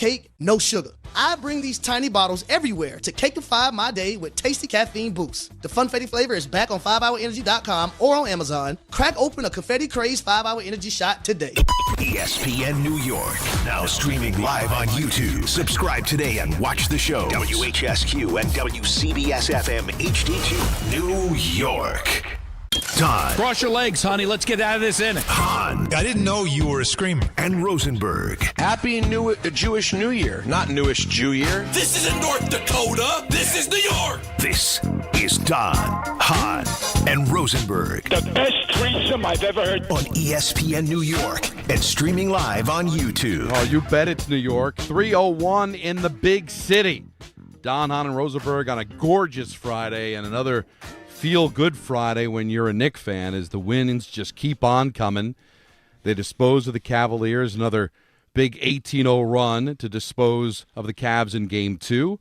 cake, no sugar. I bring these tiny bottles everywhere to cakeify my day with tasty caffeine boosts. The Funfetti flavor is back on 5hourenergy.com or on Amazon. Crack open a Confetti Craze 5-Hour Energy shot today. ESPN New York, now streaming live on YouTube. Subscribe today and watch the show. WHSQ and WCBS-FM HD2, New York. Todd. Cross your legs, honey. Let's get out of this inning. Hahn. I didn't know you were a screamer. And Rosenberg. Happy Jewish New Year, not Newish Jew Year. This isn't North Dakota. This is New York. This is Todd, Hahn, and Rosenberg. The best threesome I've ever heard. On ESPN New York and streaming live on YouTube. Oh, you bet it's New York. 3:01 in the big city. Don, Hahn, and Rosenberg on a gorgeous Friday and another feel-good Friday when you're a Knicks fan as the wins just keep on coming. They dispose of the Cavaliers, another big 18-0 run to dispose of the Cavs in Game 2,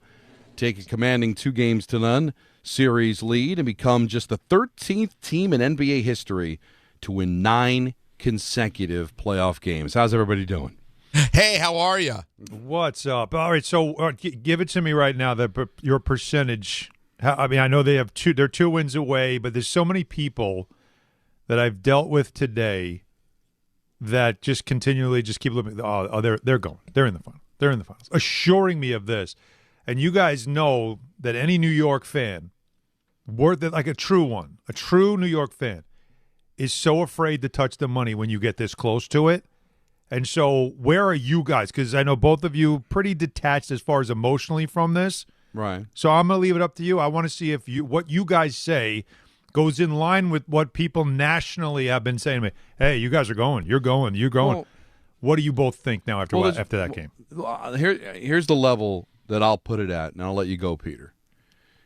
take a commanding 2-0 series lead, and become just the 13th team in NBA history to win 9 consecutive playoff games. How's everybody doing? Hey, how are you? What's up? All right, so give it to me right now, your percentage. I mean, I know they're 2 wins away, but there's so many people that I've dealt with today that just continually just keep looking. Oh, they're going. They're in the final. They're in the finals, assuring me of this. And you guys know that any New York fan, like a true one, a true New York fan, is so afraid to touch the money when you get this close to it. And so where are you guys? Because I know both of you pretty detached as far as emotionally from this. Right. So I'm going to leave it up to you. I want to see if what you guys say goes in line with what people nationally have been saying to me. Hey, you guys are going. You're going. You're going. Well, what do you both think now after that game? Here's the level that I'll put it at, and I'll let you go, Peter,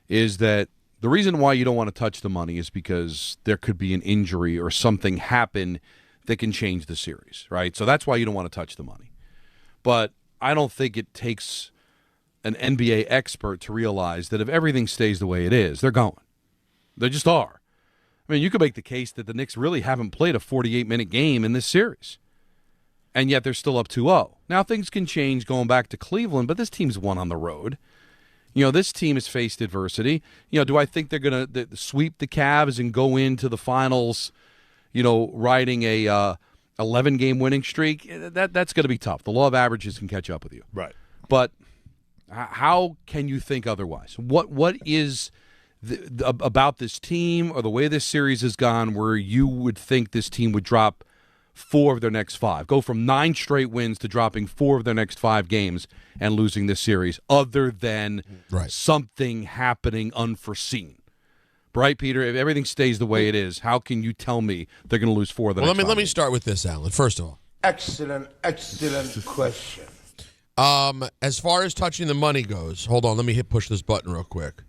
is that the reason why you don't want to touch the money is because there could be an injury or something happen that can change the series, right? So that's why you don't want to touch the money. But I don't think it takes an NBA expert to realize that if everything stays the way it is, they're going. They just are. I mean, you could make the case that the Knicks really haven't played a 48-minute game in this series, and yet they're still up 2-0. Now, things can change going back to Cleveland, but this team's won on the road. You know, this team has faced adversity. You know, do I think they're going to sweep the Cavs and go into the finals, you know, riding a 11-game winning streak? That's going to be tough. The law of averages can catch up with you. Right. But how can you think otherwise? What is about this team or the way this series has gone where you would think this team would drop 4 of their next 5, go from 9 straight wins to dropping 4 of their next 5 games and losing this series, other than something happening unforeseen? Right, Peter? If everything stays the way it is, how can you tell me they're going to lose 4 of the next 5 let me games? start with this, Alan. First of all, excellent question. As far as touching the money goes, hold on, let me push this button real quick.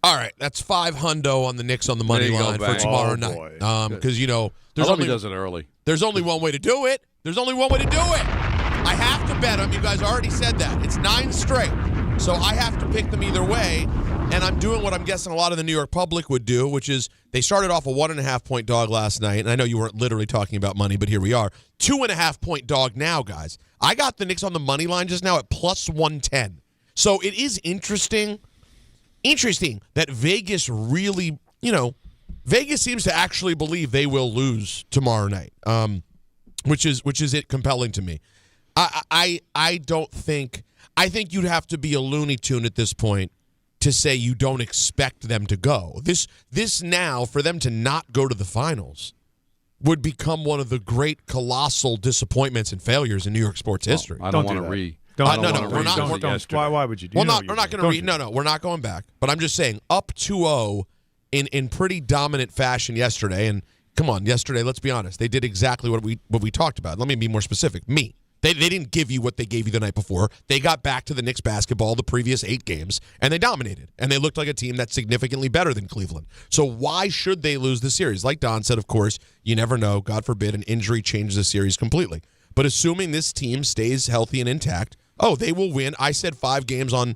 All right, that's $500 on the Knicks on the money line for tomorrow night. Because does it early. There's only one way to do it. I have to bet them. You guys already said that. It's 9 straight, so I have to pick them either way. And I'm doing what I'm guessing a lot of the New York public would do, which is they started off a 1.5-point dog last night. And I know you weren't literally talking about money, but here we are. 2.5-point dog now, guys. I got the Knicks on the money line just now at plus 110. So it is interesting that Vegas really, Vegas seems to actually believe they will lose tomorrow night, which is it compelling to me. I think you'd have to be a Looney Tune at this point to say you don't expect them to go. This now, for them to not go to the finals, would become one of the great colossal disappointments and failures in New York sports history. I don't want to read. Why would you? We're not going to read. No, we're not going back. But I'm just saying, up 2-0 in pretty dominant fashion yesterday. And come on, yesterday, let's be honest, they did exactly what we talked about. Let me be more specific. They didn't give you what they gave you the night before. They got back to the Knicks basketball the previous 8 games, and they dominated. And they looked like a team that's significantly better than Cleveland. So why should they lose the series? Like Don said, of course, you never know. God forbid an injury changes the series completely. But assuming this team stays healthy and intact, they will win. I said 5 games on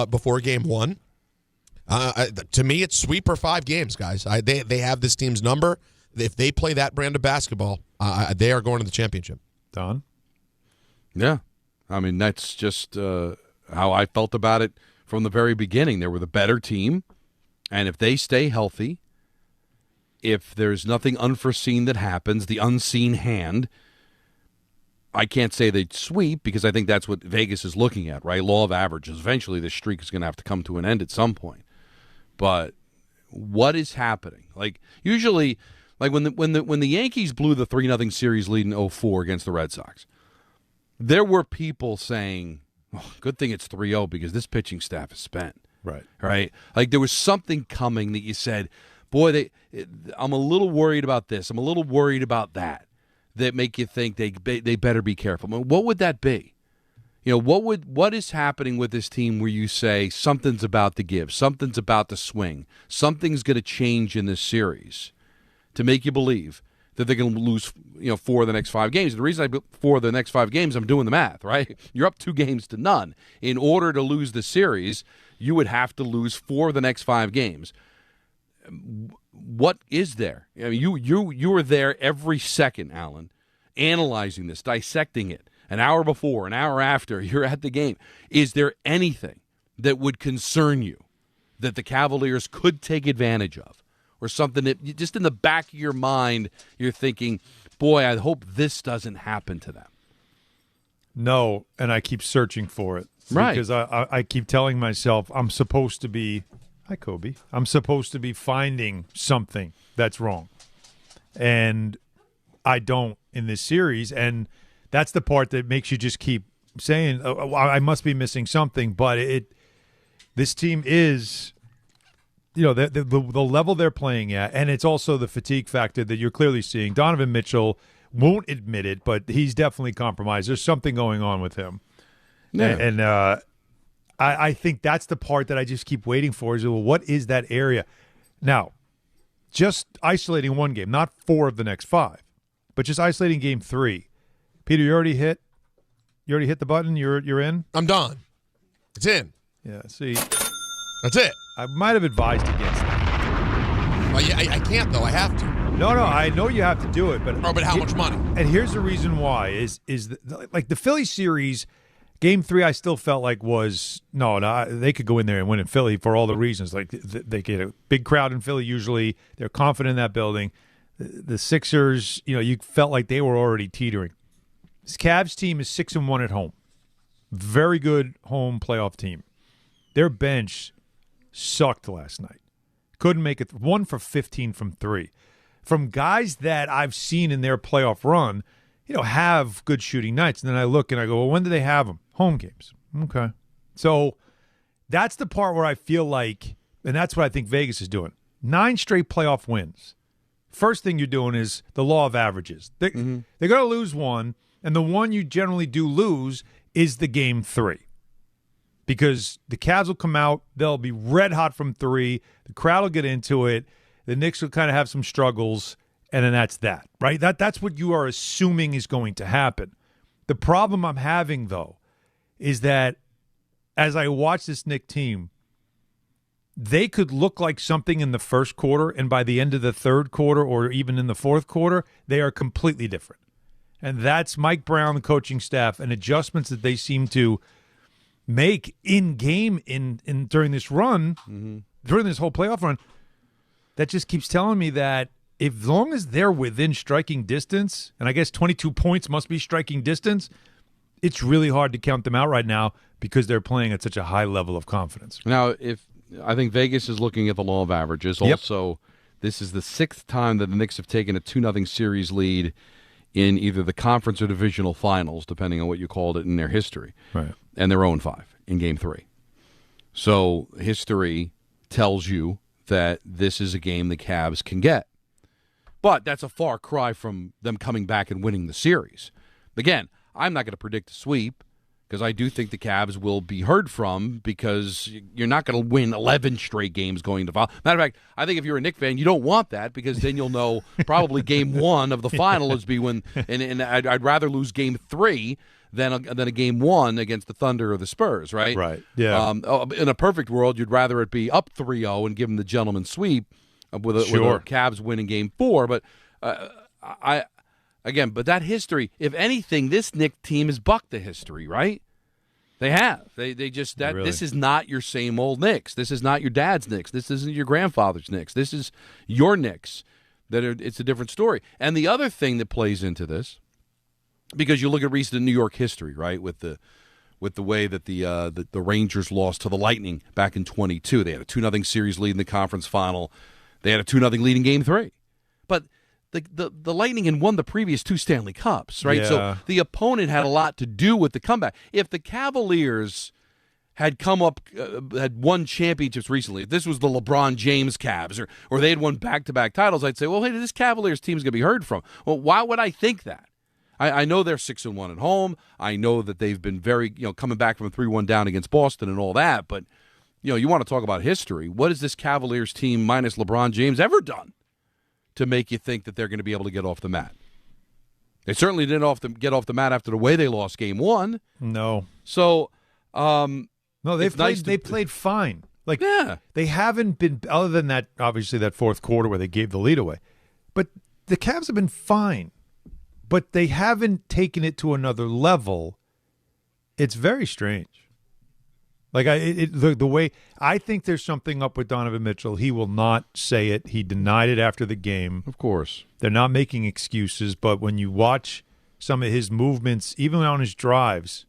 before game 1. To me, it's sweep or 5 games, guys. They have this team's number. If they play that brand of basketball, they are going to the championship. Don? Yeah. I mean, that's just how I felt about it from the very beginning. They were the better team, and if they stay healthy, if there's nothing unforeseen that happens, the unseen hand, I can't say they'd sweep because I think that's what Vegas is looking at, right? Law of averages. Eventually, this streak is going to have to come to an end at some point. But what is happening? Like usually, like when the Yankees blew the 3-0 series lead in 2004 against the Red Sox, there were people saying, oh, "Good thing it's 3-0 because this pitching staff is spent." Right. Like there was something coming that you said, "Boy, I'm a little worried about this. I'm a little worried about that." That make you think they better be careful. I mean, what would that be? You know, what is happening with this team where you say something's about to give, something's about to swing, something's going to change in this series to make you believe that they're going to lose, 4 of the next 5 games. And the reason I put 4 of the next 5 games, I'm doing the math, right? You're up 2-0. In order to lose the series, you would have to lose 4 of the next 5 games. What is there? I mean, you were there every second, Alan, analyzing this, dissecting it. An hour before, an hour after, you're at the game. Is there anything that would concern you that the Cavaliers could take advantage of? Or something that just in the back of your mind, you're thinking, boy, I hope this doesn't happen to them. No, and I keep searching for it. Right. Because I keep telling myself I'm supposed to be – hi, Kobe. I'm supposed to be finding something that's wrong. And I don't in this series. And that's the part that makes you just keep saying, oh, I must be missing something. But this team is – the level they're playing at, and it's also the fatigue factor that you're clearly seeing. Donovan Mitchell won't admit it, but he's definitely compromised. There's something going on with him. Yeah. And I think that's the part that I just keep waiting for is, well, what is that area? Now, just isolating one game, not 4 of the next 5, but just isolating game 3. Peter, you already hit the button? You're in? I'm done. It's in. Yeah, see. That's it. I might have advised against that. Well, yeah, I can't, though. I have to. No, I know you have to do it. But but how much money? And here's the reason why is like the Philly series, game 3 I still felt like was, no, they could go in there and win in Philly for all the reasons. Like they get a big crowd in Philly usually. They're confident in that building. The Sixers, you felt like they were already teetering. This Cavs team is 6-1 at home. Very good home playoff team. Their bench sucked last night. Couldn't make it. 1 for 15 from 3. From guys that I've seen in their playoff run, have good shooting nights. And then I look and I go, well, when do they have them? Home games. Okay. So that's the part where I feel like, and that's what I think Vegas is doing. 9 straight playoff wins. First thing you're doing is the law of averages. They're going to lose one, and the one you generally do lose is the game 3. Because the Cavs will come out, they'll be red hot from 3, the crowd will get into it, the Knicks will kind of have some struggles, and then that's that, right? That's what you are assuming is going to happen. The problem I'm having, though, is that as I watch this Knicks team, they could look like something in the first quarter, and by the end of the third quarter or even in the fourth quarter, they are completely different. And that's Mike Brown, the coaching staff, and adjustments that they seem to make in game in during this run, during this whole playoff run, that just keeps telling me that as long as they're within striking distance, and I guess 22 points must be striking distance, it's really hard to count them out right now because they're playing at such a high level of confidence. Now, I think Vegas is looking at the law of averages. Yep. Also, this is the 6th time that the Knicks have taken a 2-0 series lead in either the conference or divisional finals, depending on what you called it in their history. Right. And they're 0-5 in game 3. So history tells you that this is a game the Cavs can get. But that's a far cry from them coming back and winning the series. Again, I'm not going to predict a sweep because I do think the Cavs will be heard from because you're not going to win 11 straight games going to final. Matter of fact, I think if you're a Knicks fan, you don't want that because then you'll know probably game 1 of the final is be when, and I'd rather lose game 3 than a game 1 against the Thunder or the Spurs, right? Right, yeah. In a perfect world, you'd rather it be up 3-0 and give them the gentleman's sweep with a Cavs win in game 4. But Again, but that history, if anything, this Knicks team has bucked the history, right? They have. They just that Really? This is not your same old Knicks. This is not your dad's Knicks. This isn't your grandfather's Knicks. This is your Knicks. It's a different story. And the other thing that plays into this, because you look at recent New York history, right, with the way that the Rangers lost to the Lightning back in 22. They had a 2-0 series lead in the conference final. They had a 2-0 lead in Game 3. But the Lightning had won the previous 2 Stanley Cups, right? Yeah. So the opponent had a lot to do with the comeback. If the Cavaliers had come up, had won championships recently, if this was the LeBron James Cavs, or they had won back-to-back titles, I'd say, well, hey, this Cavaliers team's going to be heard from. Well, why would I think that? I know they're 6-1 at home. I know that they've been very, coming back from a 3-1 down against Boston and all that. But, you want to talk about history. What has this Cavaliers team minus LeBron James ever done to make you think that they're going to be able to get off the mat? They certainly didn't get off the mat after the way they lost Game 1. No. So, no, they played fine. Like, yeah. They haven't been, other than that, obviously that fourth quarter where they gave the lead away. But the Cavs have been fine. But they haven't taken it to another level. It's very strange. Like the way I think there's something up with Donovan Mitchell. He will not say it. He denied it after the game. Of course. They're not making excuses, but when you watch some of his movements, even on his drives,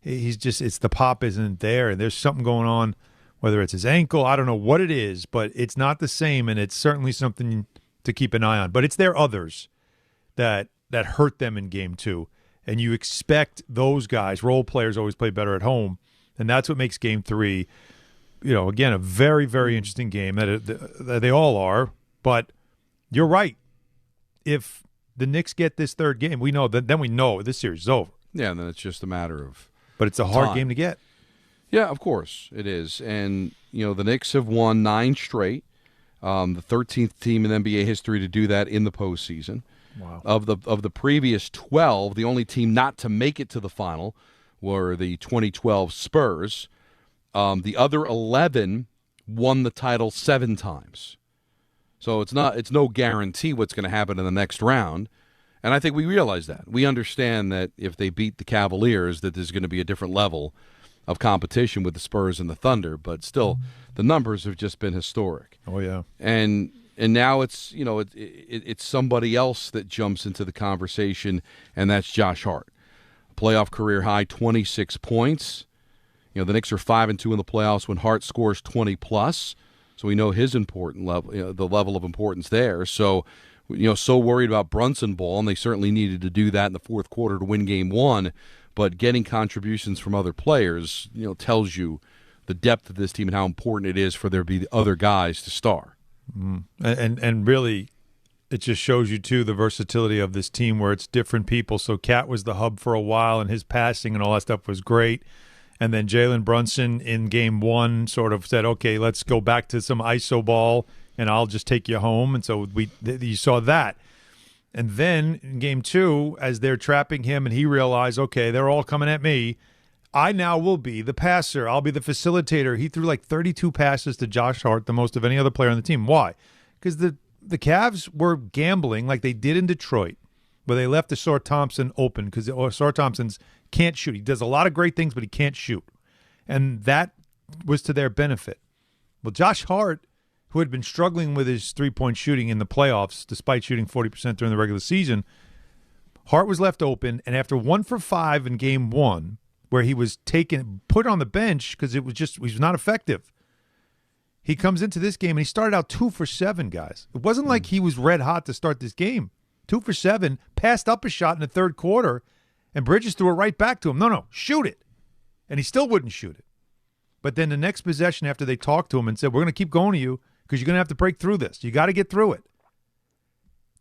it's the pop isn't there, and there's something going on, whether it's his ankle, I don't know what it is, but it's not the same, and it's certainly something to keep an eye on. But it's there others that hurt them in Game 2, and you expect those guys, role players, always play better at home, and that's what makes Game 3, again, a very, very interesting game that they all are. But you're right. If the Knicks get this third game, we know that then we know this series is over. Yeah, and then it's just a matter of But it's a hard time. game to get. Yeah, of course it is. And, the Knicks have won 9 straight, the 13th team in NBA history to do that in the postseason. Wow. Of the previous 12, the only team not to make it to the final were the 2012 Spurs. The other 11 won the title 7 times. So it's no guarantee what's going to happen in the next round. And I think we realize that. We understand that if they beat the Cavaliers, that there's going to be a different level of competition with the Spurs and the Thunder. But still, the numbers have just been historic. Oh, yeah. And now it's it's somebody else that jumps into the conversation, and that's Josh Hart. A playoff career high 26 points. The Knicks are 5-2 in the playoffs when Hart scores 20 plus. So we know his important level, the level of importance there. So so worried about Brunson ball, and they certainly needed to do that in the fourth quarter to win Game 1. But getting contributions from other players, tells you the depth of this team and how important it is for there to be other guys to star. And really, it just shows you, too, the versatility of this team where it's different people. So Cat was the hub for a while, and his passing and all that stuff was great. And then Jalen Brunson in Game 1 sort of said, okay, let's go back to some iso ball, and I'll just take you home. And so you saw that. And then in Game 2, as they're trapping him and he realized, okay, they're all coming at me, I now will be the passer. I'll be the facilitator. He threw like 32 passes to Josh Hart, the most of any other player on the team. Why? Because the Cavs were gambling like they did in Detroit, where they left Ausar Thompson open because Ausar Thompson's can't shoot. He does a lot of great things, but he can't shoot. And that was to their benefit. Well, Josh Hart, who had been struggling with his three-point shooting in the playoffs, despite shooting 40% during the regular season, Hart was left open, and after 1 for 5 in Game 1, where he was put on the bench because he was not effective, he comes into this game, and he started out 2 for 7, guys. It wasn't like he was red hot to start this game. 2 for 7, passed up a shot in the third quarter, and Bridges threw it right back to him. No, shoot it. And he still wouldn't shoot it. But then the next possession after they talked to him and said, we're going to keep going to you because you're going to have to break through this. You got to get through it.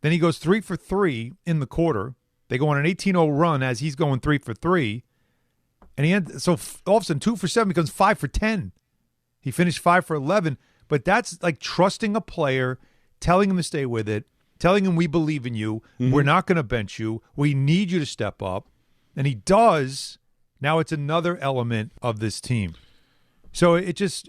Then he goes 3 for 3 in the quarter. They go on an 18-0 run as he's going 3 for 3. And so all of a sudden 2 for 7 becomes 5 for 10. He finished 5 for 11. But that's like trusting a player, telling him to stay with it, telling him we believe in you. Mm-hmm. We're not going to bench you. We need you to step up. And he does. Now it's another element of this team. So it just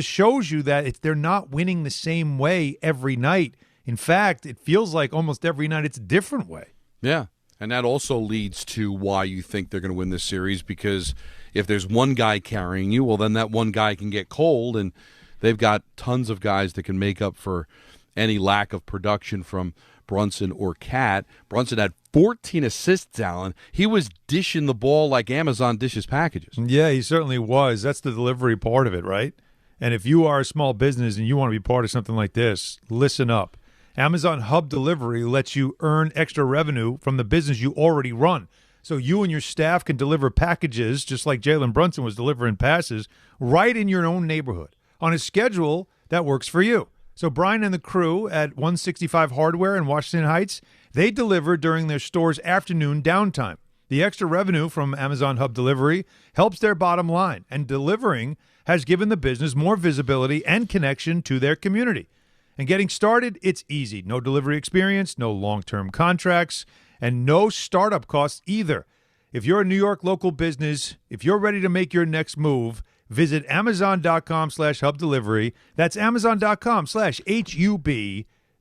shows you that they're not winning the same way every night. In fact, it feels like almost every night it's a different way. Yeah, and that also leads to why you think they're going to win this series, because if there's one guy carrying you, well, then that one guy can get cold, and they've got tons of guys that can make up for any lack of production from Brunson or Cat. Brunson had 14 assists, Allen. He was dishing the ball like Amazon dishes packages. Yeah, he certainly was. That's the delivery part of it, right? And if you are a small business and you want to be part of something like this, listen up. Amazon Hub Delivery lets you earn extra revenue from the business you already run. So you and your staff can deliver packages, just like Jalen Brunson was delivering passes, right in your own neighborhood on a schedule that works for you. So Brian and the crew at 165 Hardware in Washington Heights, they deliver during their store's afternoon downtime. The extra revenue from Amazon Hub Delivery helps their bottom line, and delivering has given the business more visibility and connection to their community. And getting started, it's easy. No delivery experience, no long-term contracts, and no startup costs either. If you're a New York local business, if you're ready to make your next move, visit Amazon.com/hubdelivery. That's Amazon.com/HUB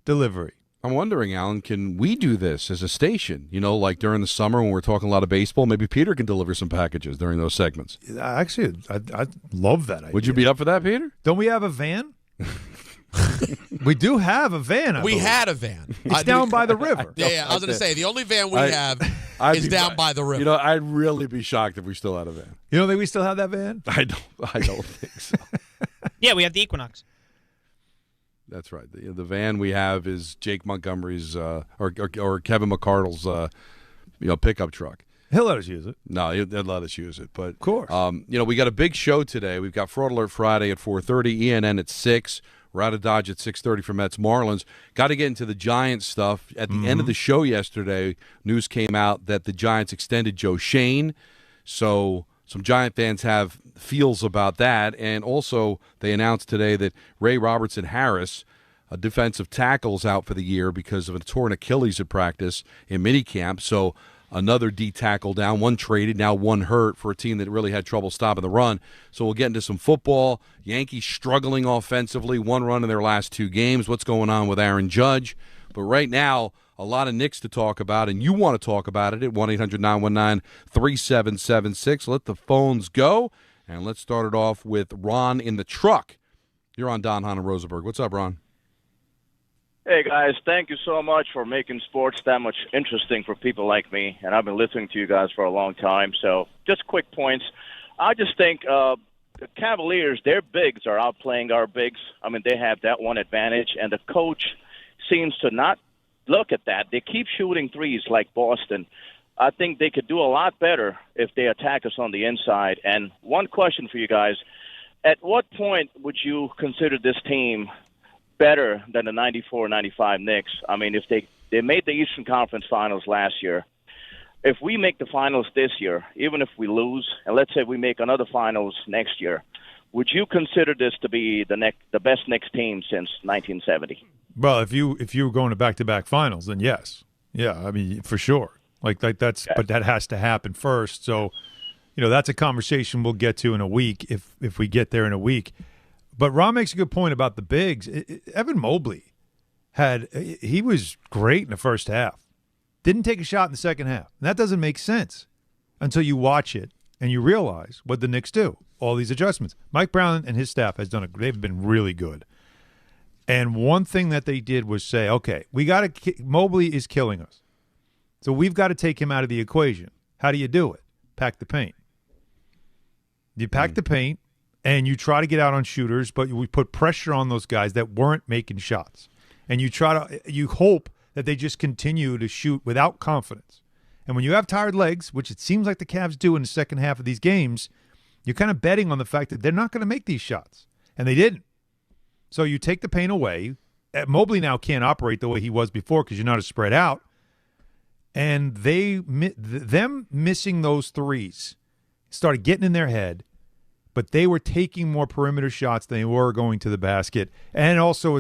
delivery. I'm wondering, Alan, can we do this as a station? You know, like during the summer when we're talking a lot of baseball, maybe Peter can deliver some packages during those segments. Actually, I love that idea. Would you be up for that, Peter? Don't we have a van? We do have a van. We had a van. It's down by the river. Yeah, I was going to say, the only van we have is down by the river. You know, I'd really be shocked if we still had a van. You don't think we still have that van? I don't think so. Yeah, we have the Equinox. That's right. The van we have is Jake Montgomery's or Kevin McCardle's pickup truck. He'll let us use it. No, he'll let us use it. But of course. We got a big show today. We've got Fraud Alert Friday at 4:30, ENN at 6. We're out of Dodge at 6:30 for Mets Marlins. Got to get into the Giants stuff. At the end of the show yesterday, news came out that the Giants extended Joe Schoen. So some Giant fans have feels about that. And also they announced today that Ray Robertson Harris, a defensive tackle, is out for the year because of a torn Achilles at practice in minicamp. So another D tackle down, one traded, now one hurt for a team that really had trouble stopping the run. So we'll get into some football. Yankees struggling offensively, one run in their last two games. What's going on with Aaron Judge? But right now, a lot of Knicks to talk about, and you want to talk about it at 1-800-919-3776. Let the phones go, and let's start it off with Ron in the truck. You're on Don, Hahn, and Rosenberg. What's up, Ron? Hey, guys, thank you so much for making sports that much interesting for people like me, and I've been listening to you guys for a long time. So just quick points. I just think the Cavaliers, their bigs are outplaying our bigs. I mean, they have that one advantage, and the coach seems to not look at that. They keep shooting threes like Boston. I think they could do a lot better if they attack us on the inside. And one question for you guys, at what point would you consider this team better than the 94-95 Knicks? I mean, if they made the Eastern Conference Finals last year, if we make the finals this year, even if we lose, and let's say we make another finals next year, would you consider this to be the best Knicks team since 1970? Well, if you were going to back-to-back finals, then yes. Yeah, I mean, for sure. Like that's okay. But that has to happen first. So, that's a conversation we'll get to in a week if we get there in a week. But Ron makes a good point about the bigs. Evan Mobley he was great in the first half. Didn't take a shot in the second half. And that doesn't make sense until you watch it and you realize what the Knicks do. All these adjustments. Mike Brown and his staff they've been really good. And one thing that they did was say, okay, Mobley is killing us. So we've got to take him out of the equation. How do you do it? Pack the paint. You pack the paint, and you try to get out on shooters, but we put pressure on those guys that weren't making shots. And you hope that they just continue to shoot without confidence. And when you have tired legs, which it seems like the Cavs do in the second half of these games, you're kind of betting on the fact that they're not going to make these shots. And they didn't. So you take the paint away. Mobley now can't operate the way he was before because you're not as spread out. And them missing those threes started getting in their head, but they were taking more perimeter shots than they were going to the basket. And also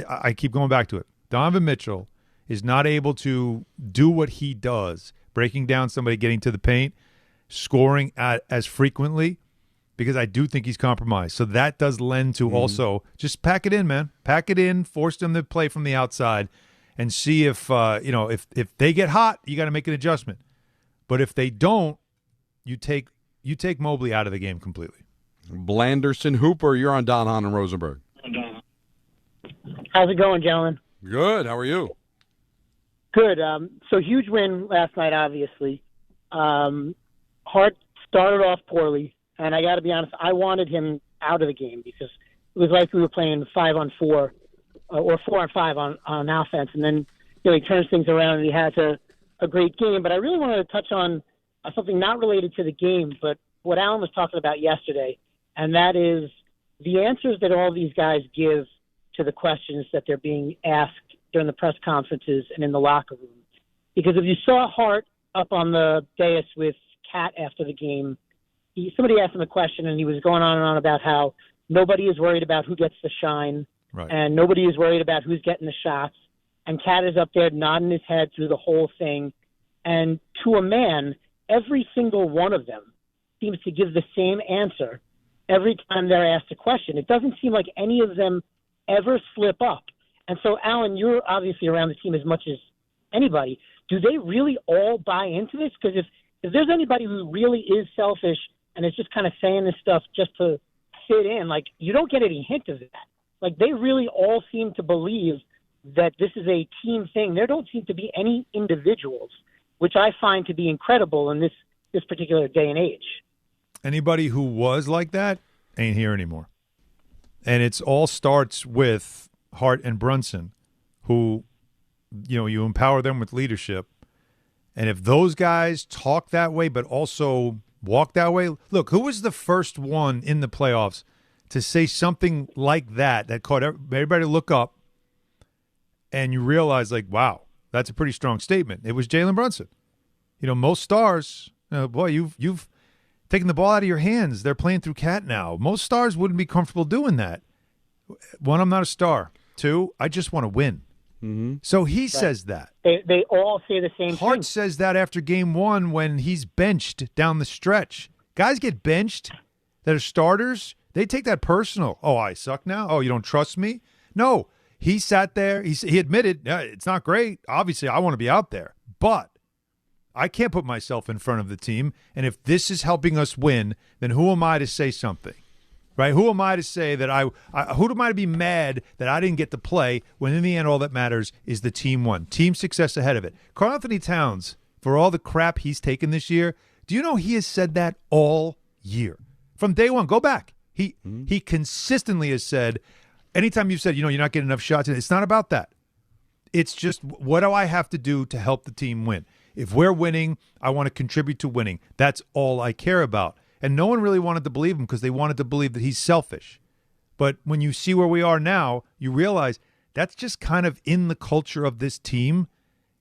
I keep going back to it. Donovan Mitchell is not able to do what he does, breaking down somebody, getting to the paint, scoring as frequently, because I do think he's compromised. So that does lend to also just pack it in, man. Pack it in, force them to play from the outside, and see if if they get hot, you got to make an adjustment. But if they don't, you take Mobley out of the game completely. Blanderson Hooper, you're on Don, Hahn, and Rosenberg. How's it going, gentlemen? Good. How are you? Good. So huge win last night, obviously. Hart started off poorly, and I got to be honest, I wanted him out of the game because it was like we were playing 5-on-4 or 4-on-5 on offense, and then he turns things around and he has a great game. But I really wanted to touch on something not related to the game, but what Alan was talking about yesterday, and that is the answers that all these guys give to the questions that they're being asked during the press conferences and in the locker room. Because if you saw Hart up on the dais with Cat after the game, somebody asked him a question, and he was going on and on about how nobody is worried about who gets the shine, right, and nobody is worried about who's getting the shots. And Cat is up there nodding his head through the whole thing. And to a man, every single one of them seems to give the same answer every time they're asked a question. It doesn't seem like any of them ever slip up. And so, Alan, you're obviously around the team as much as anybody. Do they really all buy into this? Because if there's anybody who really is selfish and is just kind of saying this stuff just to fit in, like, you don't get any hint of that. Like, they really all seem to believe that this is a team thing. There don't seem to be any individuals, which I find to be incredible in this particular day and age. Anybody who was like that ain't here anymore. And it all starts with Hart and Brunson, who, you empower them with leadership. And if those guys talk that way but also walk that way, look, who was the first one in the playoffs to say something like that caught everybody to look up and you realize, like, wow, that's a pretty strong statement? It was Jalen Brunson. Most stars, boy, you've taken the ball out of your hands. They're playing through Cat now. Most stars wouldn't be comfortable doing that. One, I'm not a star. Two, I just want to win. Mm-hmm. So he says that. They all say the same thing. Hart says that after game one when he's benched down the stretch. Guys get benched that are starters. They take that personal. Oh, I suck now? Oh, you don't trust me? No. He sat there. He admitted, it's not great. Obviously, I want to be out there. But I can't put myself in front of the team. And if this is helping us win, then who am I to say something? Right? Who am I to say that who am I to be mad that I didn't get to play when in the end all that matters is the team won. Team success ahead of it. Karl-Anthony Towns, for all the crap he's taken this year, do you know he has said that all year? From day one, go back. He consistently has said, anytime you've said, you're not getting enough shots, it's not about that. It's just, what do I have to do to help the team win? If we're winning, I want to contribute to winning. That's all I care about. And no one really wanted to believe him because they wanted to believe that he's selfish. But when you see where we are now, you realize that's just kind of in the culture of this team.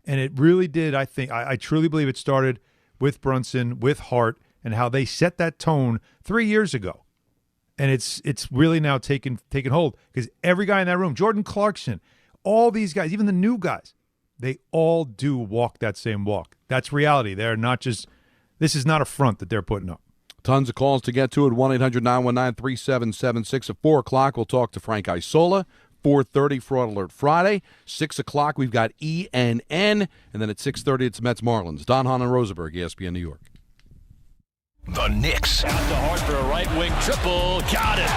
And it really did, I truly believe it started with Brunson, with Hart, and how they set that tone 3 years ago. And it's really now taken hold because every guy in that room, Jordan Clarkson, all these guys, even the new guys, they all do walk that same walk. That's reality. They're not just – this is not a front that they're putting up. Tons of calls to get to at 1-800-919-3776. At 4 o'clock, we'll talk to Frank Isola. 4:30, Fraud Alert Friday. 6 o'clock, we've got ENN. And then at 6:30, it's Mets Marlins. Don, Hahn, and Rosenberg, ESPN New York. The Knicks. Out to Hart for a right wing triple. Got it.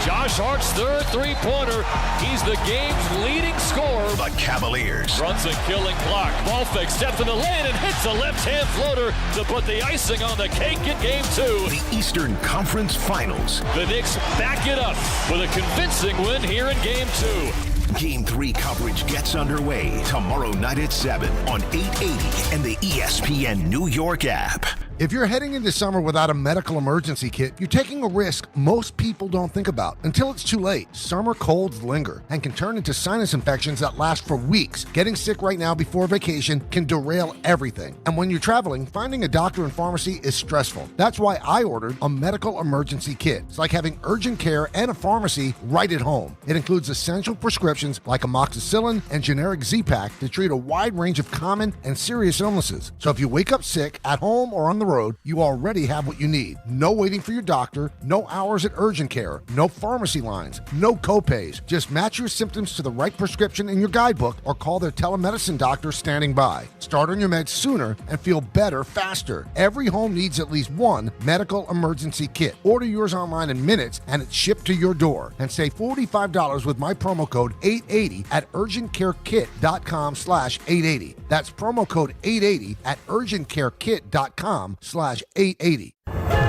Josh Hart's third three-pointer. He's the game's leading scorer. The Cavaliers. Brunson killing clock. Ball fake, steps in the lane and hits a left-hand floater to put the icing on the cake in Game 2. The Eastern Conference Finals. The Knicks back it up with a convincing win here in Game 2. Game 3 coverage gets underway tomorrow night at 7 on 880 and the ESPN New York app. If you're heading into summer without a medical emergency kit, you're taking a risk most people don't think about until it's too late. Summer colds linger and can turn into sinus infections that last for weeks. Getting sick right now before vacation can derail everything. And when you're traveling, finding a doctor and pharmacy is stressful. That's why I ordered a medical emergency kit. It's like having urgent care and a pharmacy right at home. It includes essential prescriptions like amoxicillin and generic Z-Pak to treat a wide range of common and serious illnesses. So if you wake up sick at home or on the road, road, you already have what you need. No waiting for your doctor, no hours at urgent care, no pharmacy lines, no copays. Just match your symptoms to the right prescription in your guidebook or call their telemedicine doctor standing by. Start on your meds sooner and feel better faster. Every home needs at least one medical emergency kit. Order yours online in minutes and it's shipped to your door. And save $45 with my promo code 880 at urgentcarekit.com/880. That's promo code 880 at urgentcarekit.com/880.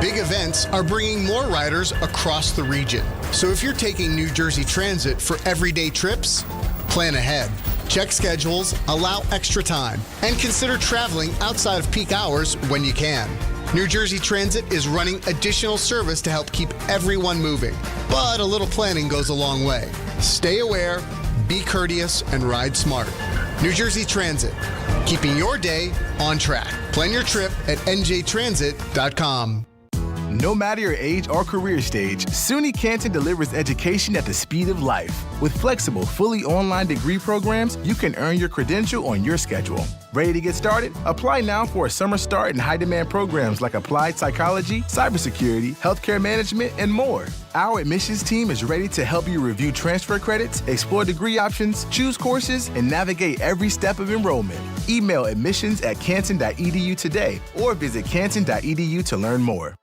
Big events are bringing more riders across the region. So if you're taking New Jersey Transit for everyday trips, plan ahead. Check schedules, allow extra time, and consider traveling outside of peak hours when you can. New Jersey Transit is running additional service to help keep everyone moving. But a little planning goes a long way. Stay aware, be courteous, and ride smart. New Jersey Transit, keeping your day on track. Plan your trip at njtransit.com. No matter your age or career stage, SUNY Canton delivers education at the speed of life. With flexible, fully online degree programs, you can earn your credential on your schedule. Ready to get started? Apply now for a summer start in high-demand programs like applied psychology, cybersecurity, healthcare management, and more. Our admissions team is ready to help you review transfer credits, explore degree options, choose courses, and navigate every step of enrollment. Email admissions@canton.edu today or visit canton.edu to learn more.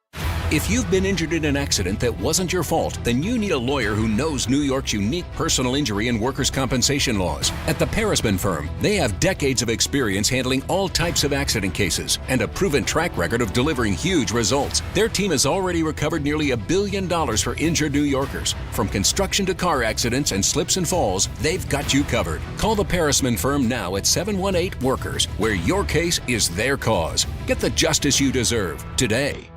If you've been injured in an accident that wasn't your fault, then you need a lawyer who knows New York's unique personal injury and workers' compensation laws. At the Parisman Firm, they have decades of experience handling all types of accident cases and a proven track record of delivering huge results. Their team has already recovered nearly $1 billion for injured New Yorkers. From construction to car accidents and slips and falls, they've got you covered. Call the Parisman Firm now at 718-WORKERS, where your case is their cause. Get the justice you deserve today.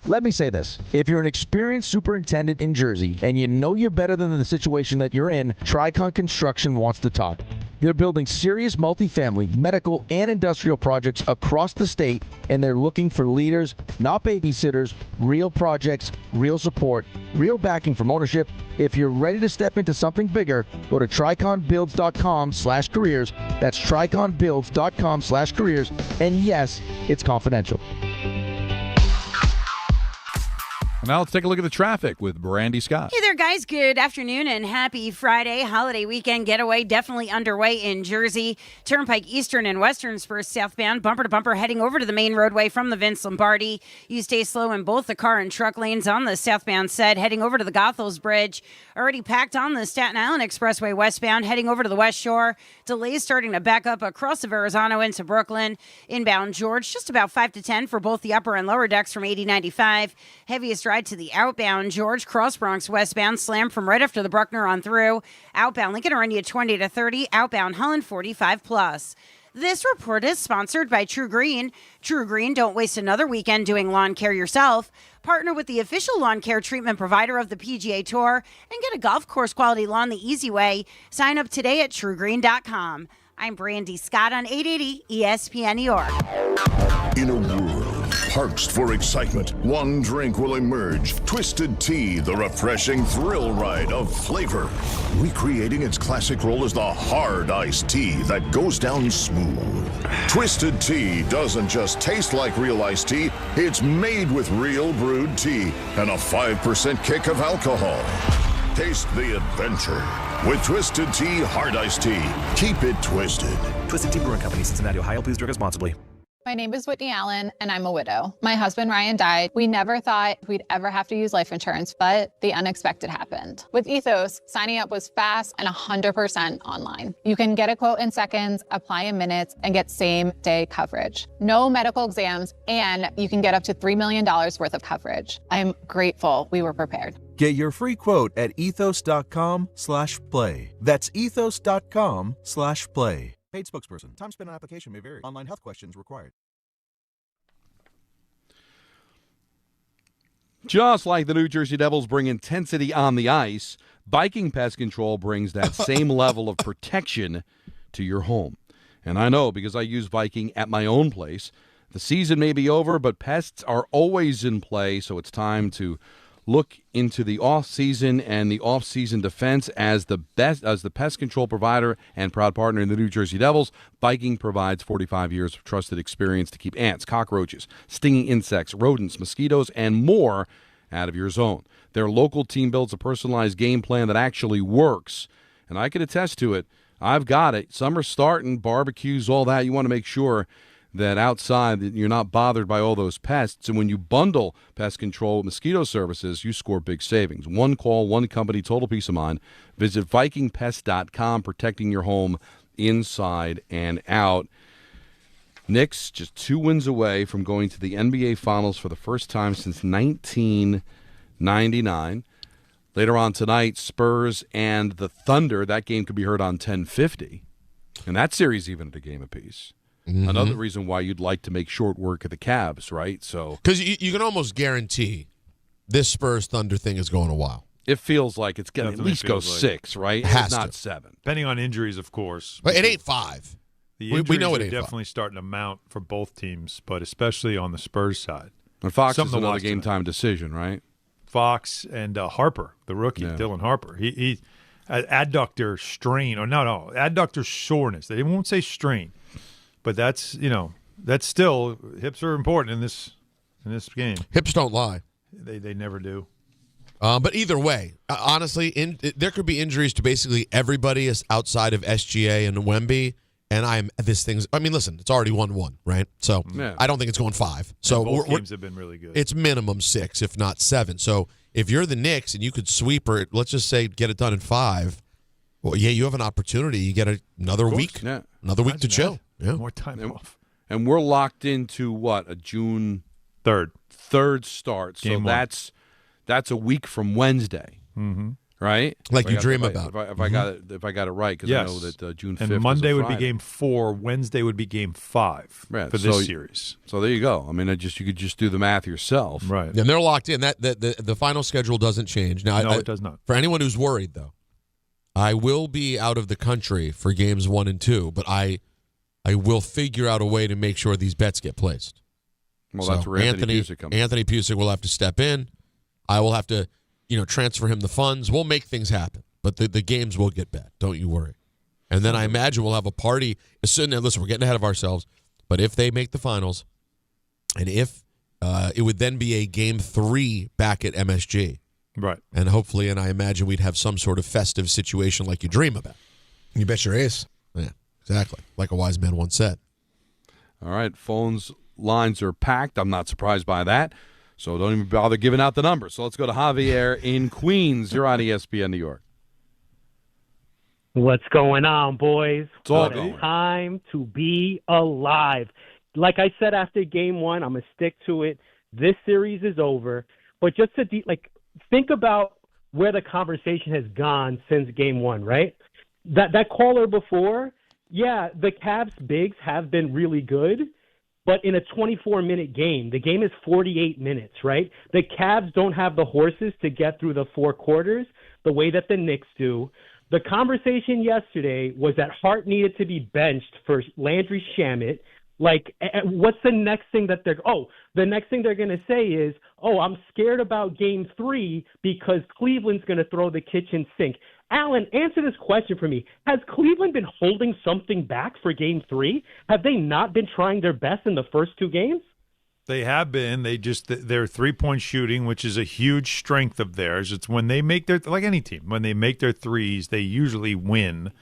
Let me say this. If you're an experienced superintendent in Jersey and you know you're better than the situation that you're in, Tricon Construction wants to talk. They're building serious multifamily, medical, and industrial projects across the state, and they're looking for leaders, not babysitters, real projects, real support, real backing from ownership. If you're ready to step into something bigger, go to triconbuilds.com/careers. That's triconbuilds.com/careers. And yes, it's confidential. Now let's take a look at the traffic with Brandy Scott. Hey there, guys. Good afternoon and happy Friday. Holiday weekend getaway definitely underway in Jersey. Turnpike Eastern and Western Spurs southbound, bumper to bumper, heading over to the main roadway from the Vince Lombardi. You stay slow in both the car and truck lanes on the southbound set, heading over to the Goethals Bridge. Already packed on the Staten Island Expressway westbound, heading over to the West Shore. Delays starting to back up across the Verrazano into Brooklyn. Inbound George, just about 5 to 10 for both the upper and lower decks from 8095. Heaviest ride to the outbound George, Cross Bronx westbound, slam from right after the Bruckner on through. Outbound Lincoln Arena 20 to 30. Outbound Holland 45 plus. This report is sponsored by True Green. True Green, don't waste another weekend doing lawn care yourself. Partner with the official lawn care treatment provider of the PGA Tour and get a golf course quality lawn the easy way. Sign up today at truegreen.com. I'm Brandy Scott on 880 ESPN New York. In a world parched for excitement, one drink will emerge. Twisted Tea, the refreshing thrill ride of flavor. Recreating its classic role as the hard iced tea that goes down smooth. Twisted Tea doesn't just taste like real iced tea, it's made with real brewed tea and a 5% kick of alcohol. Taste the adventure with Twisted Tea Hard Iced Tea. Keep it twisted. Twisted Tea Brewing Company, Cincinnati, Ohio. Please drink responsibly. My name is Whitney Allen, and I'm a widow. My husband, Ryan, died. We never thought we'd ever have to use life insurance, but the unexpected happened. With Ethos, signing up was fast and 100% online. You can get a quote in seconds, apply in minutes, and get same-day coverage. No medical exams, and you can get up to $3 million worth of coverage. I'm grateful we were prepared. Get your free quote at ethos.com/play. That's ethos.com/play. Paid spokesperson. Time spent on application may vary. Online health questions required. Just like the New Jersey Devils bring intensity on the ice, Viking Pest Control brings that same level of protection to your home. And I know because I use Viking at my own place. The season may be over, but pests are always in play, so it's time to Look into the off-season and the off-season defense as the pest control provider and proud partner in the New Jersey Devils. Viking provides 45 years of trusted experience to keep ants, cockroaches, stinging insects, rodents, mosquitoes, and more out of your zone. Their local team builds a personalized game plan that actually works, and I can attest to it. I've got it. Summer's starting, barbecues, all that. You want to make sure that outside that you're not bothered by all those pests. And when you bundle pest control with mosquito services, you score big savings. One call, one company, total peace of mind. Visit VikingPest.com, protecting your home inside and out. Knicks just 2 wins away from going to the NBA Finals for the first time since 1999. Later on tonight, Spurs and the Thunder. That game could be heard on 1050. And that series even at a game apiece. Mm-hmm. Another reason why you'd like to make short work of the Cavs, right? So because you can almost guarantee this Spurs-Thunder thing is going a while. It feels like it's going to at least go like 6, right? It's not 7. Depending on injuries, of course. But it ain't 5. We know it ain't definitely 5. Starting to mount for both teams, but especially on the Spurs side. And Fox is another game-time decision, right? Fox and Harper, the rookie, Dylan Harper. He adductor strain, or no, adductor soreness. They won't say strain. But that's still, hips are important in this game. Hips don't lie. They never do. But either way, honestly, there could be injuries to basically everybody outside of SGA and Wemby. And listen, it's already 1-1, right? So I don't think it's going 5. So both games have been really good. It's minimum 6, if not 7. So if you're the Knicks and you could sweep or let's just say get it done in 5, well, yeah, you have an opportunity. You get another week, another week to chill. Yeah. More time off. And we're locked into what, a June 3rd start. Game so that's a week from Wednesday, right? Like you dream about. If I got it right, because I know that June 5th. And Monday would be Game 4. Wednesday would be Game 5 for this series. So there you go. I mean, you could just do the math yourself, right? And they're locked in. The final schedule doesn't change. Now, no, it does not. For anyone who's worried, though, I will be out of the country for games 1 and 2, but I will figure out a way to make sure these bets get placed. Well, that's where Anthony Pusick comes. Anthony Pusick will have to step in. I will have to, transfer him the funds. We'll make things happen, but the games will get bet. Don't you worry. And then I imagine we'll have a party. Listen, we're getting ahead of ourselves, but if they make the finals, and if it would then be a Game 3 back at MSG. Right. And hopefully, and I imagine we'd have some sort of festive situation like you dream about. You bet your ace. Yeah. Exactly, like a wise man once said. All right, lines are packed. I'm not surprised by that, so don't even bother giving out the numbers. So let's go to Javier in Queens. You're on ESPN New York. What's going on, boys? It's all what a time to be alive. Like I said after Game 1, I'm going to stick to it. This series is over. But just to think about where the conversation has gone since Game 1, right? That caller before, yeah, the Cavs bigs have been really good, but in a 24-minute game, the game is 48 minutes, right? The Cavs don't have the horses to get through the 4 quarters the way that the Knicks do. The conversation yesterday was that Hart needed to be benched for Landry Shamet. What's the next thing that the next thing they're going to say is, I'm scared about Game 3 because Cleveland's going to throw the kitchen sink. Alan, answer this question for me. Has Cleveland been holding something back for Game 3? Have they not been trying their best in the first 2 games? They have been. Their 3-point shooting, which is a huge strength of theirs. It's when they make like any team, when they make their threes, they usually win.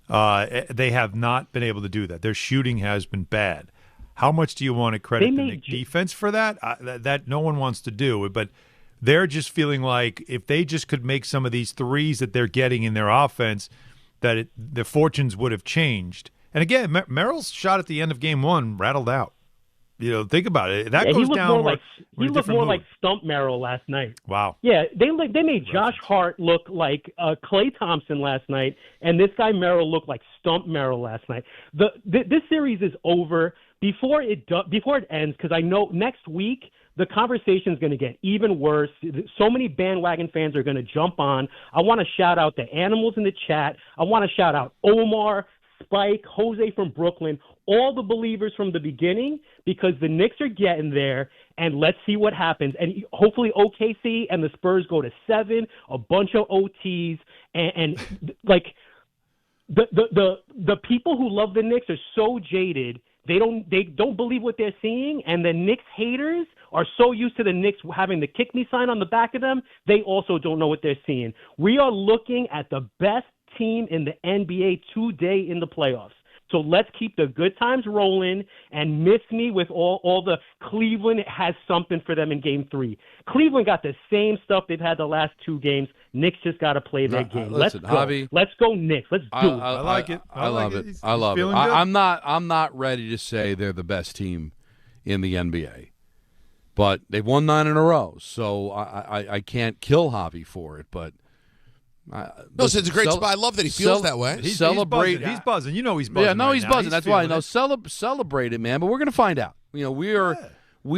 They have not been able to do that. Their shooting has been bad. How much do you want to credit the Knicks defense for that? That no one wants to do, but they're just feeling like if they just could make some of these threes that they're getting in their offense, that their fortunes would have changed. And again, Merrill's shot at the end of Game 1 rattled out. Think about it. That goes down. He looked more like Stump Merrill last night. Wow. Yeah, they made Josh Hart look like Klay Thompson last night, and this guy Merrill looked like Stump Merrill last night. This series is over before it ends, because I know next week the conversation is going to get even worse. So many bandwagon fans are going to jump on. I want to shout out the animals in the chat. I want to shout out Omar, Spike, Jose from Brooklyn, all the believers from the beginning, because the Knicks are getting there, and let's see what happens. And hopefully OKC and the Spurs go to 7, a bunch of OTs, and like the people who love the Knicks are so jaded. They don't believe what they're seeing, and the Knicks haters are so used to the Knicks having the kick me sign on the back of them, they also don't know what they're seeing. We are looking at the best team in the NBA today in the playoffs. So let's keep the good times rolling and miss me with all the Cleveland has something for them in Game 3. Cleveland got the same stuff they've had the last 2 games. Knicks just got to play their game. Listen, let's go. Javi, let's go Knicks. Let's do it. I like it. I love like it. I love it. I'm not ready to say they're the best team in the NBA, but they've won 9 in a row. So I can't kill Javi for it, but. No, so it's a great spot. I love that he feels that way. He's buzzing. He's buzzing. You know he's buzzing. Yeah, no, he's buzzing. That's why. No, it. Celebrate it, man. But we're going to find out. You know, we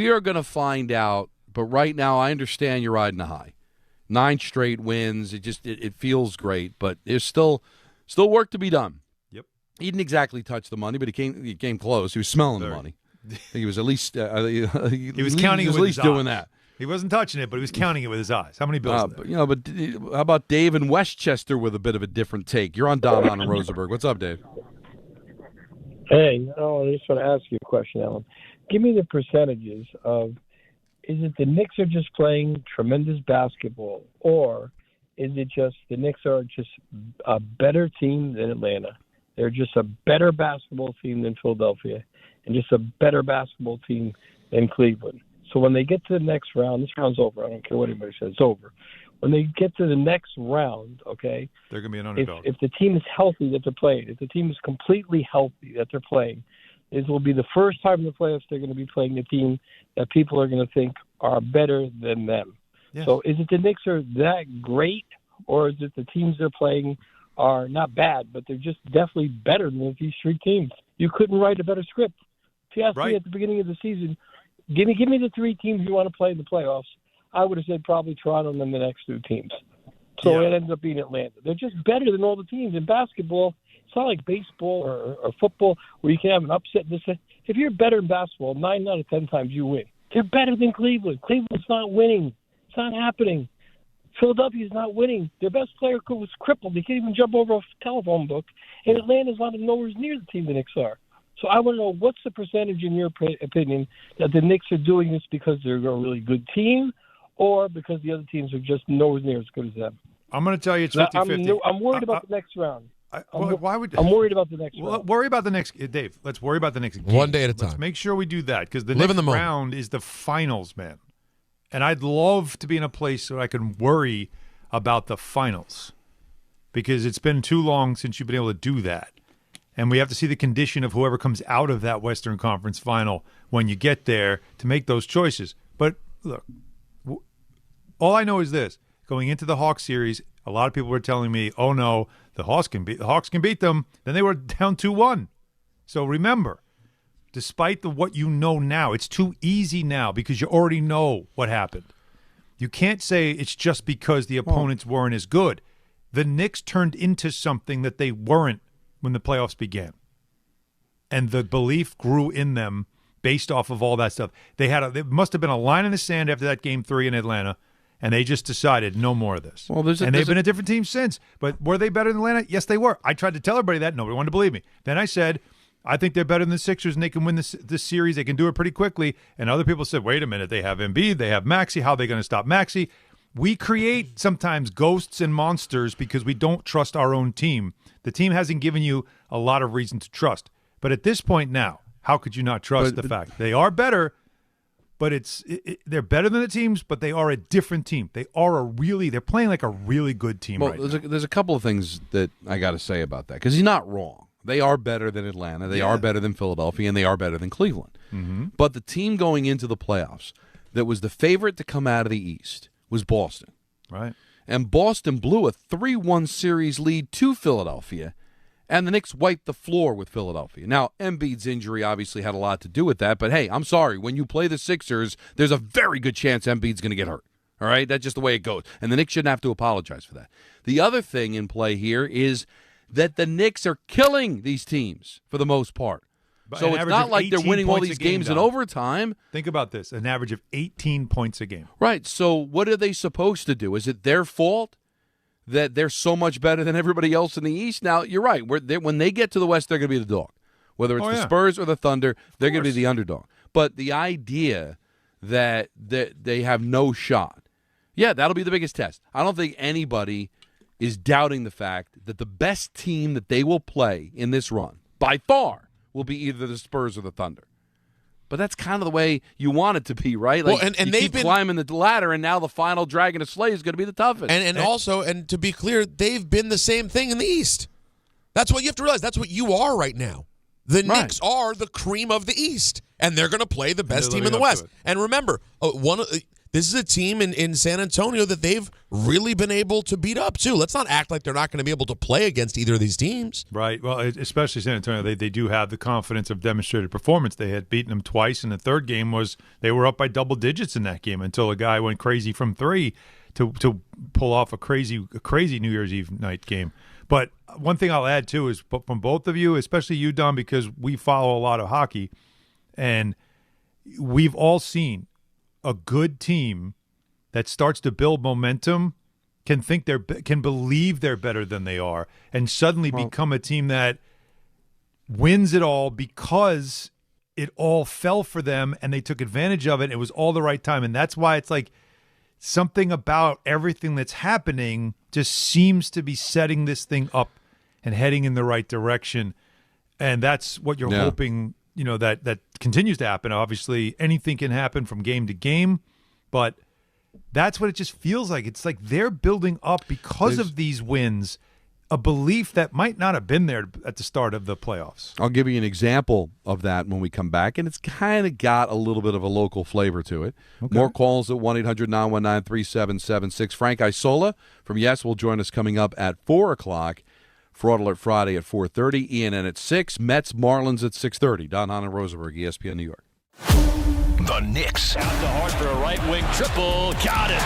are going to find out. But right now, I understand you're riding a high. 9 straight wins. It feels great, but there's still work to be done. Yep. He didn't exactly touch the money, but he came close. He was smelling the money. He was at least he was counting it with his eyes. Doing that. He wasn't touching it, but he was counting it with his eyes. How many bills? But how about Dave in Westchester with a bit of a different take? You're on Hahn and Rosenberg. What's up, Dave? Hey, I just want to ask you a question, Alan. Give me the percentages of, is it the Knicks are just playing tremendous basketball, or is it just the Knicks are just a better team than Atlanta? They're just a better basketball team than Philadelphia, and just a better basketball team than Cleveland. So when they get to the next round, this round's over. I don't care what anybody says, it's over. When they get to the next round, okay, they're going to be an underdog. If the team is healthy that they're playing, if the team is completely healthy that they're playing, this will be the first time in the playoffs they're going to be playing a team that people are going to think are better than them. Yes. So is it the Knicks are that great, or is it the teams they're playing are not bad, but they're just definitely better than these 3 teams? You couldn't write a better script. If you asked me at the beginning of the season, Give me the 3 teams you want to play in the playoffs, I would have said probably Toronto and then the next 2 teams. So it ends up being Atlanta. They're just better than all the teams. In basketball, it's not like baseball or football where you can have an upset. If you're better in basketball, 9 out of 10 times you win. They're better than Cleveland. Cleveland's not winning. It's not happening. Philadelphia's not winning. Their best player was crippled. He can't even jump over a telephone book. And Atlanta's not nowhere near the team the Knicks are. So I want to know, what's the percentage, in your opinion, that the Knicks are doing this because they're a really good team, or because the other teams are just nowhere near as good as them? I'm going to tell you it's 50-50. I'm worried about the next round. Why would I'm worried about the next round. Worry about the next, Dave. Let's worry about the next game. One day at a time. Let's make sure we do that, because the next round is the finals, man. And I'd love to be in a place where I can worry about the finals, because it's been too long since you've been able to do that. And we have to see the condition of whoever comes out of that Western Conference final when you get there to make those choices. But look, all I know is this. Going into the Hawks series, a lot of people were telling me, oh, no, the Hawks can beat them. Then they were down 2-1. So remember, despite what you know now, it's too easy now because you already know what happened. You can't say it's just because the opponents weren't as good. The Knicks turned into something that they weren't when the playoffs began. And the belief grew in them based off of all that stuff. There must have been a line in the sand after that Game 3 in Atlanta, and they just decided no more of this. Well, they've been a different team since. But were they better than Atlanta? Yes, they were. I tried to tell everybody that. Nobody wanted to believe me. Then I said, I think they're better than the Sixers, and they can win this series. They can do it pretty quickly. And other people said, wait a minute, they have Embiid, they have Maxey. How are they going to stop Maxey? We create sometimes ghosts and monsters because we don't trust our own team. The team hasn't given you a lot of reason to trust. But at this point now, how could you not trust the fact they are better? But they're better than the teams, but they are a different team. They're playing like a really good team right now. There's a couple of things that I got to say about that, because he's not wrong. They are better than Atlanta. They are better than Philadelphia, and they are better than Cleveland. Mm-hmm. But the team going into the playoffs that was the favorite to come out of the East was Boston. Right. And Boston blew a 3-1 series lead to Philadelphia, and the Knicks wiped the floor with Philadelphia. Now, Embiid's injury obviously had a lot to do with that, but hey, I'm sorry. When you play the Sixers, there's a very good chance Embiid's going to get hurt. All right? That's just the way it goes. And the Knicks shouldn't have to apologize for that. The other thing in play here is that the Knicks are killing these teams for the most part. So it's not like they're winning all these games in overtime. Think about this, an average of 18 points a game. Right. So what are they supposed to do? Is it their fault that they're so much better than everybody else in the East? Now, you're right. When they get to the West, they're going to be the dog. Whether it's the Spurs or the Thunder, they're going to be the underdog. But the idea that they have no shot, yeah, that'll be the biggest test. I don't think anybody is doubting the fact that the best team that they will play in this run, by far, will be either the Spurs or the Thunder. But that's kind of the way you want it to be, right? Like, well, and you keep climbing the ladder, and now the final dragon to slay is going to be the toughest. And also, and to be clear, they've been the same thing in the East. That's what you have to realize. That's what you are right now. The Knicks are the cream of the East, and they're going to play the best team in the West. And remember, this is a team in San Antonio that they've really been able to beat up, too. Let's not act like they're not going to be able to play against either of these teams. Right. Well, especially San Antonio, they do have the confidence of demonstrated performance. They had beaten them twice, and the third game they were up by double digits in that game until a guy went crazy from three to pull off a crazy New Year's Eve night game. But one thing I'll add, too, is from both of you, especially you, Don, because we follow a lot of hockey, and we've all seen a good team that starts to build momentum can believe they're better than they are and suddenly become a team that wins it all because it all fell for them and they took advantage of it. And it was all the right time. And that's why it's like something about everything that's happening just seems to be setting this thing up and heading in the right direction. And that's what you're hoping, that continues to happen. Obviously, anything can happen from game to game, but that's what it just feels like. It's like they're building up because of these wins, a belief that might not have been there at the start of the playoffs. I'll give you an example of that when we come back, and it's kind of got a little bit of a local flavor to it. Okay. More calls at 1-800-919-3776. Frank Isola from Yes will join us coming up at 4 o'clock. Fraud Alert Friday at 4:30. ENN at 6. Mets, Marlins at 6:30. Don, Hahn, and Rosenberg, ESPN New York. The Knicks. Out to Hart for a right wing triple. Got it.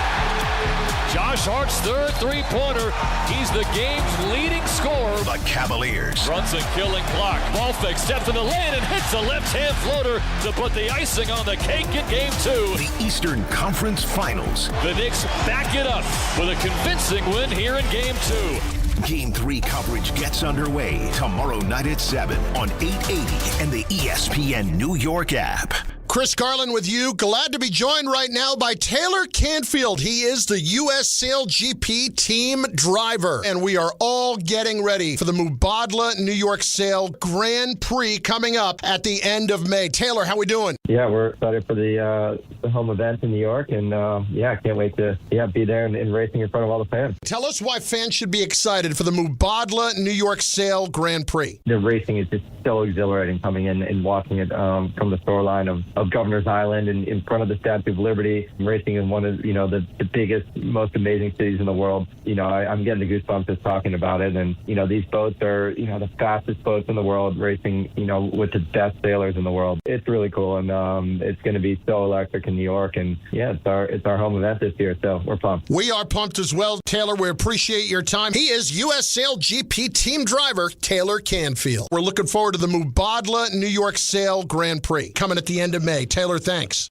Josh Hart's third three-pointer. He's the game's leading scorer. The Cavaliers. Brunson killing clock. Ball fake, steps in the lane and hits a left-hand floater to put the icing on the cake in Game 2. The Eastern Conference Finals. The Knicks back it up with a convincing win here in Game 2. Game 3 coverage gets underway tomorrow night at 7 on 880 and the ESPN New York app. Chris Carlin with you. Glad to be joined right now by Taylor Canfield. He is the U.S. Sail GP team driver. And we are all getting ready for the Mubadala New York Sail Grand Prix coming up at the end of May. Taylor, how we doing? Yeah, we're excited for the home event in New York. And, can't wait to be there and racing in front of all the fans. Tell us why fans should be excited for the Mubadala New York Sail Grand Prix. The racing is just so exhilarating coming in and watching it from the shoreline of Governor's Island and in front of the Statue of Liberty, racing in one of the biggest, most amazing cities in the world. I'm getting the goosebumps just talking about it. And these boats are the fastest boats in the world, racing with the best sailors in the world. It's really cool, and it's going to be so electric in New York. And it's our home event this year, so we're pumped. We are pumped as well, Taylor. We appreciate your time. He is U.S. Sail GP team driver Taylor Canfield. We're looking forward to the Mubadala New York Sail Grand Prix coming at the end of May. Taylor, thanks.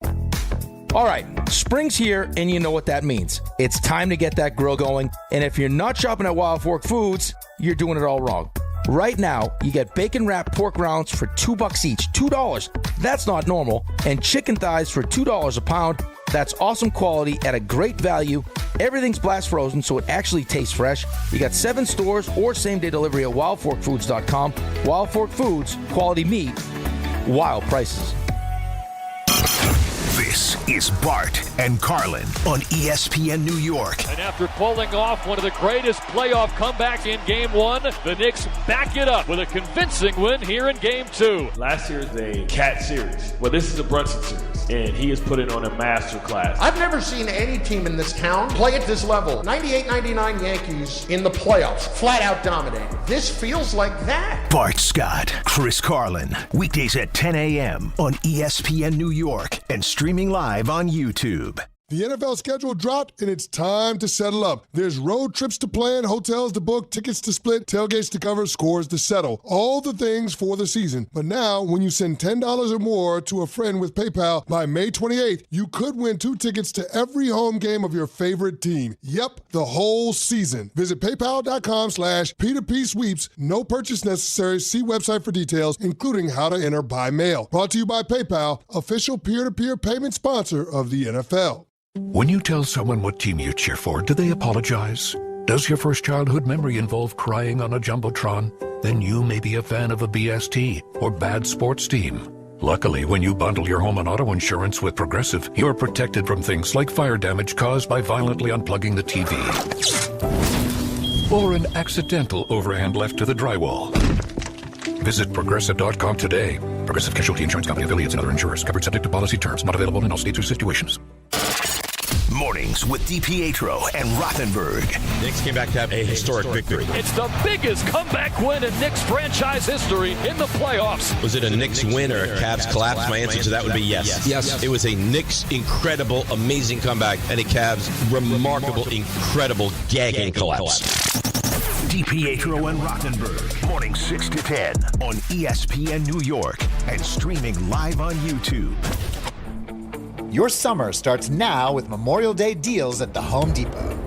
All right, spring's here, and you know what that means. It's time to get that grill going, and if you're not shopping at Wild Fork Foods, you're doing it all wrong. Right now, you get bacon-wrapped pork rounds for $2 each. $2. That's not normal. And chicken thighs for $2 a pound. That's awesome quality at a great value. Everything's blast frozen, so it actually tastes fresh. You got 7 stores or same-day delivery at wildforkfoods.com. Wild Fork Foods, quality meat, wild prices. This is Bart and Carlin on ESPN New York. And after pulling off one of the greatest playoff comeback in Game 1, the Knicks back it up with a convincing win here in Game 2. Last year is a Cat series. Well, this is a Brunson series, and he has put it on a master class. I've never seen any team in this town play at this level. 98-99 Yankees in the playoffs, flat out dominating. This feels like that. Bart Scott, Chris Carlin, weekdays at 10 a.m. on ESPN New York and streaming live on YouTube. The NFL schedule dropped, and it's time to settle up. There's road trips to plan, hotels to book, tickets to split, tailgates to cover, scores to settle. All the things for the season. But now, when you send $10 or more to a friend with PayPal by May 28th, you could win 2 tickets to every home game of your favorite team. Yep, the whole season. Visit paypal.com/P2P-sweeps. No purchase necessary. See website for details, including how to enter by mail. Brought to you by PayPal, official peer-to-peer payment sponsor of the NFL. When you tell someone what team you cheer for, do they apologize? Does your first childhood memory involve crying on a Jumbotron? Then you may be a fan of a BST or bad sports team. Luckily, when you bundle your home and auto insurance with Progressive, you're protected from things like fire damage caused by violently unplugging the TV. Or an accidental overhand left to the drywall. Visit Progressive.com today. Progressive Casualty Insurance Company, affiliates, and other insurers. Covered subject to policy terms. Not available in all states or situations. Mornings with DiPietro and Rothenberg. Knicks came back to have a historic victory. It's the biggest comeback win in Knicks franchise history in the playoffs. Was it a Knicks win or a Cavs collapse? My answer to that would be yes. Yes. It was a Knicks incredible, amazing comeback and a Cavs remarkable, incredible, gagging collapse. DiPietro and Rothenberg, morning 6 to 10 on ESPN New York and streaming live on YouTube. Your summer starts now with Memorial Day deals at the Home Depot.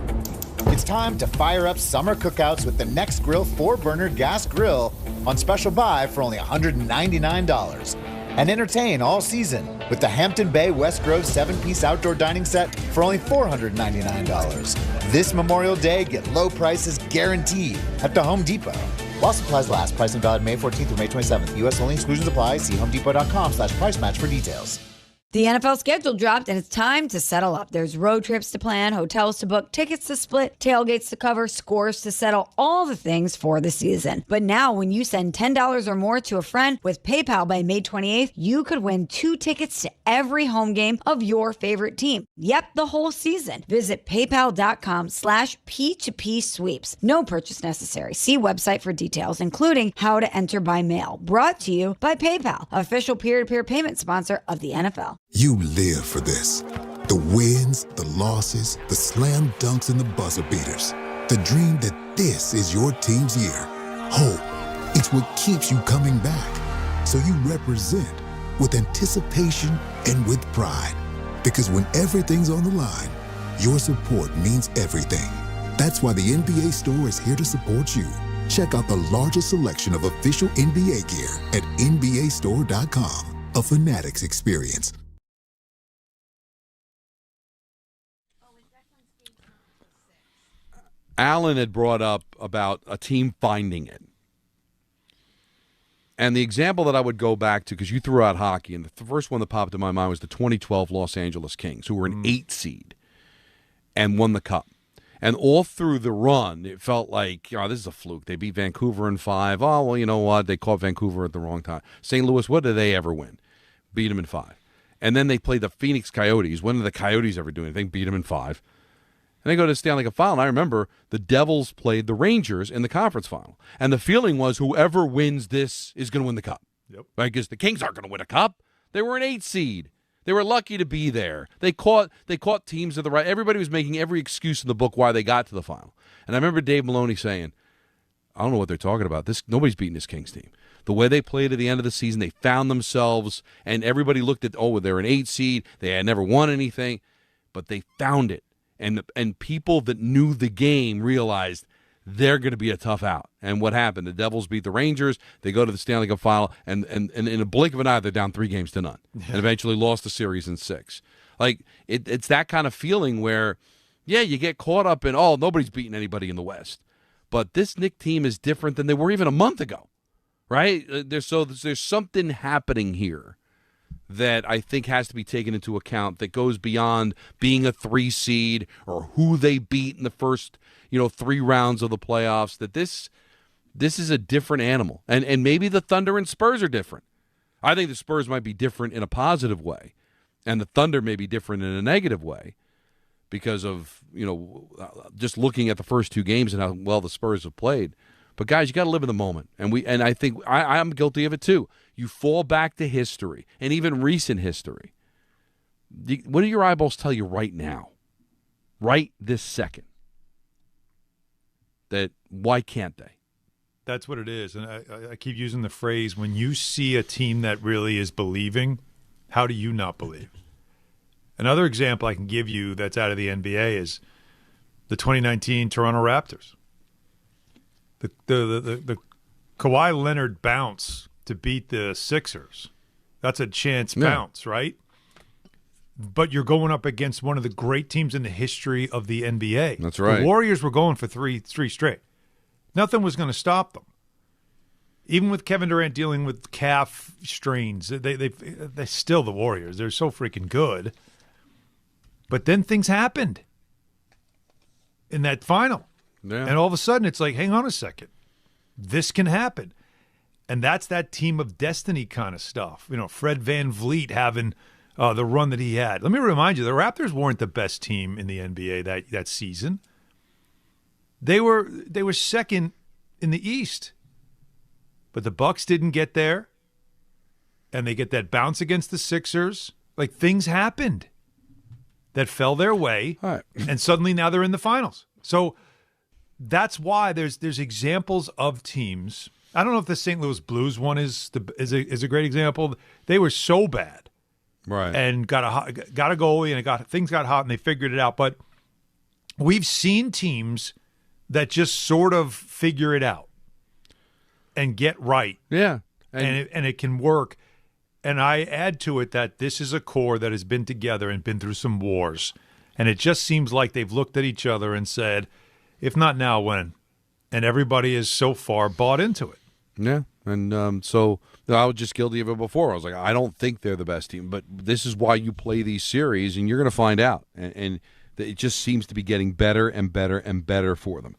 It's time to fire up summer cookouts with the Next Grill 4-burner gas grill on special buy for only $199. And entertain all season with the Hampton Bay West Grove 7-piece outdoor dining set for only $499. This Memorial Day, get low prices guaranteed at the Home Depot. While supplies last, pricing valid May 14th through May 27th. U.S. only, exclusions apply. See homedepot.com/price match for details. The NFL schedule dropped, and it's time to settle up. There's road trips to plan, hotels to book, tickets to split, tailgates to cover, scores to settle, all the things for the season. But now, when you send $10 or more to a friend with PayPal by May 28th, you could win 2 tickets to every home game of your favorite team. Yep, the whole season. Visit paypal.com/P2P-sweeps. No purchase necessary. See website for details, including how to enter by mail. Brought to you by PayPal, official peer-to-peer payment sponsor of the NFL. You live for this. The wins, the losses, the slam dunks, and the buzzer beaters. The dream that this is your team's year. Hope, it's what keeps you coming back. So you represent with anticipation and with pride. Because when everything's on the line, your support means everything. That's why the NBA Store is here to support you. Check out the largest selection of official NBA gear at NBAstore.com. A Fanatics experience. Alan had brought up about a team finding it. And the example that I would go back to, because you threw out hockey, and the first one that popped in my mind was the 2012 Los Angeles Kings, who were an 8 seed and won the Cup. And all through the run, it felt like, this is a fluke. They beat Vancouver in 5. Oh, well, you know what? They caught Vancouver at the wrong time. St. Louis, what did they ever win? Beat them in 5. And then they played the Phoenix Coyotes. When did the Coyotes ever do anything? Beat them in 5. And they go to the Stanley Cup final. And I remember the Devils played the Rangers in the conference final. And the feeling was whoever wins this is going to win the Cup. Yep. Right? Because the Kings aren't going to win a Cup. They were an 8 seed. They were lucky to be there. They caught teams of the right. Everybody was making every excuse in the book why they got to the final. And I remember Dave Maloney saying, I don't know what they're talking about. Nobody's beating this Kings team. The way they played at the end of the season, they found themselves, and everybody looked at, they're an 8 seed. They had never won anything, but they found it. And people that knew the game realized they're going to be a tough out. And what happened? The Devils beat the Rangers. They go to the Stanley Cup final, and in a blink of an eye, they're down 3 games to none, and eventually lost the series in 6. Like, it's that kind of feeling where, you get caught up in, nobody's beating anybody in the West. But this Knicks team is different than they were even a month ago, right? There's something happening here that I think has to be taken into account that goes beyond being a 3 seed or who they beat in the first, 3 rounds of the playoffs, that this is a different animal. And maybe the Thunder and Spurs are different. I think the Spurs might be different in a positive way, and the Thunder may be different in a negative way because of, just looking at the first 2 games and how well the Spurs have played. But guys, you got to live in the moment, and I think I'm guilty of it too. You fall back to history, and even recent history. What do your eyeballs tell you right now? Right this second? That why can't they? That's what it is. And I keep using the phrase, when you see a team that really is believing, how do you not believe? Another example I can give you that's out of the NBA is the 2019 Toronto Raptors. The Kawhi Leonard bounce to beat the Sixers. That's a chance bounce, right? But you're going up against one of the great teams in the history of the NBA. That's right. The Warriors were going for three straight. Nothing was going to stop them. Even with Kevin Durant dealing with calf strains, they're still the Warriors. They're so freaking good. But then things happened in that final. Yeah. And all of a sudden it's like, hang on a second. This can happen. And that's that team of destiny kind of stuff. You know, Fred VanVleet having the run that he had. Let me remind you, the Raptors weren't the best team in the NBA that season. They were second in the East. But the Bucks didn't get there. And they get that bounce against the Sixers. Like, things happened that fell their way. All right. And suddenly now they're in the finals. So that's why there's examples of teams. I don't know if the St. Louis Blues one is a great example. They were so bad. Right. And got a goalie, and things got hot, and they figured it out. But we've seen teams that just sort of figure it out and get right. Yeah. And it can work. And I add to it that this is a core that has been together and been through some wars. And it just seems like they've looked at each other and said, if not now, when? And everybody is so far bought into it. Yeah. And so I was just guilty of it before. I was like, I don't think they're the best team. But this is why you play these series, and you're going to find out. And it just seems to be getting better and better and better for them.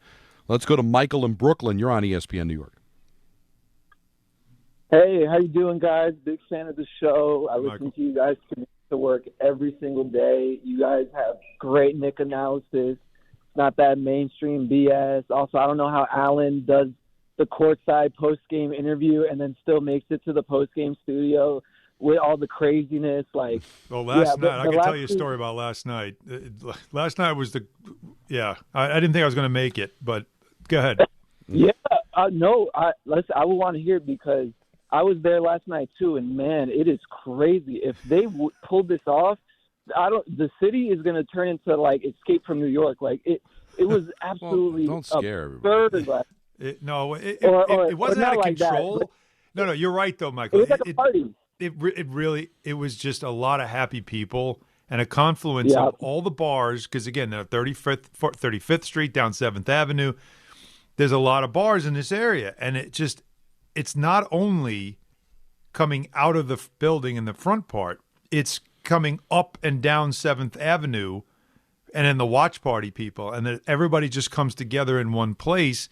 Let's go to Michael in Brooklyn. You're on ESPN New York. Hey, how you doing, guys? Big fan of the show. I listen to you guys to work every single day. You guys have great Knick analysis. It's not that mainstream BS. Also, I don't know how Allen does the courtside post-game interview and then still makes it to the post-game studio with all the craziness. Like, well, last night, I can tell you a story about last night. Last night was I didn't think I was going to make it, but go ahead. Yeah, no, I would want to hear it because I was there last night too, and man, it is crazy. If they pulled this off, the city is going to turn into like Escape from New York. Like it was absolutely don't scare everybody. It wasn't out of control. Like no, you're right though, Michael. It was like a party. It was just a lot of happy people and a confluence of all the bars. Because again, they're 35th Street down 7th Avenue. There's a lot of bars in this area, and it's not only coming out of the building in the front part, it's coming up and down 7th Avenue and then the watch party people. And then everybody just comes together in one place.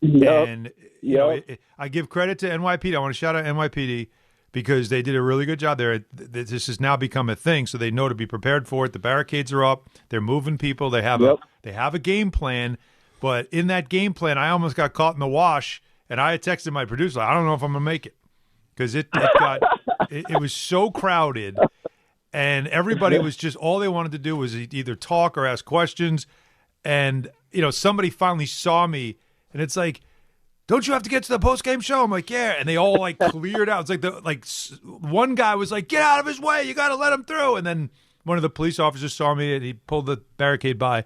Yep. And you know, I give credit to NYPD. I want to shout out NYPD because they did a really good job there. This has now become a thing, so they know to be prepared for it. The barricades are up. They're moving people. They have a game plan. But in that game plan, I almost got caught in the wash. And I had texted my producer, I don't know if I'm going to make it because it was so crowded and everybody was just, all they wanted to do was either talk or ask questions. And, somebody finally saw me and it's like, don't you have to get to the post-game show? I'm like, yeah. And they all like cleared out. It's like one guy was like, get out of his way. You got to let him through. And then one of the police officers saw me and he pulled the barricade by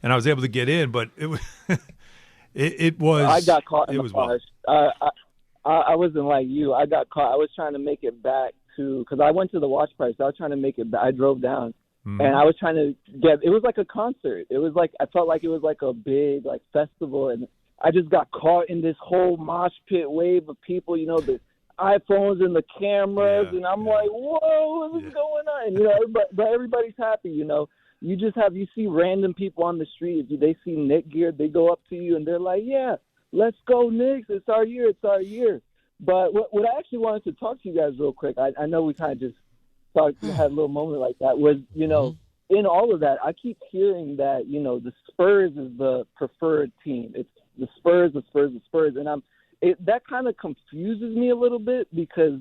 and I was able to get in, but it was... It was. I got caught in the wash. I wasn't like you. I got caught. I was trying to make it back because I went to the watch party. So I was trying to make it back. I drove down, and I was trying to get. It was like a concert. It was like I felt like it was like a big like festival, and I just got caught in this whole mosh pit wave of people. The iPhones and the cameras, and I'm like, whoa, what is going on? But everybody's happy. You see random people on the street. If they see Knick gear, they go up to you and they're like, yeah, let's go Knicks. It's our year. But what I actually wanted to talk to you guys real quick, I know we kind of just had a little moment like that, was, in all of that, I keep hearing that, the Spurs is the preferred team. It's the Spurs. And that kind of confuses me a little bit because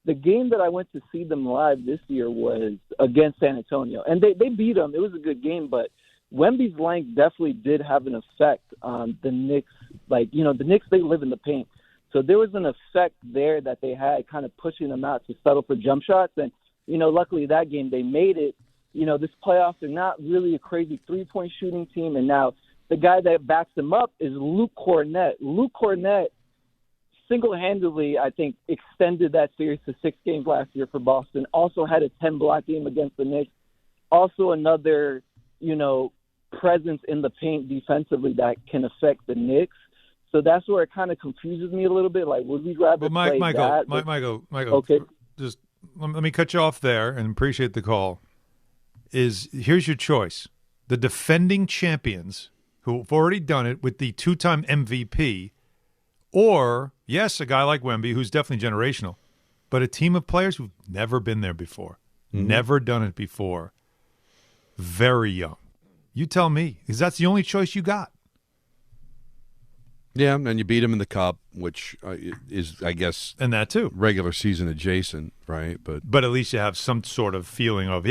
the game that I went to see them live this year was against San Antonio, and they beat them. It was a good game, but Wemby's length definitely did have an effect on the Knicks. Like, the Knicks, they live in the paint. So there was an effect there that they had kind of pushing them out to settle for jump shots. And, luckily that game they made it. This playoffs, they're not really a crazy three-point shooting team. And now the guy that backs them up is Luke Cornett. Luke Cornett single-handedly, I think, extended that series to 6 games last year for Boston. Also had a 10-block game against the Knicks. Also another, presence in the paint defensively that can affect the Knicks. So that's where it kind of confuses me a little bit. Like, would we rather play that? Michael, okay. Just let me cut you off there and appreciate the call. Here's your choice. The defending champions who have already done it with the 2-time MVP, or, yes, a guy like Wemby who's definitely generational, but a team of players who've never been there before, never done it before, very young. You tell me, because that's the only choice you got. Yeah, and you beat them in the Cup, which is, I guess, and that too, regular season adjacent, right? But at least you have some sort of feeling of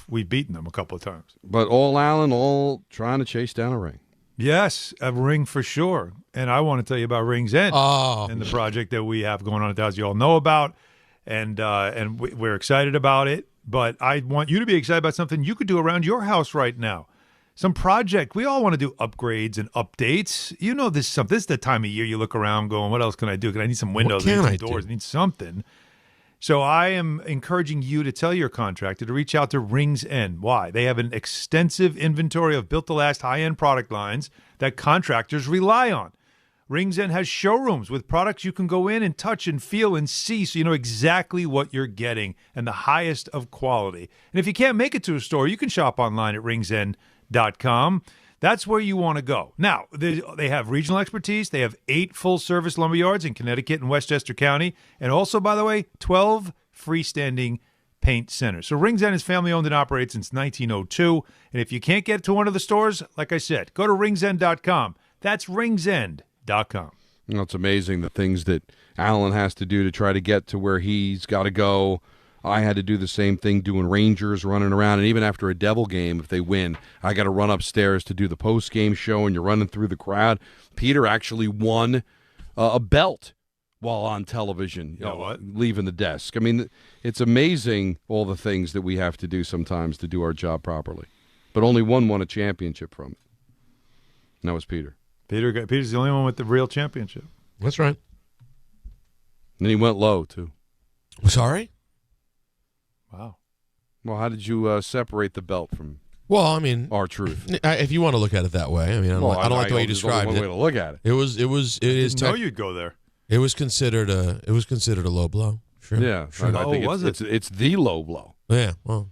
we've beaten them a couple of times. But all trying to chase down a ring. Yes, a ring for sure. And I want to tell you about Rings End and the project that we have going on, as you all know about, and we're excited about it. But I want you to be excited about something you could do around your house right now. Some project. We all want to do upgrades and updates. This is the time of year you look around going, what else can I do? I need some windows, I need some doors, I need something. So I am encouraging you to tell your contractor to reach out to Rings End. Why? They have an extensive inventory of built-to-last high-end product lines that contractors rely on. Rings End has showrooms with products you can go in and touch and feel and see so you know exactly what you're getting and the highest of quality. And if you can't make it to a store, you can shop online at ringsend.com. That's where you want to go. Now, they have regional expertise. They have 8 full-service lumber yards in Connecticut and Westchester County, and also, by the way, 12 freestanding paint centers. So Rings End is family-owned and operated since 1902. And if you can't get to one of the stores, like I said, go to ringsend.com. That's ringsend.com. It's amazing the things that Alan has to do to try to get to where he's got to go. I had to do the same thing doing Rangers, running around, and even after a Devil game, if they win, I got to run upstairs to do the post-game show, and you're running through the crowd. Peter actually won a belt while on television, leaving the desk. I mean, it's amazing all the things that we have to do sometimes to do our job properly. But only one won a championship from it. And that was Peter. Peter's the only one with the real championship. That's right. And he went low, too. Sorry? Wow. Well, how did you separate the belt from R-Truth? If you want to look at it that way. I mean, I don't like the way you described it. One way to look at it. It is. I didn't know you'd go there. It was considered a low blow. Sure. Yeah. Sure. I think it's the low blow. Yeah. Well,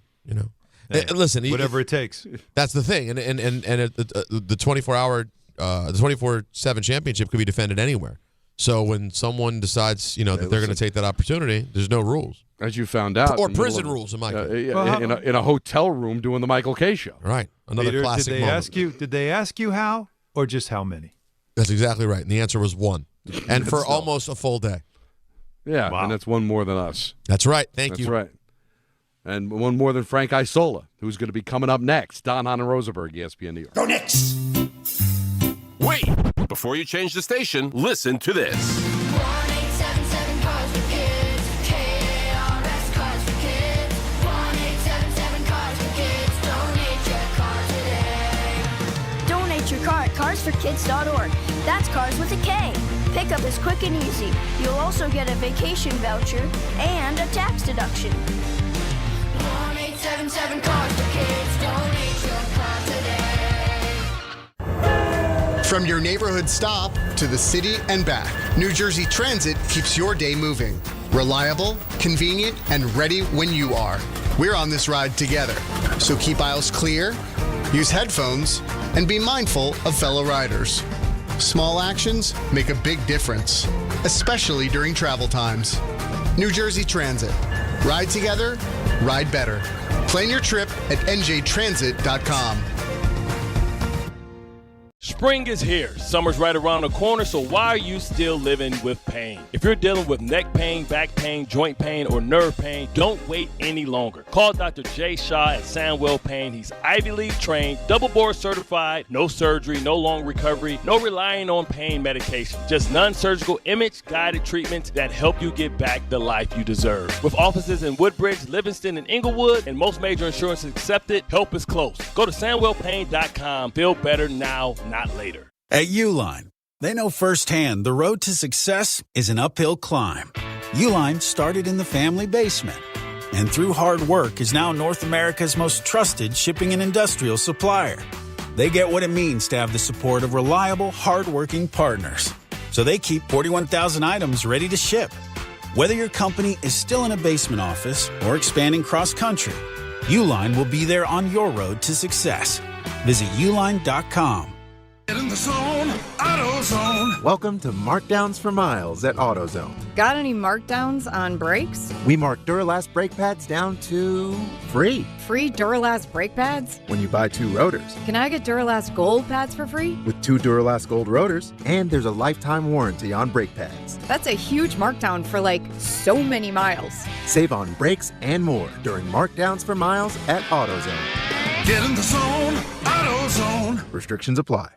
listen. Whatever it takes. That's the thing, and the 24-hour, the 24/7 championship could be defended anywhere. So when someone decides, that they're going to take that opportunity, there's no rules. As you found out. Or prison rules, in my case. In a hotel room doing the Michael K. show. Right. Another Peter, classic moment. Did they ask you how or just how many? That's exactly right. And the answer was 1. And for almost a full day. Yeah, wow. And that's one more than us. That's right. Thank you. That's right. And one more than Frank Isola, who's going to be coming up next. Hahn and Rosenberg, ESPN New York. Go Knicks! Wait! Before you change the station, listen to this. 1-877 Cars for Kids. KARS Cars for Kids. 1-877 Cars for Kids. Donate your car today. Donate your car at carsforkids.org. That's cars with a K. Pickup is quick and easy. You'll also get a vacation voucher and a tax deduction. 1-877 Cars for Kids. Donate your car today. From your neighborhood stop to the city and back, New Jersey Transit keeps your day moving. Reliable, convenient, and ready when you are. We're on this ride together. So keep aisles clear, use headphones, and be mindful of fellow riders. Small actions make a big difference, especially during travel times. New Jersey Transit. Ride together, ride better. Plan your trip at njtransit.com. Spring is here. Summer's right around the corner, so why are you still living with pain? If you're dealing with neck pain, back pain, joint pain, or nerve pain, don't wait any longer. Call Dr. Jay Shaw at Sandwell Pain. He's Ivy League trained, double board certified, no surgery, no long recovery, no relying on pain medication. Just non-surgical image-guided treatments that help you get back the life you deserve. With offices in Woodbridge, Livingston, and Inglewood, and most major insurances accepted, help is close. Go to SandwellPain.com. Feel better now, not later. At Uline, they know firsthand the road to success is an uphill climb. Uline started in the family basement, and through hard work is now North America's most trusted shipping and industrial supplier. They get what it means to have the support of reliable, hardworking partners. So they keep 41,000 items ready to ship. Whether your company is still in a basement office or expanding cross-country, Uline will be there on your road to success. Visit uline.com. Get in the zone, AutoZone. Welcome to Markdowns for Miles at AutoZone. Got any markdowns on brakes? We mark Duralast brake pads down to free. Free Duralast brake pads? When you buy 2 rotors. Can I get Duralast Gold pads for free? With 2 Duralast Gold rotors, and there's a lifetime warranty on brake pads. That's a huge markdown for so many miles. Save on brakes and more during Markdowns for Miles at AutoZone. Get in the zone, AutoZone. Restrictions apply.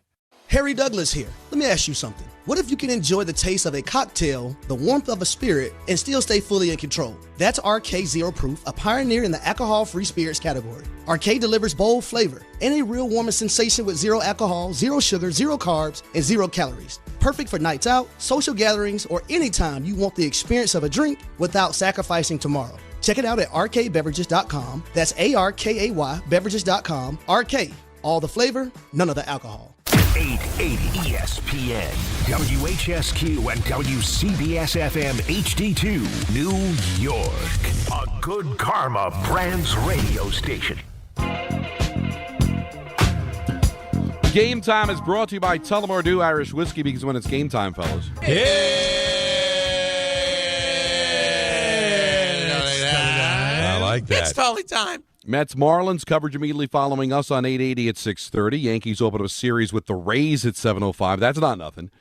Harry Douglas here. Let me ask you something. What if you can enjoy the taste of a cocktail, the warmth of a spirit, and still stay fully in control? That's RK Zero Proof, a pioneer in the alcohol-free spirits category. RK delivers bold flavor and a real warming sensation with 0 alcohol, 0 sugar, 0 carbs, and 0 calories. Perfect for nights out, social gatherings, or anytime you want the experience of a drink without sacrificing tomorrow. Check it out at rkbeverages.com. That's ARKAY beverages.com. RK, all the flavor, none of the alcohol. 880 ESPN, WHSQ, and WCBS-FM HD2, New York. A Good Karma Brands radio station. Game Time is brought to you by Tullamore Dew Irish Whiskey, because when it's game time, fellas. I like that. It's totally time. Mets Marlins coverage immediately following us on 880 at 6:30. Yankees open up a series with the Rays at 7:05. That's not nothing.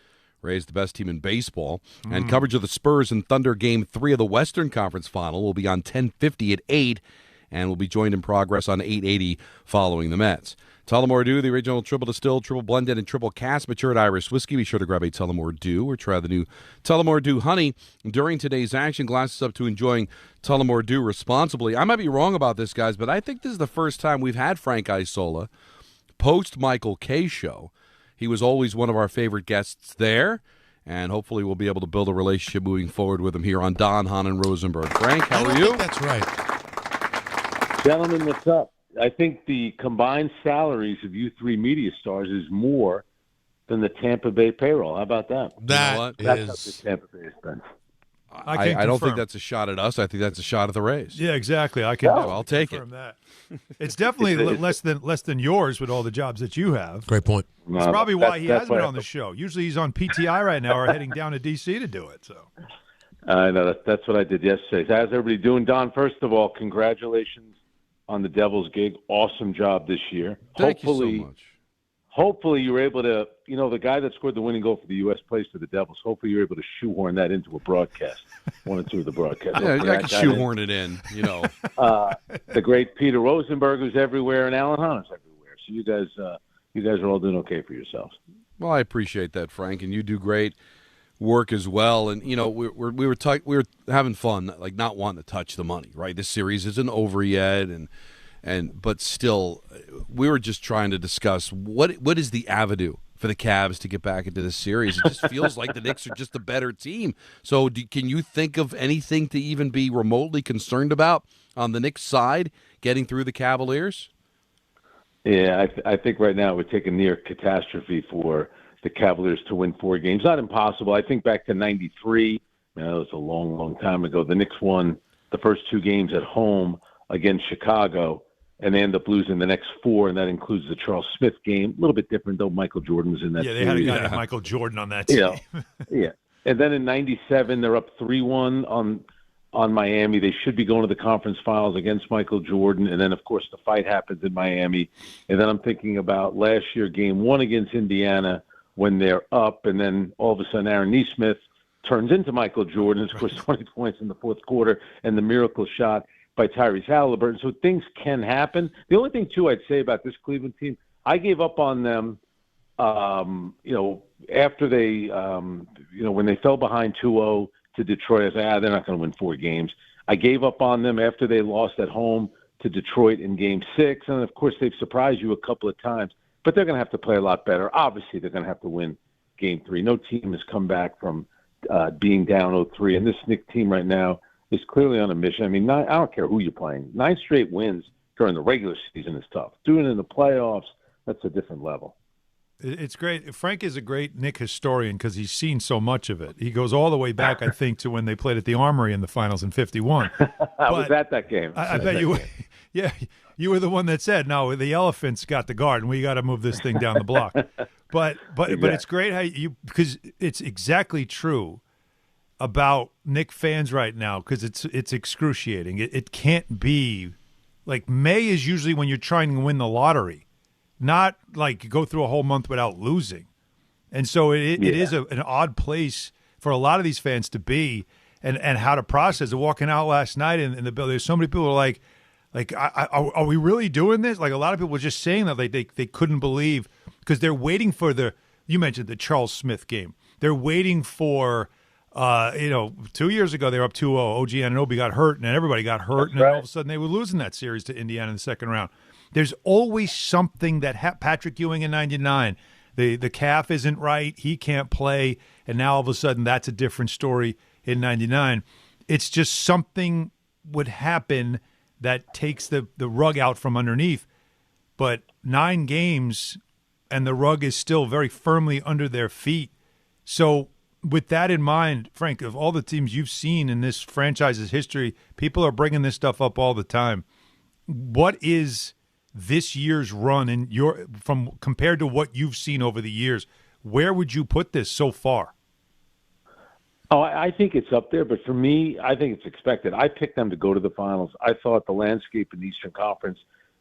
Rays the best team in baseball. And coverage of the Spurs and Thunder Game 3 of the Western Conference Final will be on 10:50 at 8, and will be joined in progress on 880 following the Mets. Tullamore Dew, the original triple distilled, triple blended, and triple cast matured Irish whiskey. Be sure to grab a Tullamore Dew or try the new Tullamore Dew Honey during today's action. Glasses up to enjoying Tullamore Dew responsibly. I might be wrong about this, guys, but I think this is the first time we've had Frank Isola post Michael K show. He was always one of our favorite guests there, and hopefully we'll be able to build a relationship moving forward with him here on Don, Hahn, and Rosenberg. Frank, how are you? That's right. Gentlemen, what's up? I think the combined salaries of you 3 media stars is more than the Tampa Bay payroll. How about that? That's what Tampa Bay spends. I don't think that's a shot at us. I think that's a shot at the Rays. Yeah, exactly. I can. I'll take it. That. It's definitely less than yours with all the jobs that you have. Great point. That's probably why he hasn't been on the show. Usually he's on PTI right now or heading down to D.C. to do it. So. I know that's what I did yesterday. So how's everybody doing? Don, first of all, congratulations on the Devils gig. Awesome job this year. Thank you so much. Hopefully you were able to, the guy that scored the winning goal for the U.S. plays for the Devils, hopefully you were able to shoehorn that into a broadcast, 1 or 2 of the broadcasts. Yeah, I can shoehorn it in, The great Peter Rosenberg, who's everywhere, and Alan Hahn is everywhere. So you guys are all doing okay for yourselves. Well, I appreciate that, Frank, and you do great work as well. And we were having fun, like not wanting to touch the money, right? This series isn't over yet, but still, we were just trying to discuss what is the avenue for the Cavs to get back into this series. It just feels like the Knicks are just a better team. So can you think of anything to even be remotely concerned about on the Knicks side getting through the Cavaliers? Yeah, I think right now it would take a near catastrophe for the Cavaliers to win 4 games. Not impossible. I think back to 93. That was a long, long time ago. The Knicks won the first 2 games at home against Chicago, and they end up losing the next 4, and that includes the Charles Smith game. A little bit different, though. Michael Jordan was in that team. Yeah, they had a guy named Michael Jordan on that team. Yeah. And then in 97, they're up 3-1 on on Miami. They should be going to the conference finals against Michael Jordan. And then, of course, the fight happens in Miami. And then I'm thinking about last year, game 1 against Indiana when they're up. And then all of a sudden, Aaron Nesmith turns into Michael Jordan, scores 20 points in the fourth quarter, and the miracle shot by Tyrese Halliburton. So things can happen. The only thing, too, I'd say about this Cleveland team, I gave up on them, after they, when they fell behind 2-0 to Detroit. I said, they're not going to win 4 games. I gave up on them after they lost at home to Detroit in Game 6. And, of course, they've surprised you a couple of times. But they're going to have to play a lot better. Obviously, they're going to have to win Game 3. No team has come back from being down 0-3. And this Knicks team right now is clearly on a mission. I mean, I don't care who you're playing. 9 straight wins during the regular season is tough. Doing it in the playoffs, that's a different level. It's great. Frank is a great Knick historian because he's seen so much of it. He goes all the way back, I think, to when they played at the Armory in the finals in '51. I was at that game. I bet you were. Yeah, you were the one that said, no, the elephants got the guard, and we got to move this thing down the block. But it's great how because it's exactly true about Knick fans right now because it's excruciating. It can't be like May is usually when you're trying to win the lottery. Not like go through a whole month without losing. And so it is an odd place for a lot of these fans to be and how to process it. Walking out last night in the building, there's so many people who are like, are we really doing this? Like a lot of people were just saying that they couldn't believe because they're waiting for you mentioned the Charles Smith game. They're waiting for, 2 years ago they were up 2-0. OG Anunoby got hurt and then everybody got hurt. And then all of a sudden they were losing that series to Indiana in the second round. There's always something that Patrick Ewing in 99, the calf isn't right, he can't play, and now all of a sudden that's a different story in 99. It's just something would happen that takes the rug out from underneath. But 9 games and the rug is still very firmly under their feet. So with that in mind, Frank, of all the teams you've seen in this franchise's history, people are bringing this stuff up all the time. What is this year's run from compared to what you've seen over the years? Where would you put this so far? Oh, I think it's up there, but for me, I think it's expected. I picked them to go to the finals. I thought the landscape in the Eastern Conference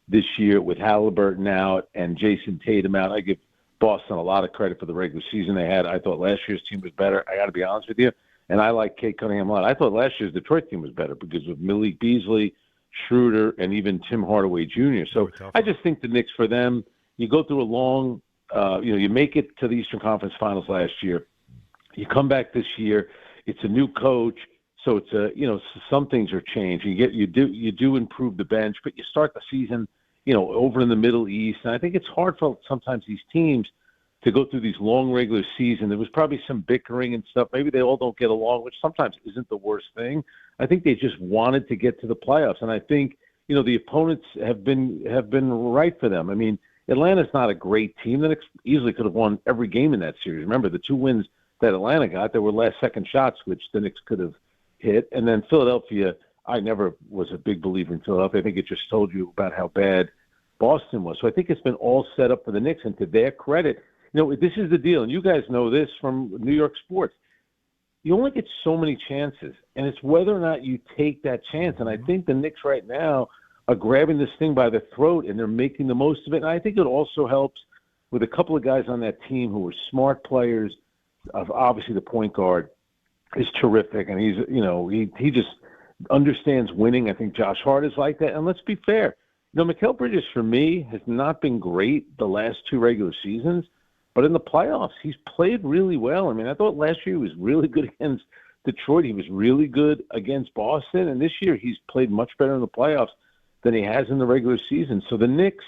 this year with Halliburton out and Jason Tatum out, I give Boston a lot of credit for the regular season they had. I thought last year's team was better. I got to be honest with you. And I like Kate Cunningham a lot. I thought last year's Detroit team was better because of Malik Beasley, Schroeder, and even Tim Hardaway Jr. So I just think the Knicks, for them, you go through a long, you make it to the Eastern Conference Finals last year. You come back this year. It's a new coach, so it's some things are changed. You do improve the bench, but you start the season, over in the Middle East, and I think it's hard for sometimes these teams to go through these long regular season. There was probably some bickering and stuff. Maybe they all don't get along, which sometimes isn't the worst thing. I think they just wanted to get to the playoffs, and I think the opponents have been right for them. I mean, Atlanta's not a great team. The Knicks easily could have won every game in that series. Remember, the 2 wins that Atlanta got, there were last-second shots which the Knicks could have hit, and then Philadelphia. I never was a big believer in Philadelphia. I think it just told you about how bad Boston was. So I think it's been all set up for the Knicks, and to their credit, this is the deal, and you guys know this from New York sports. You only get so many chances, and it's whether or not you take that chance. And I think the Knicks right now are grabbing this thing by the throat, and they're making the most of it. And I think it also helps with a couple of guys on that team who are smart players. Obviously, the point guard is terrific, and he's he just understands winning. I think Josh Hart is like that. And let's be fair, Mikal Bridges for me has not been great the last 2 regular seasons. But in the playoffs, he's played really well. I mean, I thought last year he was really good against Detroit. He was really good against Boston. And this year he's played much better in the playoffs than he has in the regular season. So the Knicks,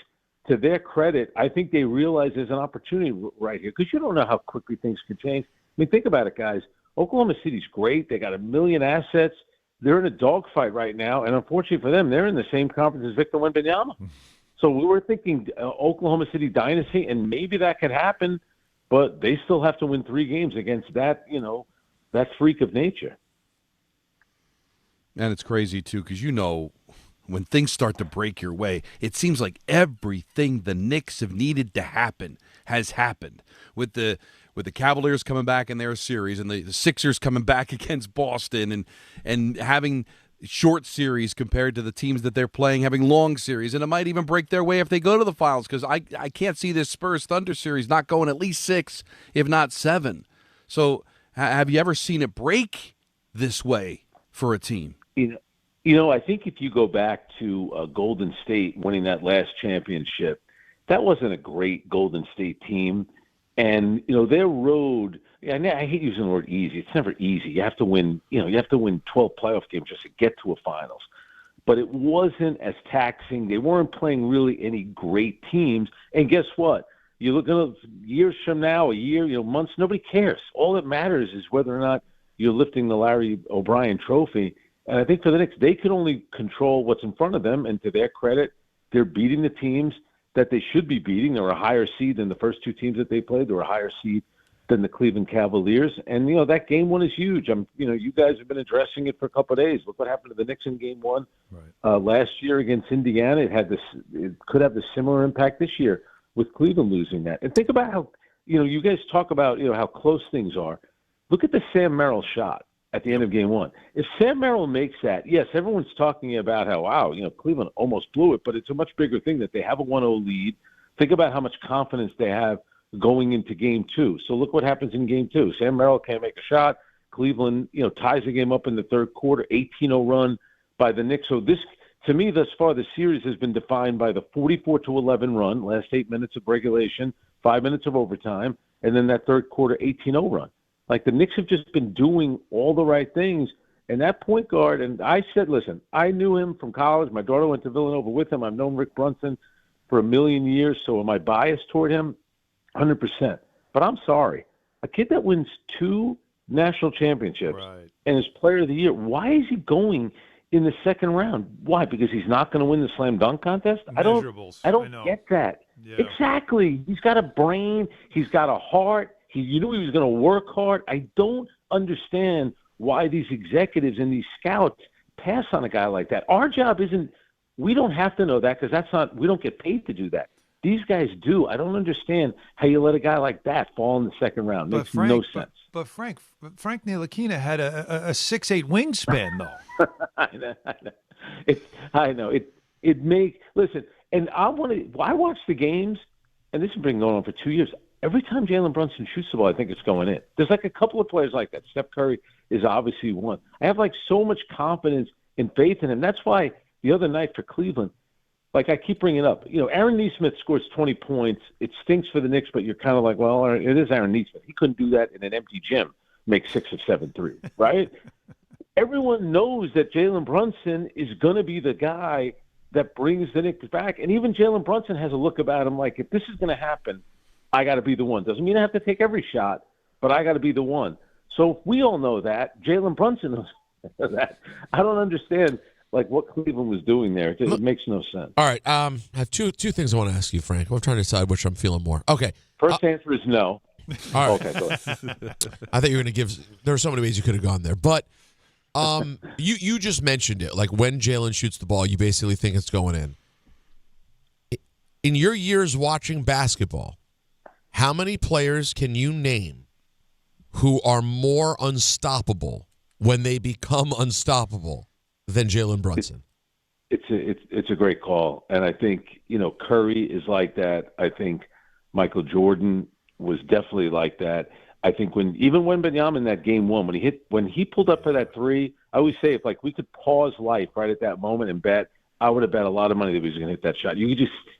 to their credit, I think they realize there's an opportunity right here because you don't know how quickly things can change. I mean, think about it, guys. Oklahoma City's great. They got 1 million assets. They're in a dogfight right now. And unfortunately for them, they're in the same conference as Victor Wembanyama. So we were thinking Oklahoma City dynasty, and maybe that could happen, but they still have to win 3 games against that, that freak of nature. And it's crazy, too, because when things start to break your way, it seems like everything the Knicks have needed to happen has happened. With the Cavaliers coming back in their series and the Sixers coming back against Boston and having short series compared to the teams that they're playing, having long series, and it might even break their way if they go to the finals, because I can't see this Spurs-Thunder series not going at least 6, if not 7. So have you ever seen it break this way for a team? You know, I think if you go back to Golden State winning that last championship, that wasn't a great Golden State team. And, their road, I hate using the word easy. It's never easy. You have to win, you have to win 12 playoff games just to get to a finals. But it wasn't as taxing. They weren't playing really any great teams. And guess what? You look at years from now, a year, months, nobody cares. All that matters is whether or not you're lifting the Larry O'Brien trophy. And I think for the Knicks, they can only control what's in front of them. And to their credit, they're beating the teams that they should be beating. They were a higher seed than the first 2 teams that they played. They were a higher seed than the Cleveland Cavaliers. And, that game 1 is huge. You guys have been addressing it for a couple of days. Look what happened to the Knicks in game 1 last year against Indiana. It could have the similar impact this year with Cleveland losing that. And think about how, you guys talk about, how close things are. Look at the Sam Merrill shot at the end of game 1. If Sam Merrill makes that, yes, everyone's talking about how, wow, Cleveland almost blew it, but it's a much bigger thing that they have a 1-0 lead. Think about how much confidence they have going into game 2. So look what happens in game 2. Sam Merrill can't make a shot. Cleveland, ties the game up in the third quarter, 18-0 run by the Knicks. So this, to me, thus far, the series has been defined by the 44-11 run, last 8 minutes of regulation, 5 minutes of overtime, and then that third quarter 18-0 run. Like, the Knicks have just been doing all the right things. And that point guard, and I said, listen, I knew him from college. My daughter went to Villanova with him. I've known Rick Brunson for a million years, so am I biased toward him? 100%. But I'm sorry. A kid that wins 2 national championships and is player of the year, why is he going in the second round? Why? Because he's not going to win the slam dunk contest? I don't get that. Yeah. Exactly. He's got a brain. He's got a heart. You knew he was going to work hard. I don't understand why these executives and these scouts pass on a guy like that. Our job isn't – we don't have to know that because that's not – we don't get paid to do that. These guys do. I don't understand how you let a guy like that fall in the second round. It makes no sense. But Frank Ntilikina had a 6'8" wingspan, though. I know. It makes – listen, and I watch the games, and this has been going on for 2 years. Every time Jalen Brunson shoots the ball, I think it's going in. There's like a couple of players like that. Steph Curry is obviously one. I have like so much confidence and faith in him. That's why the other night for Cleveland, like I keep bringing it up, Aaron Nesmith scores 20 points. It stinks for the Knicks, but you're kind of like, well, it is Aaron Nesmith. He couldn't do that in an empty gym, make 6 or 7 threes, right? Everyone knows that Jalen Brunson is going to be the guy that brings the Knicks back. And even Jalen Brunson has a look about him like, if this is going to happen, I got to be the one. Doesn't mean I have to take every shot, but I got to be the one. So if we all know that, Jalen Brunson knows that. I don't understand like what Cleveland was doing there. It makes no sense. All right, I have two things I want to ask you, Frank. I'm trying to decide which I'm feeling more. Okay. First answer is no. All right. Okay, go ahead. I thought you were going to give. There are so many ways you could have gone there, but you just mentioned it. Like when Jalen shoots the ball, you basically think it's going in. In your years watching basketball, how many players can you name who are more unstoppable when they become unstoppable than Jalen Brunson? It's a great call, and I think Curry is like that. I think Michael Jordan was definitely like that. I think when Wembanyama in that game 1, when he pulled up for that 3, I always say if like we could pause life right at that moment and bet, I would have bet a lot of money that he was going to hit that shot.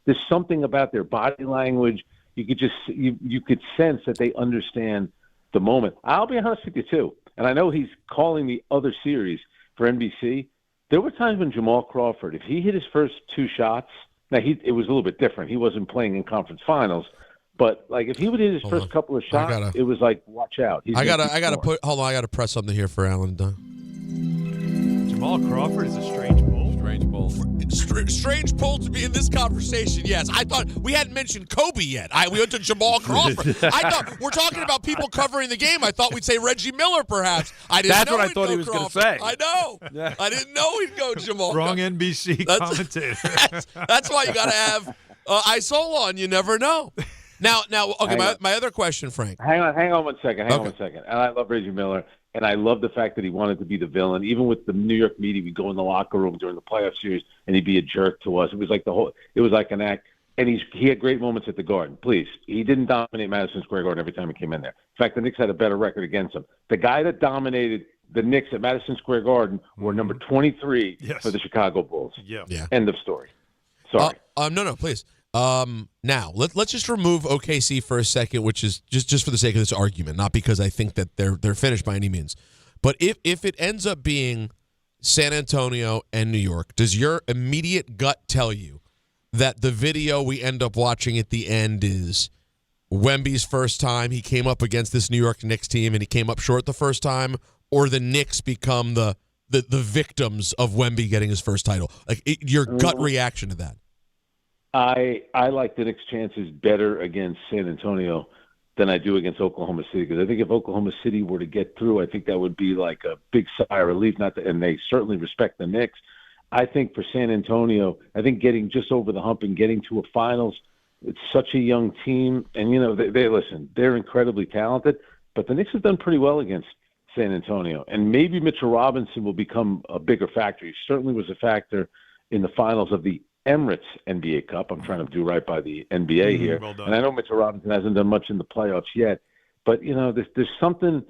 There's something about their body language. You could just you could sense that they understand the moment. I'll be honest with you too, and I know he's calling the other series for NBC. There were times when Jamal Crawford, if he hit his first 2 shots, now it was a little bit different. He wasn't playing in conference finals, but like if he would hit his first couple of shots, it was like watch out. I gotta press something here for Alan Dunn. Jamal Crawford is a strange bull. Strange bull. Strange pull to be in this conversation, yes. I thought we hadn't mentioned Kobe yet. We went to Jamal Crawford. I thought we're talking about people covering the game. I thought we'd say Reggie Miller, perhaps. That's what I thought he was going to say. I know. Yeah. I didn't know he'd go Jamal. Wrong NBC commentator. That's why you got to have Isola on. You never know. Now, okay. My other question, Frank. Hang on one second. Hang on one second. And I love Reggie Miller. And I love the fact that he wanted to be the villain. Even with the New York media, we'd go in the locker room during the playoff series, and he'd be a jerk to us. It was like it was like an act. And he had great moments at the Garden. Please, he didn't dominate Madison Square Garden every time he came in there. In fact, the Knicks had a better record against him. The guy that dominated the Knicks at Madison Square Garden were number 23 for the Chicago Bulls. Yeah. End of story. Sorry. No, please. Now let's just remove OKC for a second, which is just for the sake of this argument, not because I think that they're finished by any means. But if it ends up being San Antonio and New York, does your immediate gut tell you that the video we end up watching at the end is Wemby's first time he came up against this New York Knicks team and he came up short the first time, or the Knicks become the victims of Wemby getting his first title? Like your gut reaction to that? I like the Knicks' chances better against San Antonio than I do against Oklahoma City, because I think if Oklahoma City were to get through, I think that would be like a big sigh of relief. And they certainly respect the Knicks. I think for San Antonio, I think getting just over the hump and getting to a finals, it's such a young team. And, they listen, they're incredibly talented, but the Knicks have done pretty well against San Antonio. And maybe Mitchell Robinson will become a bigger factor. He certainly was a factor in the finals of the Emirates NBA Cup. I'm trying to do right by the NBA here. Well done. And I know Mitchell Robinson hasn't done much in the playoffs yet, but there's something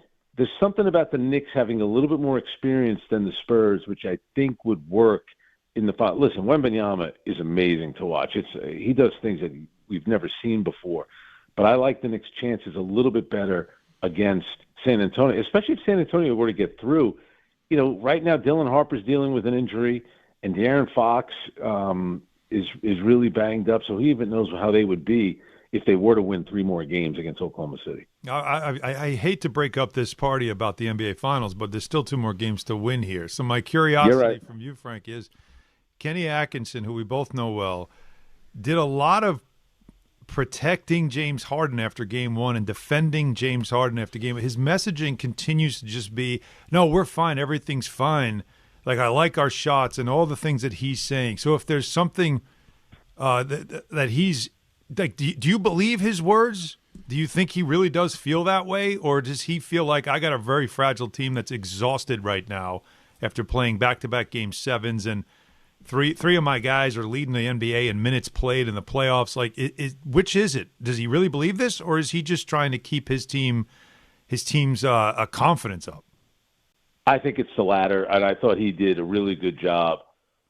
about the Knicks having a little bit more experience than the Spurs, which I think would work in the final. Listen, Wembanyama is amazing to watch. He does things that we've never seen before, but I like the Knicks' chances a little bit better against San Antonio, especially if San Antonio were to get through. Right now Dylan Harper's dealing with an injury, and De'Aaron Fox is really banged up, so he even knows how they would be if they were to win 3 more games against Oklahoma City. I hate to break up this party about the NBA Finals, but there's still 2 more games to win here. So my curiosity from you, Frank, is Kenny Atkinson, who we both know well, did a lot of protecting James Harden after Game 1 and defending James Harden after Game 1. His messaging continues to just be, no, we're fine, everything's fine. Like, I like our shots and all the things that he's saying. So if there's something that he's like, do you believe his words? Do you think he really does feel that way? Or does he feel like, I got a very fragile team that's exhausted right now after playing back-to-back Game 7s, and three of my guys are leading the NBA in minutes played in the playoffs? Like, which is it? Does he really believe this, or is he just trying to keep his team's confidence up? I think it's the latter, and I thought he did a really good job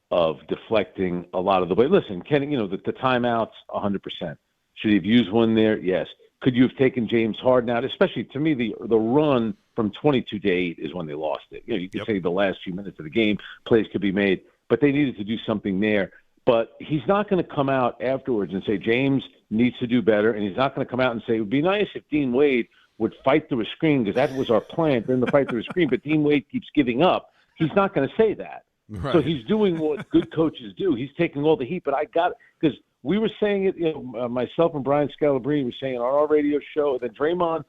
of deflecting a lot of the way. Listen, Kenny, the timeouts, 100%. Should he have used one there? Yes. Could you have taken James Harden out? Especially, to me, the run from 22 to 8 is when they lost it. You could say the last few minutes of the game, plays could be made, but they needed to do something there. But he's not going to come out afterwards and say James needs to do better, and he's not going to come out and say it would be nice if Dean Wade would fight through a screen, because that was our plan, then the fight through a screen, but Dean Wade keeps giving up. He's not going to say that. Right. So he's doing what good coaches do. He's taking all the heat, but I got it, because we were saying it, myself and Brian Scalabrine were saying on our radio show that Draymond,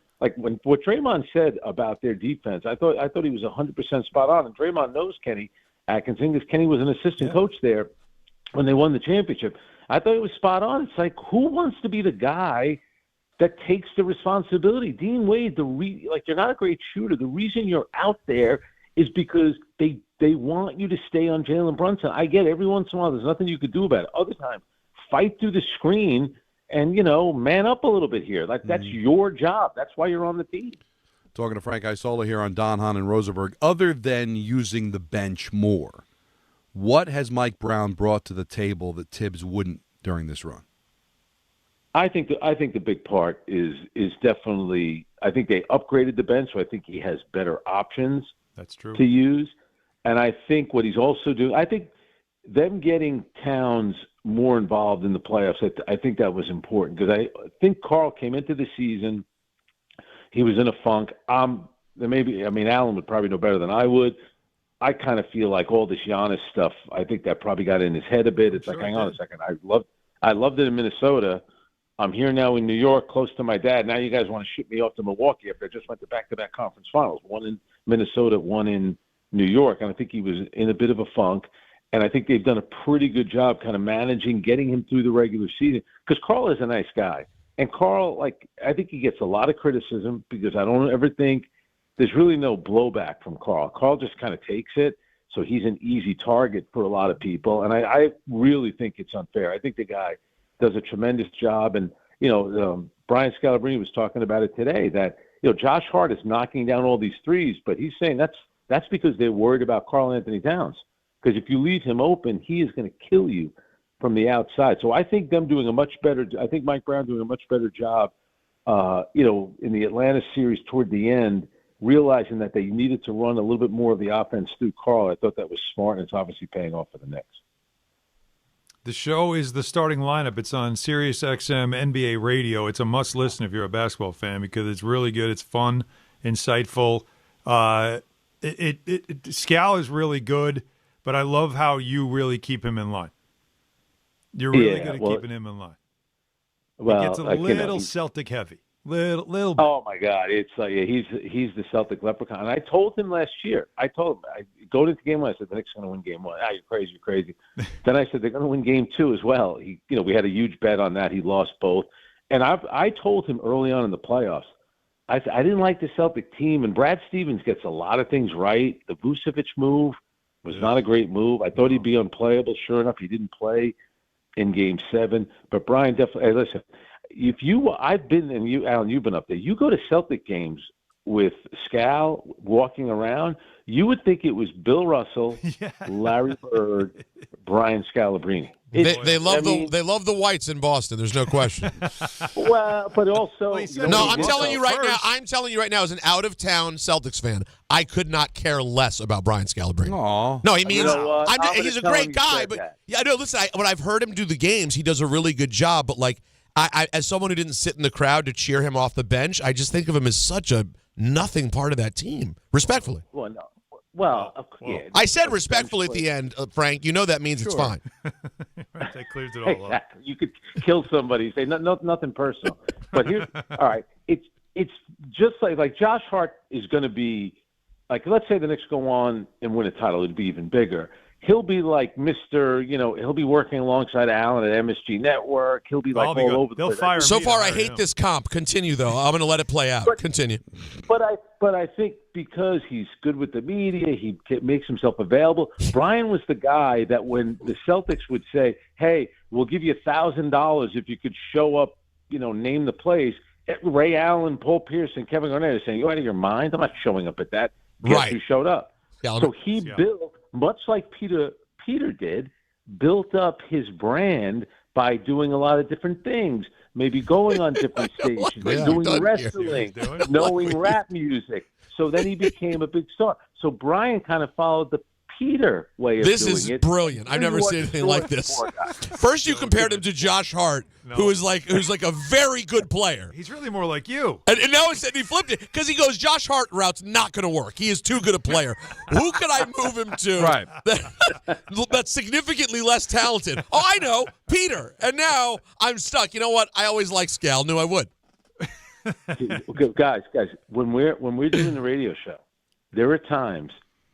what Draymond said about their defense, I thought he was 100% spot on, and Draymond knows Kenny Atkinson, because Kenny was an assistant coach there when they won the championship. I thought it was spot on. It's like, who wants to be the guy that takes the responsibility? Dean Wade, you're not a great shooter. The reason you're out there is because they want you to stay on Jalen Brunson. I get every once in a while there's nothing you could do about it. Other time, fight through the screen and, man up a little bit here. That's your job. That's why you're on the team. Talking to Frank Isola here on Don, Hahn, and Rosenberg. Other than using the bench more, what has Mike Brown brought to the table that Tibbs wouldn't during this run? I think the big part is definitely, I think they upgraded the bench, so I think he has better options. That's true. To use. And I think what he's also doing, I think them getting Towns more involved in the playoffs, I think that was important, because I think Carl came into the season, he was in a funk. Allen would probably know better than I would. I kind of feel like all this Giannis stuff, I think that probably got in his head a bit. It's like, hang on a second. I loved it in Minnesota. I'm here now in New York, close to my dad. Now you guys want to ship me off to Milwaukee after I just went to back-to-back conference finals, one in Minnesota, one in New York. And I think he was in a bit of a funk. And I think they've done a pretty good job kind of managing, getting him through the regular season. Because Carl is a nice guy. And Carl, I think he gets a lot of criticism because I don't ever think there's really no blowback from Carl. Carl just kind of takes it. So he's an easy target for a lot of people. And I really think it's unfair. I think the guy does a tremendous job. And, Brian Scalabrine was talking about it today that, Josh Hart is knocking down all these threes, but he's saying that's because they're worried about Karl Anthony Towns. Because if you leave him open, he is going to kill you from the outside. So I think Mike Brown doing a much better job, in the Atlanta series toward the end, realizing that they needed to run a little bit more of the offense through Karl. I thought that was smart, and it's obviously paying off for the Knicks. The show is The Starting Lineup. It's on Sirius XM NBA Radio. It's a must-listen if you're a basketball fan because it's really good. It's fun, insightful. Scal is really good, but I love how you really keep him in line. You're really good at keeping him in line. Well, it gets a little Celtic heavy. Little bit. Oh my God! It's like he's the Celtic leprechaun. And I told him last year. I go into game one. I said the Knicks are going to win game one. You're crazy. Then I said they're going to win game two as well. We had a huge bet on that. He lost both. And I told him early on in the playoffs. I didn't like the Celtic team. And Brad Stevens gets a lot of things right. The Vucevic move was not a great move. I thought he'd be unplayable. Sure enough, he didn't play in game 7. But Brian definitely. Hey, listen. I've been, and you, Alan, you've been up there. You go to Celtic games with Scal walking around, you would think it was Bill Russell, Larry Bird, Brian Scalabrine. They love the whites in Boston. There's no question. Well, but also, I'm telling you right now, as an out-of-town Celtics fan, I could not care less about Brian Scalabrine. Aww. No, he means he's a great guy, but listen. When I've heard him do the games, he does a really good job. But I, as someone who didn't sit in the crowd to cheer him off the bench, I just think of him as such a nothing part of that team. Respectfully. Well, no. Well, yeah. I said respectfully at the end, Frank. You know that means it's fine. That clears it all up. You could kill somebody, say nothing personal. But here's all right. It's just like Josh Hart is going to be like. Let's say the Knicks go on and win a title, it'd be even bigger. He'll be like Mr. He'll be working alongside Allen at MSG Network. He'll be all over the place. So far, I hate this comp. Continue, though. I'm going to let it play out. Continue. But I think because he's good with the media, he makes himself available. Brian was the guy that when the Celtics would say, hey, we'll give you $1,000 if you could show up, name the place. Ray Allen, Paul Pierce, and Kevin Garnett are saying, you out of your mind? I'm not showing up at that. Guess who showed up? So he built, much like Peter did, built up his brand by doing a lot of different things, maybe going on different stages, doing wrestling, knowing rap music. So then he became a big star. So Brian kind of followed the Peter way of doing it. This is brilliant. I've never seen anything like this. First, you compared him to Josh Hart, who's like a very good player. He's really more like you. And now he flipped it because he goes, Josh Hart route's not going to work. He is too good a player. Who could I move him to that's significantly less talented? Oh, I know, Peter. And now I'm stuck. You know what? I always liked Scal. Knew I would. Guys, when we're doing the radio show, there are times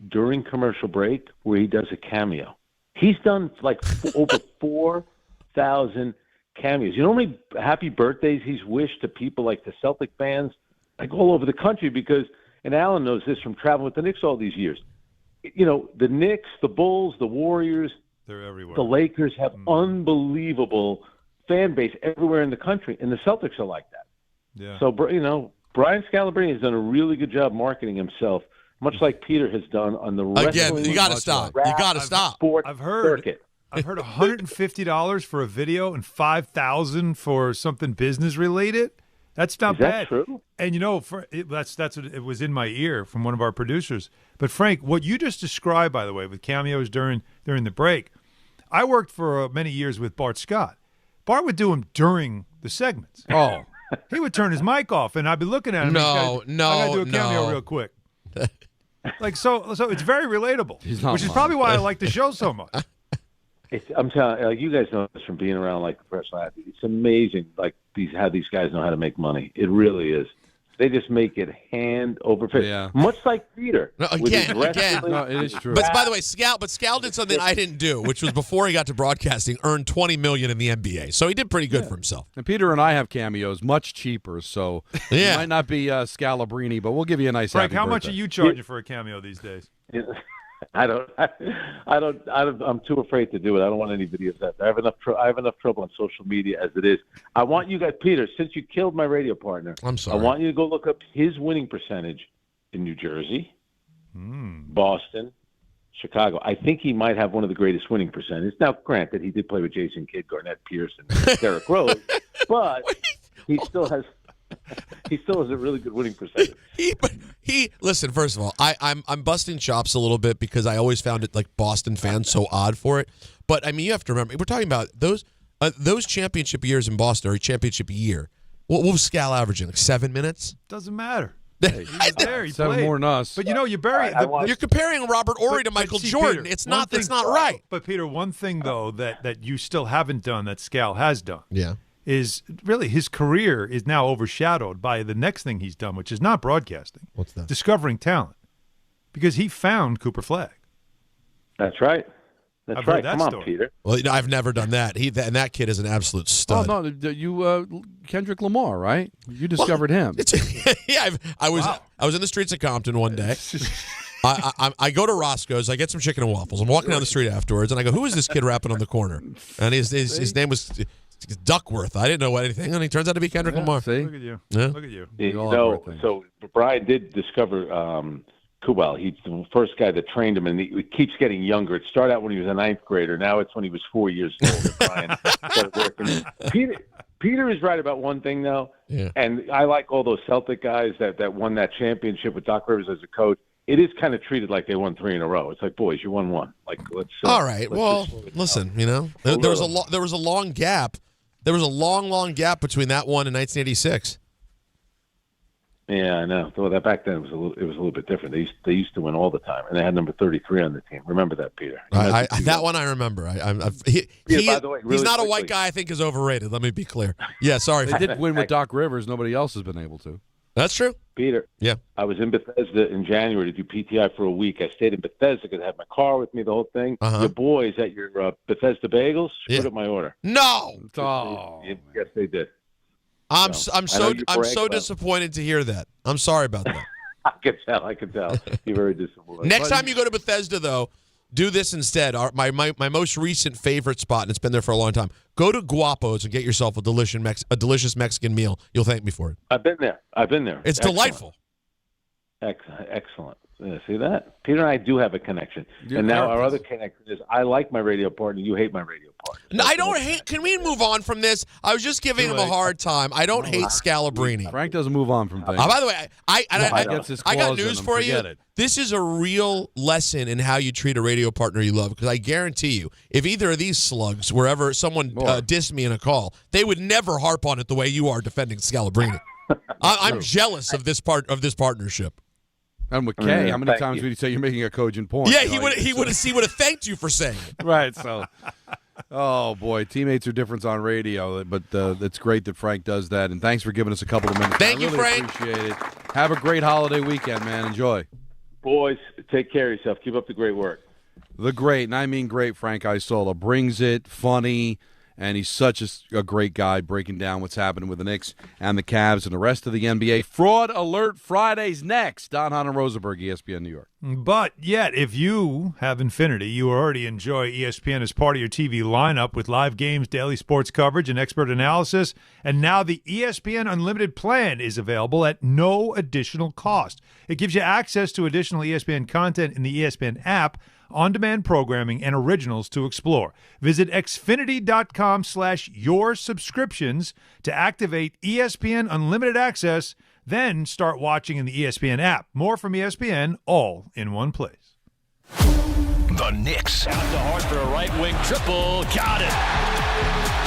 during commercial break where he does a cameo. He's done over 4,000 cameos. You know how many happy birthdays he's wished to people like the Celtic fans, all over the country because, and Alan knows this from traveling with the Knicks all these years, the Knicks, the Bulls, the Warriors, they're everywhere. The Lakers have unbelievable fan base everywhere in the country, and the Celtics are like that. Yeah. So, Brian Scalabrine has done a really good job marketing himself, much like Peter has done on the wrestling. Again, you got to stop. You got to stop. I've heard $150 for a video and $5,000 for something business related. That's not bad. Is that true? And that's what it was in my ear from one of our producers. But Frank, what you just described, by the way, with cameos during the break, I worked for many years with Bart Scott. Bart would do them during the segments. Oh, he would turn his mic off, and I'd be looking at him. I got to do a cameo real quick. Like so it's very relatable, He's not which is lying. probably why I like the show so much. I'm telling you, you guys know this from being around like professional athletes. It's amazing, like how these guys know how to make money. It really is. They just make it hand over fist. Yeah. Much like Peter. No, with his again. wrestling. No, it is true. But by the way, Scal did something I didn't do, which was before he got to broadcasting, earned $20 million in the NBA. So he did pretty good for himself. And Peter and I have cameos, much cheaper, so it might not be Scalabrini, but we'll give you a nice Frank, happy how much birthday. are you charging for a cameo these days? I'm too afraid to do it. I don't want any videos out there. I have enough trouble on social media as it is. I want you guys, Peter, since you killed my radio partner, I'm sorry. I want you to go look up his winning percentage in New Jersey, Boston, Chicago. I think he might have one of the greatest winning percentages. Now, granted, he did play with Jason Kidd, Garnett Pierce, and Derrick Rose, but he still has a really good winning percentage. Listen. First of all, I'm busting chops a little bit because I always found it like Boston fans so odd for it. But I mean, you have to remember we're talking about those championship years in Boston or a championship year. What was Scal averaging? Like 7 minutes? Doesn't matter. Hey, He was there. He 7 played. more than us. But you bury. You're comparing Robert Horry to Michael see, Jordan. Peter, It's not. one That's thing- not right. But Peter, one thing though that you still haven't done that Scal has done. Yeah. Is really his career is now overshadowed by the next thing he's done, which is not broadcasting. What's that? Discovering talent, because he found Cooper Flagg. That's right. That's I've heard right. that Come on, story. Peter. Well, I've never done that. And that kid is an absolute stud. Oh, no, you Kendrick Lamar, right? You discovered him. Yeah, I was in the streets of Compton one day. I go to Roscoe's. I get some chicken and waffles. I'm walking down the street afterwards, and I go, "Who is this kid rapping on the corner?" And his name was Duckworth. I didn't know anything, and he turns out to be Kendrick Lamar. See? Look at you. Yeah. Look at you. So Brian did discover Kubal. He's the first guy that trained him, and he keeps getting younger. It started out when he was a ninth grader. Now it's when he was 4 years old. that Brian started working. Peter is right about one thing, though, and I like all those Celtic guys that won that championship with Doc Rivers as a coach. It is kind of treated like they won 3 in a row. It's like, boys, you won 1. Like, let's. All right. Well, listen. There was a long gap. There was a long gap between that one and 1986. Yeah, I know. Well, that back then it was a little bit different. They used to win all the time, and they had number 33 on the team. Remember that, Peter? That one I remember. By the way, really he's not quickly, a white guy. I think is overrated. Let me be clear. Yeah, sorry. They did win with Doc Rivers. Nobody else has been able to. That's true. Peter. Yeah. I was in Bethesda in January to do PTI for a week. I stayed in Bethesda because I had my car with me, the whole thing. Your boys at your Bethesda Bagels screwed up my order. No. Yes, they did. I'm so disappointed to hear that. I'm sorry about that. I can tell. You're very disappointed. Next time you go to Bethesda, though, do this instead. My most recent favorite spot, and it's been there for a long time. Go to Guapo's and get yourself a delicious Mexican meal. You'll thank me for it. I've been there. It's Excellent. delightful. Excellent. Yeah, see that? Peter and I do have a connection. And now our other connection is I like my radio partner. You hate my radio partner. No, I don't hate. Can we move on from this? I was just giving him a hard time. I don't hate Scalabrini. Frank doesn't move on from things. By the way, I got news for you. Forget it. This is a real lesson in how you treat a radio partner you love, because I guarantee you, if either of these slugs, wherever someone dissed me in a call, they would never harp on it the way you are defending Scalabrini. I'm jealous of this partnership. And with Kay, how many times would he say you're making a cogent point? Yeah, he would have thanked you for saying it. Right. So, oh boy, teammates are different on radio, but it's great that Frank does that. And thanks for giving us a couple of minutes. Thank I you, really Frank. Appreciate it. Have a great holiday weekend, man. Enjoy. Boys, take care of yourself. Keep up the great work. The great, and I mean great, Frank Isola brings it, funny. And he's such a great guy breaking down what's happening with the Knicks and the Cavs and the rest of the NBA. Fraud Alert Fridays next. Don Hahn and Rosenberg, ESPN New York. But yet, if you have Infinity, you already enjoy ESPN as part of your TV lineup with live games, daily sports coverage, and expert analysis. And now the ESPN Unlimited plan is available at no additional cost. It gives you access to additional ESPN content in the ESPN app, on-demand programming, and originals to explore. Visit xfinity.com/your-subscriptions to activate ESPN Unlimited access, then start watching in the ESPN app. More from ESPN, all in one place. The Knicks. Out to Hart for a right wing triple. Got it.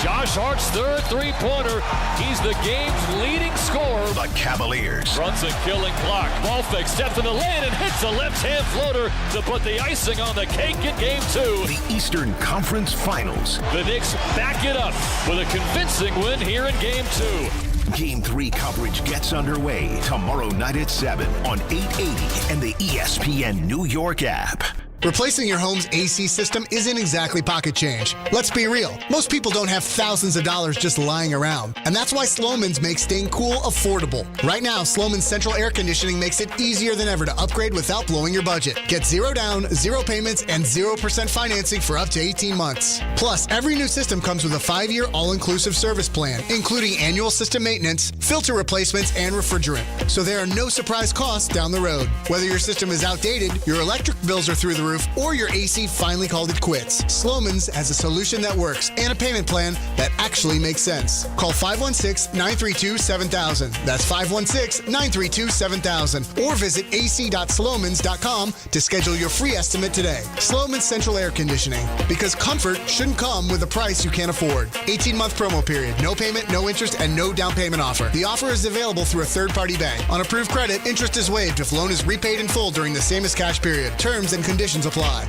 Josh Hart's third three-pointer. He's the game's leading scorer. The the Cavaliers. Brunson killing clock. Ball fake, steps in the lane and hits a left-hand floater to put the icing on the cake in Game 2. The Eastern Conference Finals. The Knicks back it up with a convincing win here in Game 2. Game 3 coverage gets underway tomorrow night at 7 on 880 and the ESPN New York app. Replacing your home's AC system isn't exactly pocket change. Let's be real. Most people don't have thousands of dollars just lying around. And that's why Slomin's makes staying cool affordable. Right now, Slomin's central air conditioning makes it easier than ever to upgrade without blowing your budget. Get 0 down, 0 payments, and 0% financing for up to 18 months. Plus, every new system comes with a 5-year all-inclusive service plan, including annual system maintenance, filter replacements, and refrigerant. So there are no surprise costs down the road. Whether your system is outdated, your electric bills are through the roof, or your AC finally called it quits, Slomin's has a solution that works and a payment plan that actually makes sense. Call 516-932-7000. That's 516-932-7000. Or visit ac.slomans.com to schedule your free estimate today. Slomin's Central Air Conditioning. Because comfort shouldn't come with a price you can't afford. 18-month promo period. No payment, no interest, and no down payment offer. The offer is available through a third-party bank. On approved credit, interest is waived if loan is repaid in full during the same as cash period. Terms and conditions apply.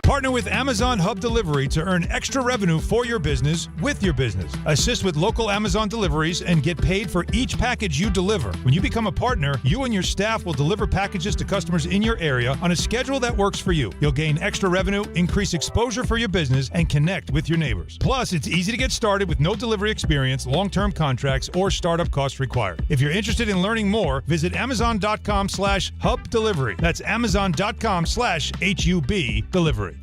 Partner with Amazon Hub Delivery to earn extra revenue for your business with your business. Assist with local Amazon deliveries and get paid for each package you deliver. When you become a partner, you and your staff will deliver packages to customers in your area on a schedule that works for you. You'll gain extra revenue, increase exposure for your business, and connect with your neighbors. Plus, it's easy to get started with no delivery experience, long-term contracts, or startup costs required. If you're interested in learning more, visit Amazon.com/Hub Delivery. That's Amazon.com/HUB Delivery.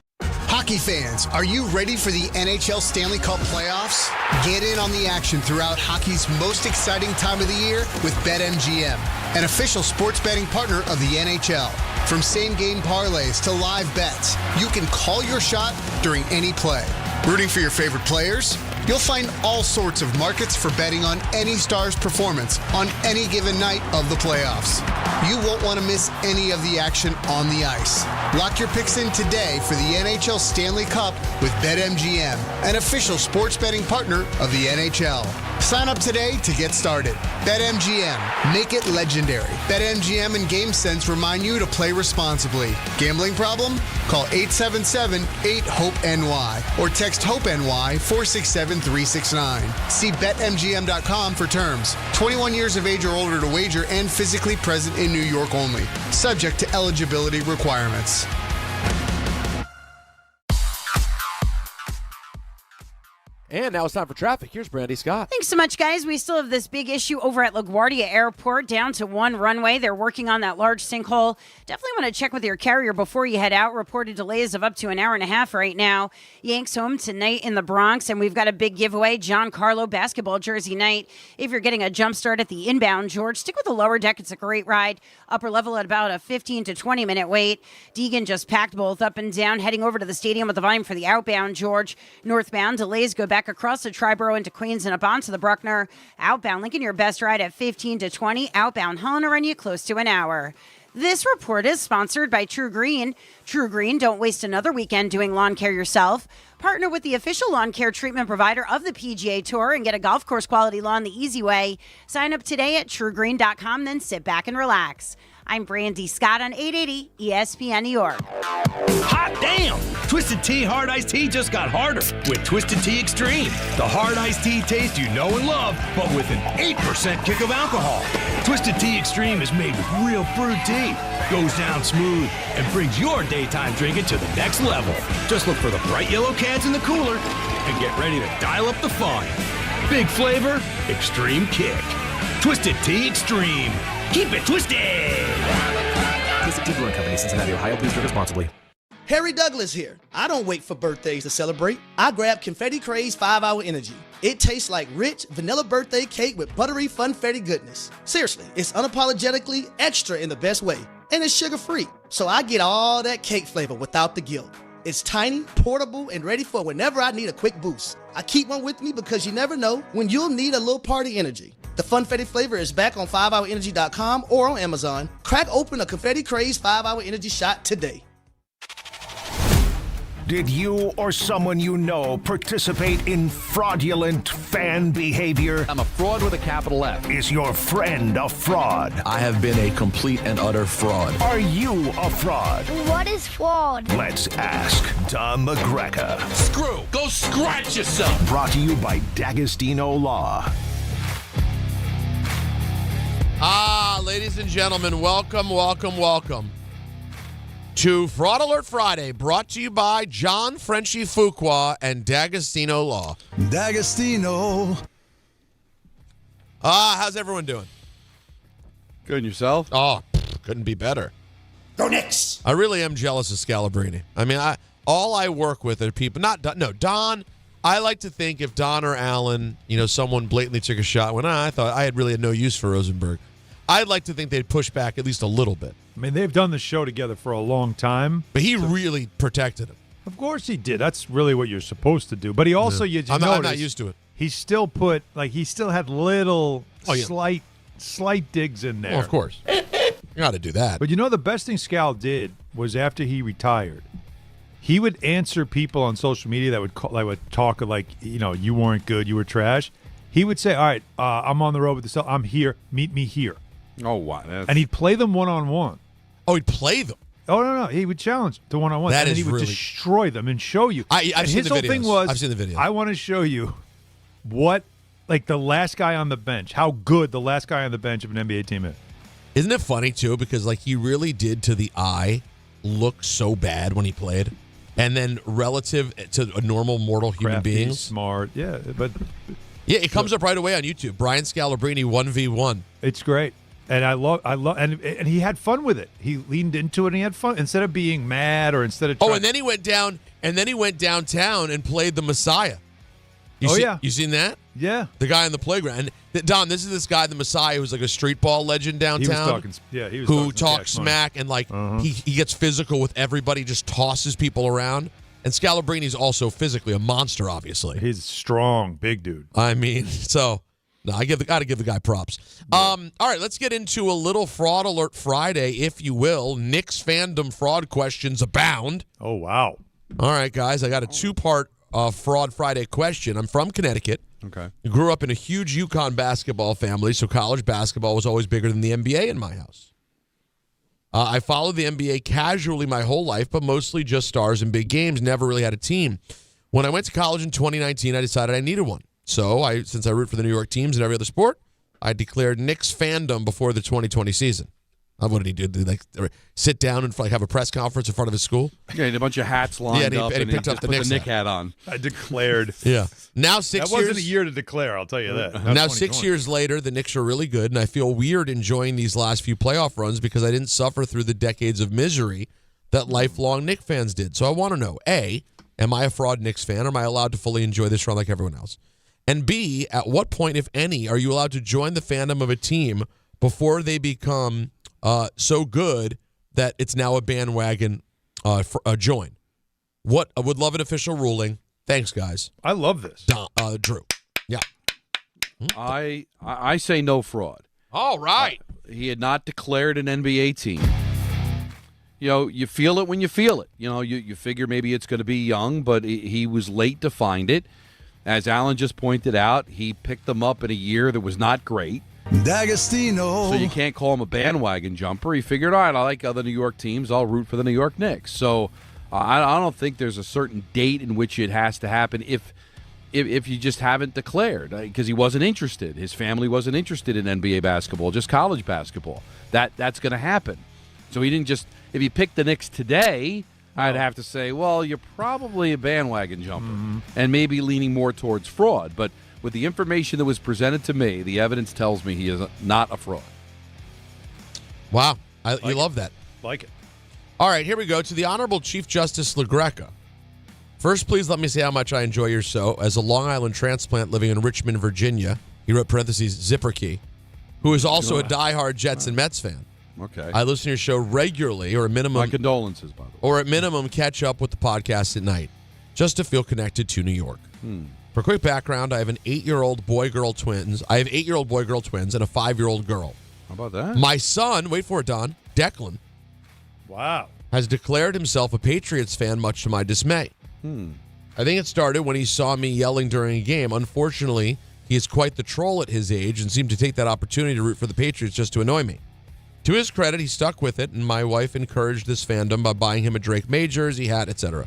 Hockey fans, are you ready for the NHL Stanley Cup playoffs? Get in on the action throughout hockey's most exciting time of the year with BetMGM, an official sports betting partner of the NHL. From same-game parlays to live bets, you can call your shot during any play. Rooting for your favorite players? You'll find all sorts of markets for betting on any star's performance on any given night of the playoffs. You won't want to miss any of the action on the ice. Lock your picks in today for the NHL Stanley Cup with BetMGM, an official sports betting partner of the NHL. Sign up today to get started. BetMGM. Make it legendary. BetMGM and GameSense remind you to play responsibly. Gambling problem? Call 877-8-HOPE-NY or text HOPE-NY 467-369. See BetMGM.com for terms. 21 years of age or older to wager and physically present in New York only. Subject to eligibility requirements. And now it's time for traffic. Here's Brandy Scott. Thanks so much, guys. We still have this big issue over at LaGuardia Airport, down to one runway. They're working on that large sinkhole. Definitely want to check with your carrier before you head out. Reported delays of up to an hour and a half right now. Yanks home tonight in the Bronx, and we've got a big giveaway, John Carlo basketball jersey night. If you're getting a jump start at the inbound, George, stick with the lower deck. It's a great ride. Upper level at about a 15 to 20-minute wait. Deegan just packed both up and down, heading over to the stadium with the volume for the outbound, George. Northbound, delays go back across the Triborough into Queens and up onto the Bruckner. Outbound Lincoln, your best ride at 15 to 20. Outbound Hahn will run you close to an hour. This report is sponsored by True Green. True Green, don't waste another weekend doing lawn care yourself. Partner with the official lawn care treatment provider of the PGA Tour and get a golf course quality lawn the easy way. Sign up today at truegreen.com, then sit back and relax. I'm Brandy Scott on 880 ESPN New York. Hot damn! Twisted Tea Hard Iced Tea just got harder with Twisted Tea Extreme. The hard iced tea taste you know and love, but with an 8% kick of alcohol. Twisted Tea Extreme is made with real brewed tea, goes down smooth, and brings your daytime drinking to the next level. Just look for the bright yellow cans in the cooler and get ready to dial up the fun. Big flavor, extreme kick. Twisted Tea Extreme. Keep it twisted! Twisted Tea Brewing Company, Cincinnati, Ohio. Please drink responsibly. Harry Douglas here. I don't wait for birthdays to celebrate. I grab Confetti Craze 5-Hour Energy. It tastes like rich vanilla birthday cake with buttery funfetti goodness. Seriously, it's unapologetically extra in the best way. And it's sugar-free. So I get all that cake flavor without the guilt. It's tiny, portable, and ready for whenever I need a quick boost. I keep one with me because you never know when you'll need a little party energy. The Funfetti flavor is back on 5hourenergy.com or on Amazon. Crack open a Confetti Craze 5-Hour Energy shot today. Did you or someone you know participate in fraudulent fan behavior? I'm a fraud with a capital F. Is your friend a fraud? I have been a complete and utter fraud. Are you a fraud? What is fraud? Let's ask Don McGregor. Screw. Go scratch yourself. Brought to you by D'Agostino Law. Ladies and gentlemen, welcome to Fraud Alert Friday, brought to you by John Frenchie Fuqua and D'Agostino Law. D'Agostino. How's everyone doing? Good, and yourself? Oh, couldn't be better. Go Knicks! I really am jealous of Scalabrine. I mean, all I work with are people. Don. I like to think if Don or Alan, someone blatantly took a shot when I thought I really had no use for Rosenberg, I'd like to think they'd push back at least a little bit. I mean, they've done the show together for a long time. But he really protected him. Of course he did. That's really what you're supposed to do. But he also, I'm not used to it. He still had little slight digs in there. Well, of course. You got to do that. But the best thing Scal did was after he retired, he would answer people on social media that would talk like, you weren't good, you were trash. He would say, all right, I'm on the road with the cell. I'm here. Meet me here. Oh, wow. And he'd play them one-on-one. Oh, he'd play them? Oh, no. He would challenge to one-on-one. That and is he would really... destroy them and show you. I've seen the videos. His whole thing was, I've seen the videos. I want to show you the last guy on the bench, how good the last guy on the bench of an NBA team is. Isn't it funny, too? Because, he really did, to the eye, look so bad when he played. And then relative to a normal mortal human being. Smart. Yeah, but... Yeah, it comes up right away on YouTube. Brian Scalabrine 1v1. It's great. And I love and he had fun with it. He leaned into it and he had fun instead of being mad or instead of and then he went downtown and played the Messiah. You seen that? Yeah. The guy on the playground. And Don, this is this guy, the Messiah, who's like a street ball legend downtown. Who talks smack and he gets physical with everybody, just tosses people around. And Scalabrine's also physically a monster, obviously. He's a strong, big dude. I mean, I got to give the guy props. Yeah. All right, let's get into a little Fraud Alert Friday, if you will. Knicks fandom fraud questions abound. Oh, wow. All right, guys, I got a two-part Fraud Friday question. I'm from Connecticut. Okay. Grew up in a huge UConn basketball family, so college basketball was always bigger than the NBA in my house. I followed the NBA casually my whole life, but mostly just stars and big games, never really had a team. When I went to college in 2019, I decided I needed one. So, since I root for the New York teams and every other sport, I declared Knicks fandom before the 2020 season. What did he do? Did he sit down and have a press conference in front of his school? Yeah, he had a bunch of hats lined up, and he picked up the Knicks hat on. I declared. Yeah. Now 6 years. That wasn't a year to declare, I'll tell you that. Now 6 years later, the Knicks are really good, and I feel weird enjoying these last few playoff runs because I didn't suffer through the decades of misery that lifelong Knicks fans did. So I want to know, A, am I a fraud Knicks fan, or am I allowed to fully enjoy this run like everyone else? And B, at what point, if any, are you allowed to join the fandom of a team before they become so good that it's now a bandwagon join? I would love an official ruling. Thanks, guys. I love this. Drew. Yeah. I say no fraud. All right. He had not declared an NBA team. You feel it when you feel it. You figure maybe it's going to be young, but he was late to find it. As Alan just pointed out, he picked them up in a year that was not great. D'Agostino. So you can't call him a bandwagon jumper. He figured, all right, I like other New York teams. I'll root for the New York Knicks. So I don't think there's a certain date in which it has to happen if you just haven't declared, because he wasn't interested. His family wasn't interested in NBA basketball, just college basketball. That's going to happen. So he didn't just – if he picked the Knicks today – I'd have to say, well, you're probably a bandwagon jumper and maybe leaning more towards fraud. But with the information that was presented to me, the evidence tells me he is not a fraud. Wow. You love that. Like it. All right, here we go to the Honorable Chief Justice LaGreca. First, please let me say how much I enjoy your show. As a Long Island transplant living in Richmond, Virginia, he wrote parentheses, zipper key, who is also a diehard Jets and Mets fan. Okay. I listen to your show regularly, or a minimum. My condolences, by the way. Or at minimum, catch up with the podcast at night, just to feel connected to New York. For quick background, I have an 8-year-old boy-girl twins. I have 8-year-old boy-girl twins and a 5-year-old girl. How about that? My son, wait for it, Don, Declan. Wow. has declared himself a Patriots fan, much to my dismay. I think it started when he saw me yelling during a game. Unfortunately, he is quite the troll at his age and seemed to take that opportunity to root for the Patriots just to annoy me. To his credit, he stuck with it, and my wife encouraged this fandom by buying him a Drake May jersey, hat, etc.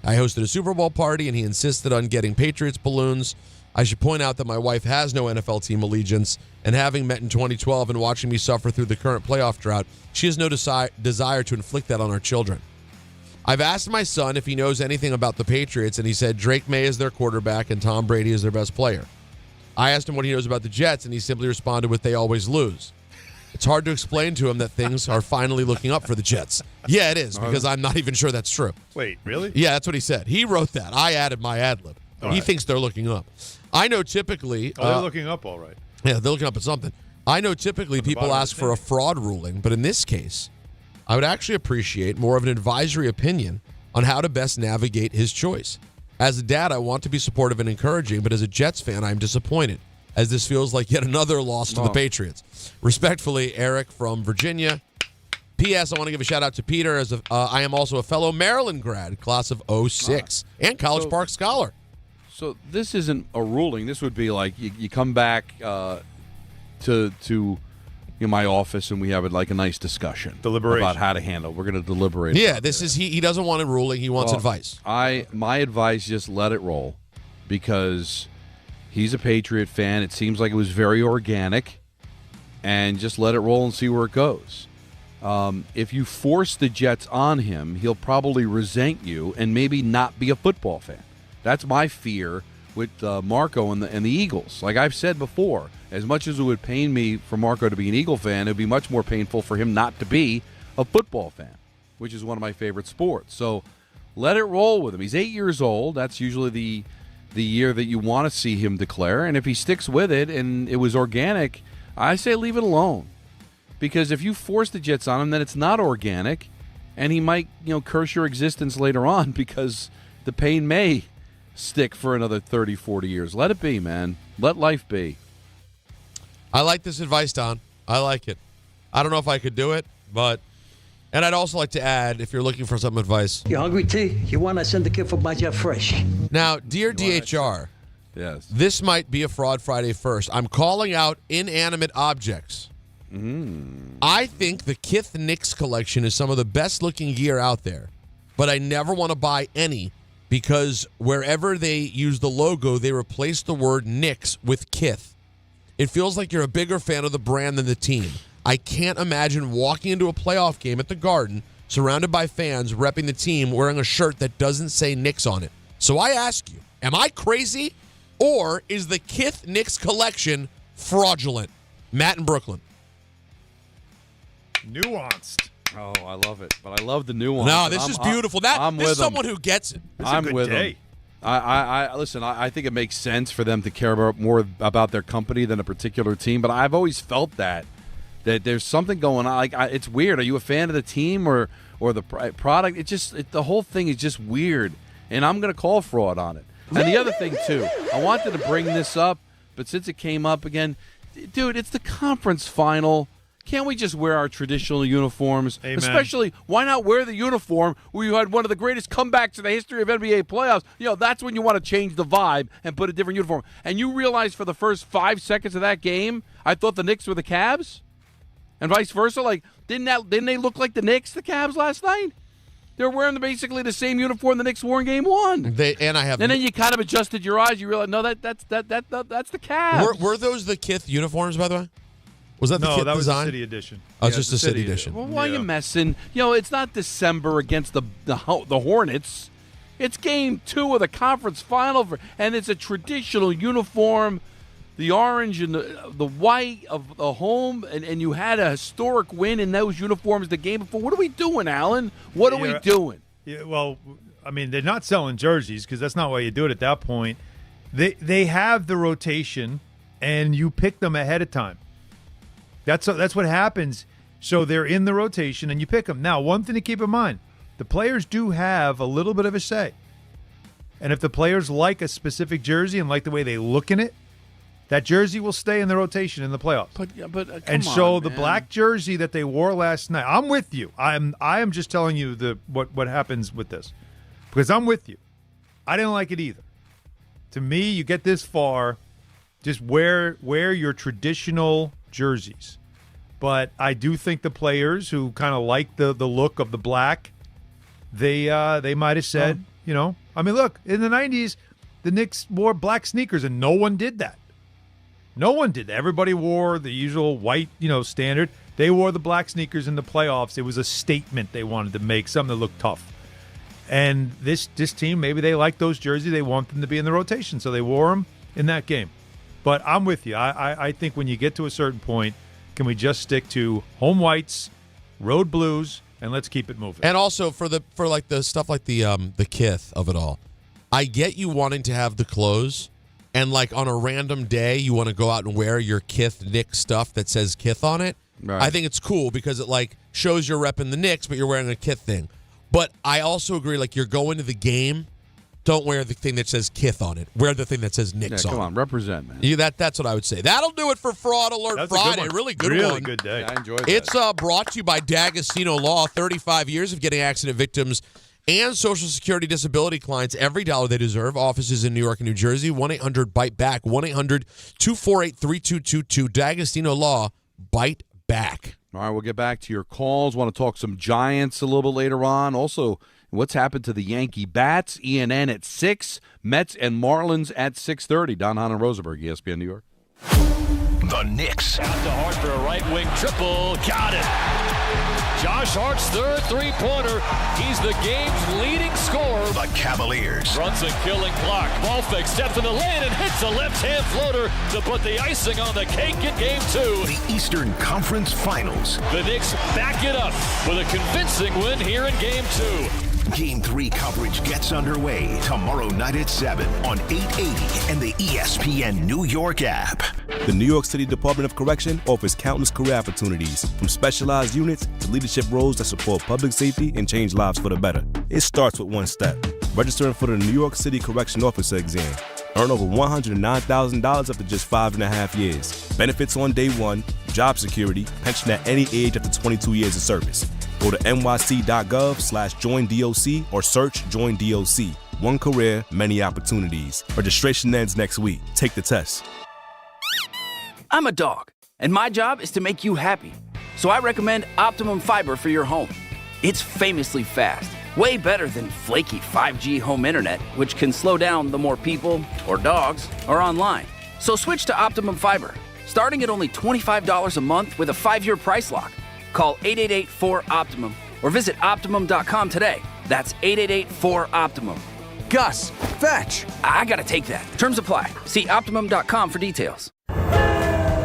I hosted a Super Bowl party, and he insisted on getting Patriots balloons. I should point out that my wife has no NFL team allegiance, and having met in 2012 and watching me suffer through the current playoff drought, she has no desire to inflict that on our children. I've asked my son if he knows anything about the Patriots, and he said Drake May is their quarterback and Tom Brady is their best player. I asked him what he knows about the Jets, and he simply responded with, they always lose. It's hard to explain to him that things are finally looking up for the Jets. Yeah, it is, because I'm not even sure that's true. Wait, really? Yeah, that's what he said. He wrote that. I added my ad-lib. He thinks they're looking up. I know typically... they're looking up all right. Yeah, they're looking up at something. I know typically people ask for a fraud ruling, but in this case, I would actually appreciate more of an advisory opinion on how to best navigate his choice. As a dad, I want to be supportive and encouraging, but as a Jets fan, I'm disappointed, as this feels like yet another loss to the Patriots. Respectfully, Eric from Virginia. P.S. I want to give a shout-out to Peter, as I am also a fellow Maryland grad, class of 06, and College Park Scholar. So this isn't a ruling. This would be like you come back to my office and we have a nice discussion about how to handle. We're going to deliberate. Yeah, this is he doesn't want a ruling. He wants advice. My advice, just let it roll, because he's a Patriot fan. It seems like it was very organic, and just let it roll and see where it goes. If you force the Jets on him, he'll probably resent you and maybe not be a football fan. That's my fear with Marco and the Eagles. Like I've said before, as much as it would pain me for Marco to be an Eagle fan, it would be much more painful for him not to be a football fan, which is one of my favorite sports. So let it roll with him. He's 8 years old. That's usually the year that you want to see him declare. And if he sticks with it and it was organic, I say leave it alone. Because if you force the Jets on him, then it's not organic, and he might curse your existence later on, because the pain may stick for another 30, 40 years. Let it be, man. Let life be. I like this advice, Don. I like it. I don't know if I could do it, and I'd also like to add, if you're looking for some advice. You hungry, T? You want to send the kid for my jet fresh? Now, dear DHR, yes, this might be a Fraud Friday first. I'm calling out inanimate objects. I think the Kith Knicks collection is some of the best looking gear out there, but I never want to buy any, because wherever they use the logo, they replace the word Knicks with Kith. It feels like you're a bigger fan of the brand than the team. I can't imagine walking into a playoff game at the Garden, surrounded by fans, repping the team, wearing a shirt that doesn't say Knicks on it. So I ask you, am I crazy, or is the Kith Knicks collection fraudulent? Matt in Brooklyn. Nuanced. Oh, I love it. But I love the nuance. No, this is beautiful. This is someone who gets it. I'm with him. I listen, I think it makes sense for them to care more about their company than a particular team, but I've always felt that there's something going on. It's weird. Are you a fan of the team or the product? The whole thing is just weird, and I'm going to call fraud on it. And the other thing, too, I wanted to bring this up, but since it came up again, dude, it's the conference final. Can't we just wear our traditional uniforms? Amen. Especially, why not wear the uniform where you had one of the greatest comebacks in the history of NBA playoffs? That's when you want to change the vibe and put a different uniform. And you realize for the first 5 seconds of that game, I thought the Knicks were the Cavs? And vice versa? Didn't they look like the Knicks, the Cavs, last night? They're wearing basically the same uniform the Knicks wore in Game 1. And then you kind of adjusted your eyes. You realize, no, that's the Cavs. Were those the Kith uniforms, by the way? Was that the Kith that was design? the City Edition. Oh, it's just the City Edition. Well, why are you messing? It's not December against the Hornets. It's Game 2 of the conference final, and it's a traditional uniform, the orange and the white of the home, and you had a historic win in those uniforms the game before. What are we doing, Alan? What are we doing? Yeah, well, I mean, they're not selling jerseys, because that's not why you do it at that point. They have the rotation, and you pick them ahead of time. That's what happens. So they're in the rotation, and you pick them. Now, one thing to keep in mind, the players do have a little bit of a say. And if the players like a specific jersey and like the way they look in it, That jersey will stay in the rotation in the playoffs. But and so the black jersey that they wore last night, I'm with you. I am just telling you what happens with this, because I'm with you. I didn't like it either. To me, you get this far, just wear your traditional jerseys. But I do think the players who kind of like the look of the black, they might have said, I mean, look, in the 90s, the Knicks wore black sneakers, and no one did that. No one did that. Everybody wore the usual white, standard. They wore the black sneakers in the playoffs. It was a statement they wanted to make, something that looked tough. And this team, maybe they like those jerseys. They want them to be in the rotation, so they wore them in that game. But I'm with you. I think when you get to a certain point, can we just stick to home whites, road blues, and let's keep it moving? And also for the stuff like the kith of it all, I get you wanting to have the clothes, and like on a random day you want to go out and wear your kith Knicks stuff that says kith on it. Right. I think it's cool because it like shows you're repping the Knicks, but you're wearing a kith thing. But I also agree, like you're going to the game, don't wear the thing that says kith on it. Wear the thing that says Knicks on it. Come on, represent, man. That's what I would say. That'll do it for Fraud Alert Friday. Really good one. Really good day. I enjoyed that. It's brought to you by D'Agostino Law. 35 years of getting accident victims and Social Security disability clients every dollar they deserve. Offices in New York and New Jersey. 1-800-BITE-BACK. 1-800-248-3222. D'Agostino Law. Bite back. All right, we'll get back to your calls. Want to talk some Giants a little bit later on. Also, what's happened to the Yankee Bats? ENN at 6, Mets and Marlins at 6:30. Don Hahn and Rosenberg, ESPN New York. The Knicks. Out to Hart for a right-wing triple. Got it. Josh Hart's third three-pointer. He's the game's leading scorer. The Cavaliers. Runs a killing clock. Ball fake, steps in the lane and hits a left-hand floater to put the icing on the cake in Game 2. The Eastern Conference Finals. The Knicks back it up with a convincing win here in Game 2. Game 3 coverage gets underway tomorrow night at 7 on 880 and the ESPN New York app. The New York City Department of Correction offers countless career opportunities, from specialized units to leadership roles that support public safety and change lives for the better. It starts with one step: registering for the New York City Correction Officer exam. Earn over $109,000 after just 5.5 years. Benefits on day one, job security, pension at any age after 22 years of service. Go to nyc.gov/joinDOC or search Join DOC. One career, many opportunities. Registration ends next week. Take the test. I'm a dog, and my job is to make you happy. So I recommend Optimum Fiber for your home. It's famously fast, way better than flaky 5G home internet, which can slow down the more people or dogs are online. So switch to Optimum Fiber, starting at only $25 a month with a 5-year price lock. Call 888-4-OPTIMUM or visit Optimum.com today. That's 888-4-OPTIMUM. Gus, fetch. I gotta take that. Terms apply. See Optimum.com for details.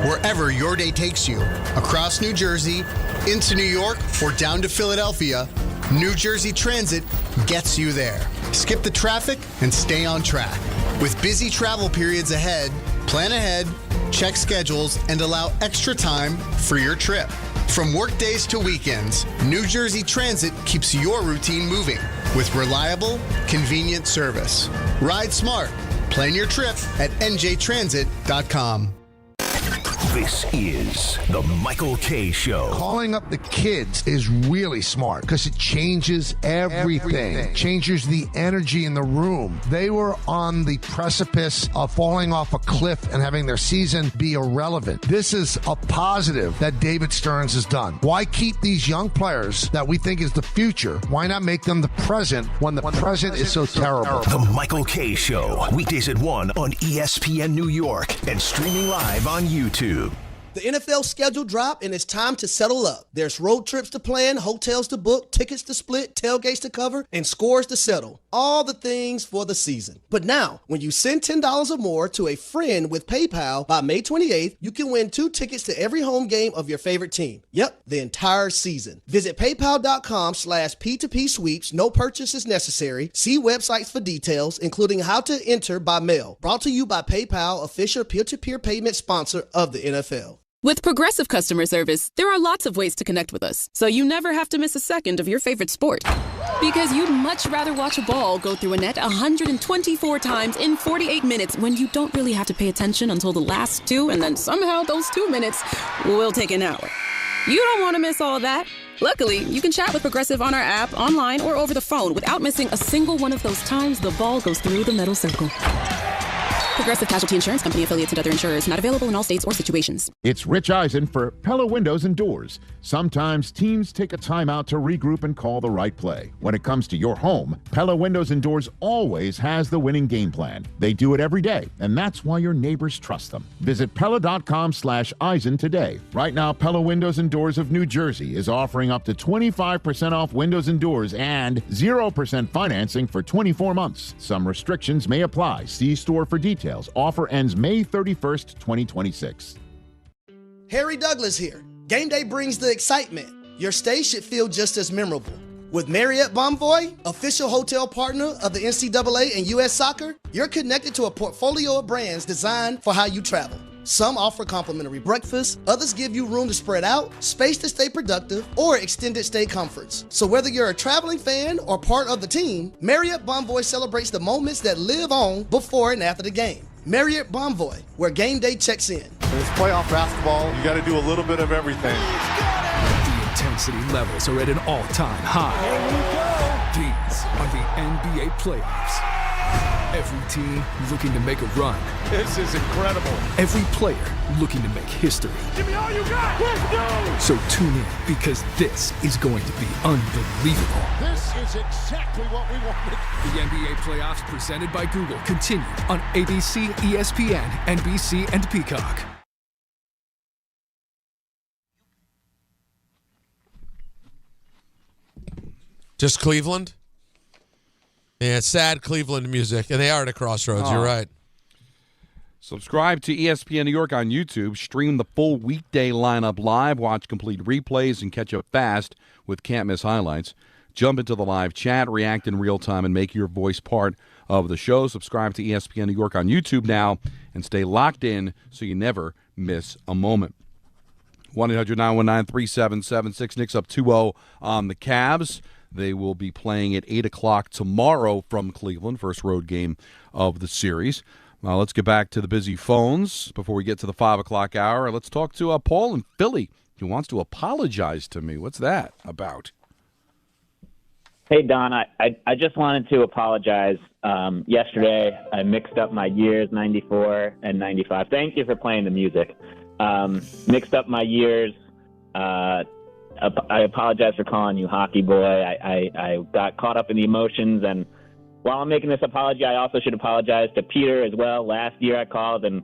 Wherever your day takes you, across New Jersey, into New York, or down to Philadelphia, New Jersey Transit gets you there. Skip the traffic and stay on track. With busy travel periods ahead, plan ahead, check schedules, and allow extra time for your trip. From work days to weekends, New Jersey Transit keeps your routine moving with reliable, convenient service. Ride smart. Plan your trip at njtransit.com. This is the Michael K. Show. Calling up the kids is really smart because it changes everything. Changes the energy in the room. They were on the precipice of falling off a cliff and having their season be irrelevant. This is a positive that David Stearns has done. Why keep these young players that we think is the future? Why not make them the present when the present is so terrible? The Michael K. Show. Weekdays at 1 on ESPN New York and streaming live on YouTube. The NFL schedule dropped, and it's time to settle up. There's road trips to plan, hotels to book, tickets to split, tailgates to cover, and scores to settle. All the things for the season. But now, when you send $10 or more to a friend with PayPal by May 28th, you can win 2 tickets to every home game of your favorite team. Yep, the entire season. Visit paypal.com/P2P sweeps. No purchase is necessary. See websites for details, including how to enter by mail. Brought to you by PayPal, official peer-to-peer payment sponsor of the NFL. With Progressive Customer Service, there are lots of ways to connect with us, so you never have to miss a second of your favorite sport. Because you'd much rather watch a ball go through a net 124 times in 48 minutes when you don't really have to pay attention until the last 2, and then somehow those 2 minutes will take an hour. You don't want to miss all that. Luckily, you can chat with Progressive on our app, online, or over the phone without missing a single one of those times the ball goes through the metal circle. Progressive Casualty Insurance Company, affiliates, and other insurers. Not available in all states or situations. It's Rich Eisen for Pella Windows and Doors. Sometimes teams take a timeout to regroup and call the right play. When it comes to your home, Pella Windows and Doors always has the winning game plan. They do it every day, and that's why your neighbors trust them. Visit Pella.com/Eisen today. Right now, Pella Windows and Doors of New Jersey is offering up to 25% off windows and doors and 0% financing for 24 months. Some restrictions may apply. See store for details. Offer ends May 31st, 2026. Harry Douglas here. Game day brings the excitement. Your stay should feel just as memorable. With Marriott Bonvoy, official hotel partner of the NCAA and U.S. Soccer, you're connected to a portfolio of brands designed for how you travel. Some offer complimentary breakfast, others give you room to spread out, space to stay productive, or extended stay comforts. So whether you're a traveling fan or part of the team, Marriott Bonvoy celebrates the moments that live on before and after the game. Marriott Bonvoy, where game day checks in. It's playoff basketball. You got to do a little bit of everything. The intensity levels are at an all-time high. These are the NBA playoffs. Every team looking to make a run. This is incredible. Every player looking to make history. Give me all you got. Let's go. So tune in, because this is going to be unbelievable. This is exactly what we wanted. The NBA playoffs presented by Google continue on ABC, ESPN, NBC, and Peacock. Just Cleveland? Yeah, it's sad Cleveland music, and they are at a crossroads. Oh. You're right. Subscribe to ESPN New York on YouTube. Stream the full Weekday Lineup live. Watch complete replays and catch up fast with can't-miss highlights. Jump into the live chat, react in real time, and make your voice part of the show. Subscribe to ESPN New York on YouTube now and stay locked in so you never miss a moment. 1-800-919-3776. Knicks up 2-0 on the Cavs. They will be playing at 8 o'clock tomorrow from Cleveland, first road game of the series. Let's get back to the busy phones before we get to the 5 o'clock hour. Let's talk to Paul in Philly, who wants to apologize to me. What's that about? Hey, Don, I just wanted to apologize. Yesterday, I mixed up my years, 94 and 95. Thank you for playing the music. Mixed up my years. I apologize for calling you Hockey Boy. I got caught up in the emotions, and while I'm making this apology, I also should apologize to Peter as well. Last year I called and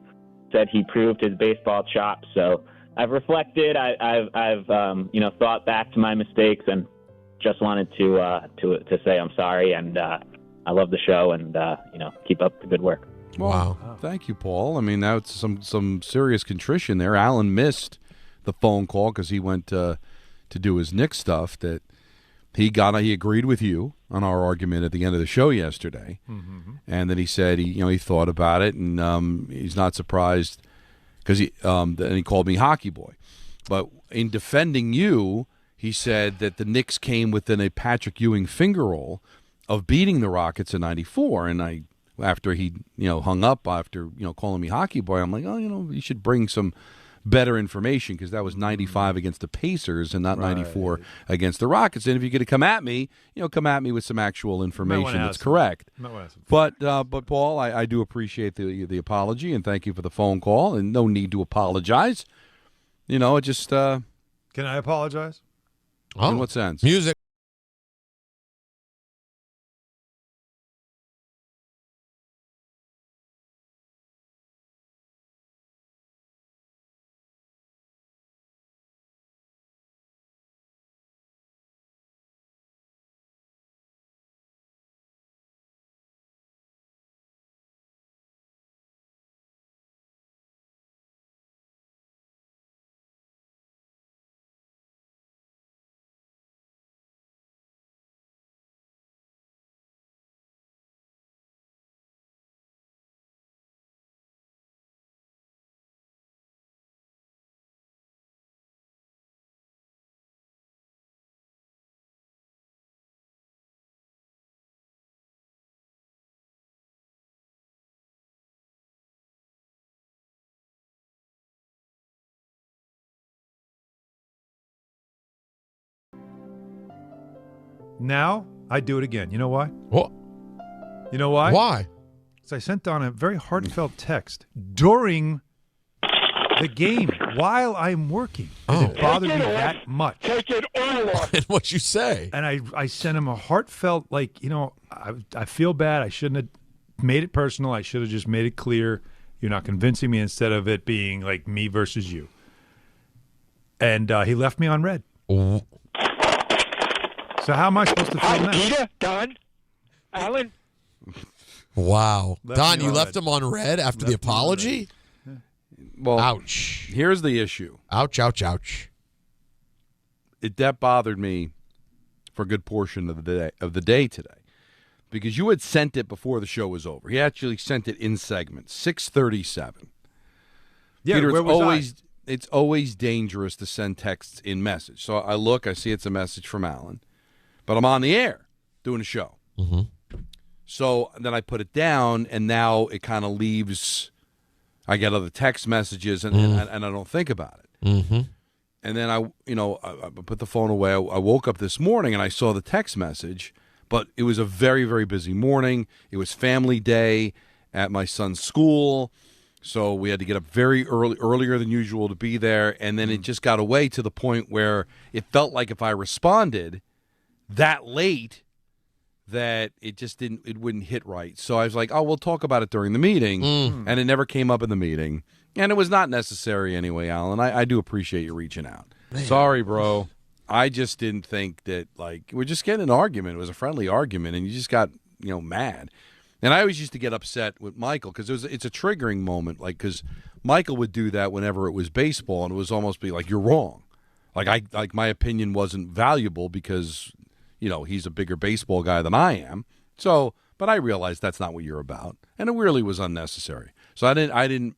said he proved his baseball chops. So I've reflected. I've thought back to my mistakes, and just wanted to say I'm sorry, and I love the show, and keep up the good work. Wow. Thank you, Paul. I mean, that's some serious contrition there. Alan missed the phone call because he went to do his Knicks stuff. That he agreed with you on our argument at the end of the show yesterday, and then he said he thought about it, and he's not surprised because he called me Hockey Boy. But in defending you, he said that the Knicks came within a Patrick Ewing finger roll of beating the Rockets in '94, and after he hung up after calling me Hockey Boy, I'm like, you should bring some better information, because that was 95 against the Pacers and not 94 against the Rockets. And if you're going to come at me, come at me with some actual information that's correct. But Paul, I do appreciate the apology, and thank you for the phone call, and no need to apologize. It just Can I apologize? In what sense? Music. Now I do it again. You know why? What? You know why? Why? Because I sent Don a very heartfelt text during the game while I'm working. It bothered me that much. Take it all off. And what you say? And I sent him a heartfelt, I feel bad. I shouldn't have made it personal. I should have just made it clear you're not convincing me instead of it being like me versus you. And he left me on red. Oh. So how am I supposed to feel now? Peter, Don, Alan. Wow. Don, you on left red. him on red after the apology? Well, ouch. Here's the issue. Ouch, ouch, ouch. That bothered me for a good portion of the day today, because you had sent it before the show was over. He actually sent it in segments, 6:37. Yeah, Peter, where was it's always dangerous to send texts in message. So I see it's a message from Alan, but I'm on the air doing a show. Mm-hmm. So then I put it down, and now it kind of leaves. I get other text messages, and I don't think about it. Mm-hmm. And then I put the phone away. I woke up this morning, and I saw the text message, but it was a very, very busy morning. It was family day at my son's school, so we had to get up very earlier than usual to be there. And then it just got away to the point where it felt like if I responded that late, that it wouldn't hit right. So I was like, oh, we'll talk about it during the meeting. And it never came up in the meeting. And it was not necessary anyway, Alan. I do appreciate you reaching out. Man. Sorry, bro. I just didn't think that, we're just getting an argument. It was a friendly argument, and you just got, mad. And I always used to get upset with Michael because it's a triggering moment, because Michael would do that whenever it was baseball, and it was almost be like, you're wrong. My opinion wasn't valuable because he's a bigger baseball guy than I am. So, but I realized that's not what you're about, and it really was unnecessary. So I didn't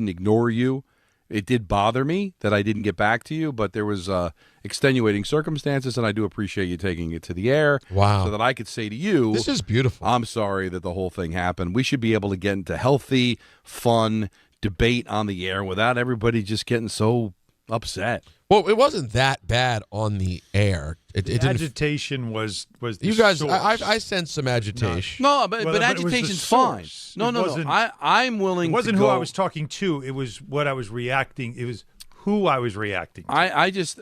ignore you. It did bother me that I didn't get back to you, but there was extenuating circumstances, and I do appreciate you taking it to the air. Wow. So that I could say to you, this is beautiful. I'm sorry that the whole thing happened. We should be able to get into healthy, fun debate on the air without everybody just getting so upset. Well, it wasn't that bad on the air. Agitation was the you guys. source. I sense some agitation. No, but agitation's fine. No. I'm willing. It wasn't to who go. I was talking to. It was what I was reacting. It was who I was reacting to. I just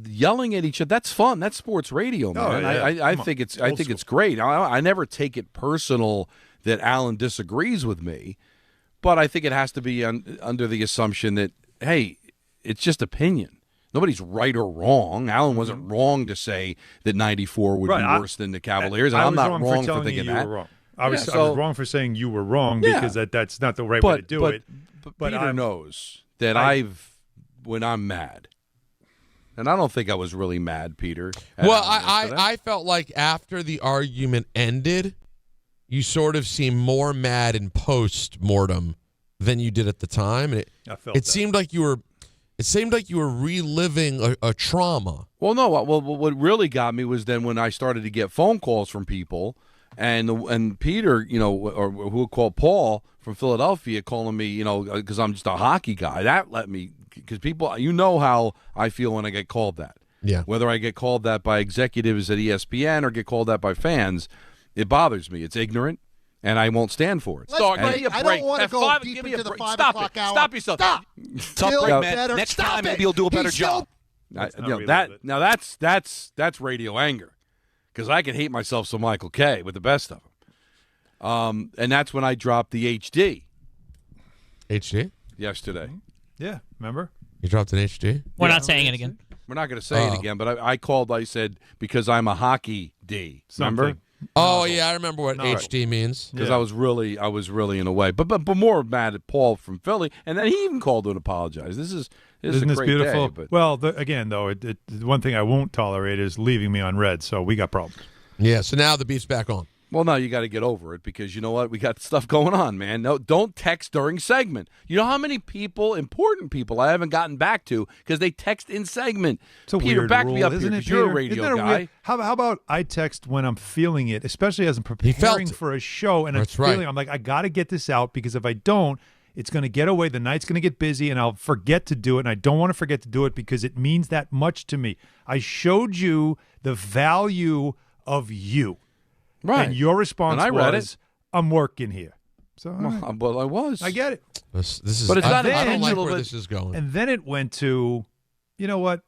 yelling at each other. That's fun. That's sports radio, man. I think it's great. I never take it personal that Alan disagrees with me, but I think it has to be under the assumption that, hey, it's just opinion. Nobody's right or wrong. Alan wasn't wrong to say that 94 would be worse than the Cavaliers, and I'm not wrong for thinking that. Wrong. I was wrong for saying you were wrong because that's not the right way to do it. But Peter knows that when I'm mad, and I don't think I was really mad, Peter. Well, I felt like after the argument ended, you sort of seemed more mad in post-mortem than you did at the time. And it seemed like you were... It seemed like you were reliving a trauma. Well, no. Well, what really got me was then when I started to get phone calls from people, and Peter, or who called Paul from Philadelphia, calling me, because I'm just a hockey guy. That let me, because people, how I feel when I get called that. Yeah. Whether I get called that by executives at ESPN or get called that by fans, it bothers me. It's ignorant. And I won't stand for it. Let's break. I don't want to go deep into the 5 o'clock hour. Stop yourself. Stop. Man. Next time, maybe you'll do a better job. That's radio anger, because I can hate myself so Michael K. with the best of them. And that's when I dropped the HD. HD? Yesterday. Yeah, remember? You dropped an HD? We're not saying it again. We're not going to say it again, but I called, I said, because I'm a hockey D. Remember? Oh yeah, I remember what HD means. Because I was really in a way, but more mad at Paul from Philly, and then he even called to apologize. Isn't this a great beautiful? Day, but. Well, again, though, the one thing I won't tolerate is leaving me on red. So we got problems. Yeah. So now the beef's back on. Well, no, you got to get over it because you know what? We got stuff going on, man. No, don't text during segment. You know how many people, important people, I haven't gotten back to because they text in segment. It's a Peter, weird back rule, me up isn't here it, because you're a Peter? radio guy. How about I text when I'm feeling it, especially as I'm preparing for a show and I'm feeling. I'm like, I got to get this out because if I don't, it's going to get away. The night's going to get busy, and I'll forget to do it. And I don't want to forget to do it because it means that much to me. I showed you the value of you. Right. And your response And I read was, I'm working here. So, Well, I was. I get it. This is. But it's not I don't like intentional, where but- this is going. And then it went to, you know what?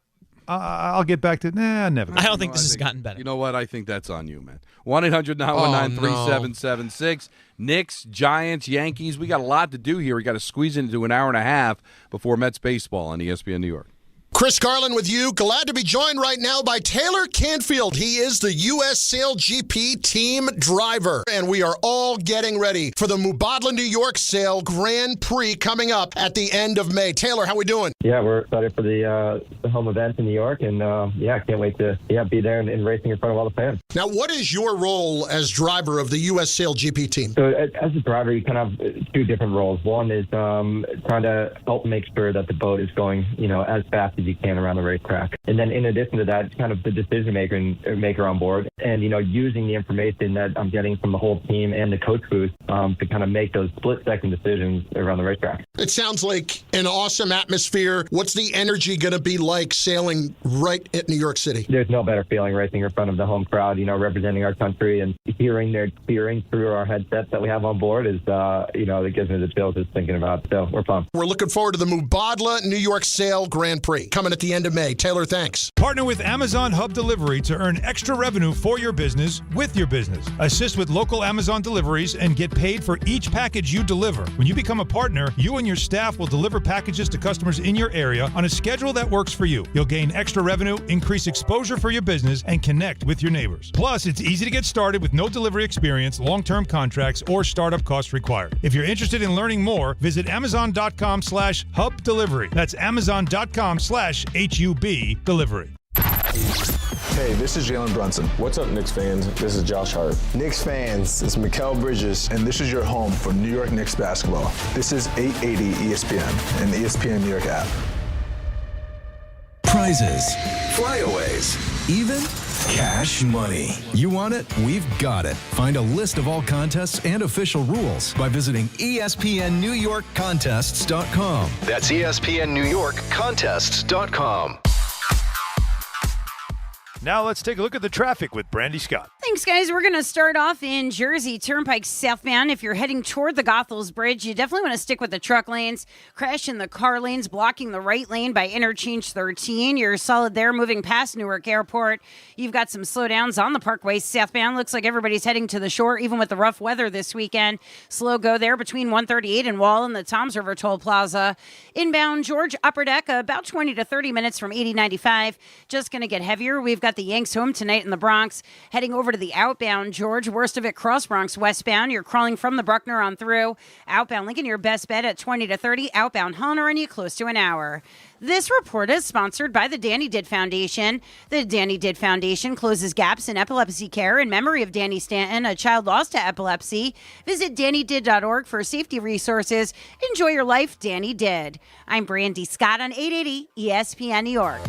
I'll get back to never. I don't think this has gotten better. You know what? I think that's on you, man. 1-800-919-3776. Knicks, Giants, Yankees. We got a lot to do here. We got to squeeze into an hour and a half before Mets baseball on ESPN New York. Chris Carlin with you. Glad to be joined right now by Taylor Canfield. He is the U.S. Sail GP team driver. And we are all getting ready for the Mubadala New York Sail Grand Prix coming up at the end of May. Taylor, how we doing? Yeah, we're excited for the home event in New York. And, can't wait to be there and racing in front of all the fans. Now, what is your role as driver of the U.S. Sail GP team? So as a driver, you kind of have two different roles. One is trying to help make sure that the boat is going, as fast as you can around the racetrack. And then in addition to that, it's kind of the decision maker on board and, using the information that I'm getting from the whole team and the coach booth to kind of make those split-second decisions around the racetrack. It sounds like an awesome atmosphere. What's the energy going to be like sailing right at New York City? There's no better feeling racing in front of the home crowd, representing our country and hearing their cheering through our headsets that we have on board is, it gives me the chills just thinking about it. So we're pumped. We're looking forward to the Mubadala New York Sail Grand Prix coming at the end of May. Taylor, thanks. Partner with Amazon Hub Delivery to earn extra revenue for your business with your business. Assist with local Amazon deliveries and get paid for each package you deliver. When you become a partner, you and your staff will deliver packages to customers in your area on a schedule that works for you. You'll gain extra revenue, increase exposure for your business, and connect with your neighbors. Plus, it's easy to get started with no delivery experience, long-term contracts, or startup costs required. If you're interested in learning more, visit Amazon.com/Hub Delivery. That's Amazon.com/HUB Delivery. Hey, this is Jalen Brunson. What's up, Knicks fans? This is Josh Hart. Knicks fans, it's Mikal Bridges, and this is your home for New York Knicks basketball. This is 880 ESPN and the ESPN New York app. Prizes, flyaways, even cash money. You want it? We've got it. Find a list of all contests and official rules by visiting ESPNNewYorkContests.com. That's ESPNNewYorkContests.com. Now let's take a look at the traffic with Brandy Scott. Thanks, guys. We're going to start off in Jersey Turnpike southbound. If you're heading toward the Goethals Bridge, you definitely want to stick with the truck lanes. Crash in the car lanes, blocking the right lane by Interchange 13. You're solid there moving past Newark Airport. You've got some slowdowns on the Parkway southbound. Looks like everybody's heading to the shore, even with the rough weather this weekend. Slow go there between 138 and Wall and the Toms River Toll Plaza. Inbound George Upper Deck, about 20 to 30 minutes from 8095. Just going to get heavier. We've got the Yanks home tonight in the Bronx. Heading over to the outbound George, worst of it Cross Bronx westbound. You're crawling from the Bruckner on through. Outbound Lincoln, your best bet at 20 to 30. Outbound Hahn and you close to an hour. This report is sponsored by the Danny Did Foundation. The Danny Did Foundation closes gaps in epilepsy care in memory of Danny Stanton, a child lost to epilepsy. Visit DannyDid.org for safety resources. Enjoy your life, Danny Did. I'm Brandy Scott on 880 ESPN New York.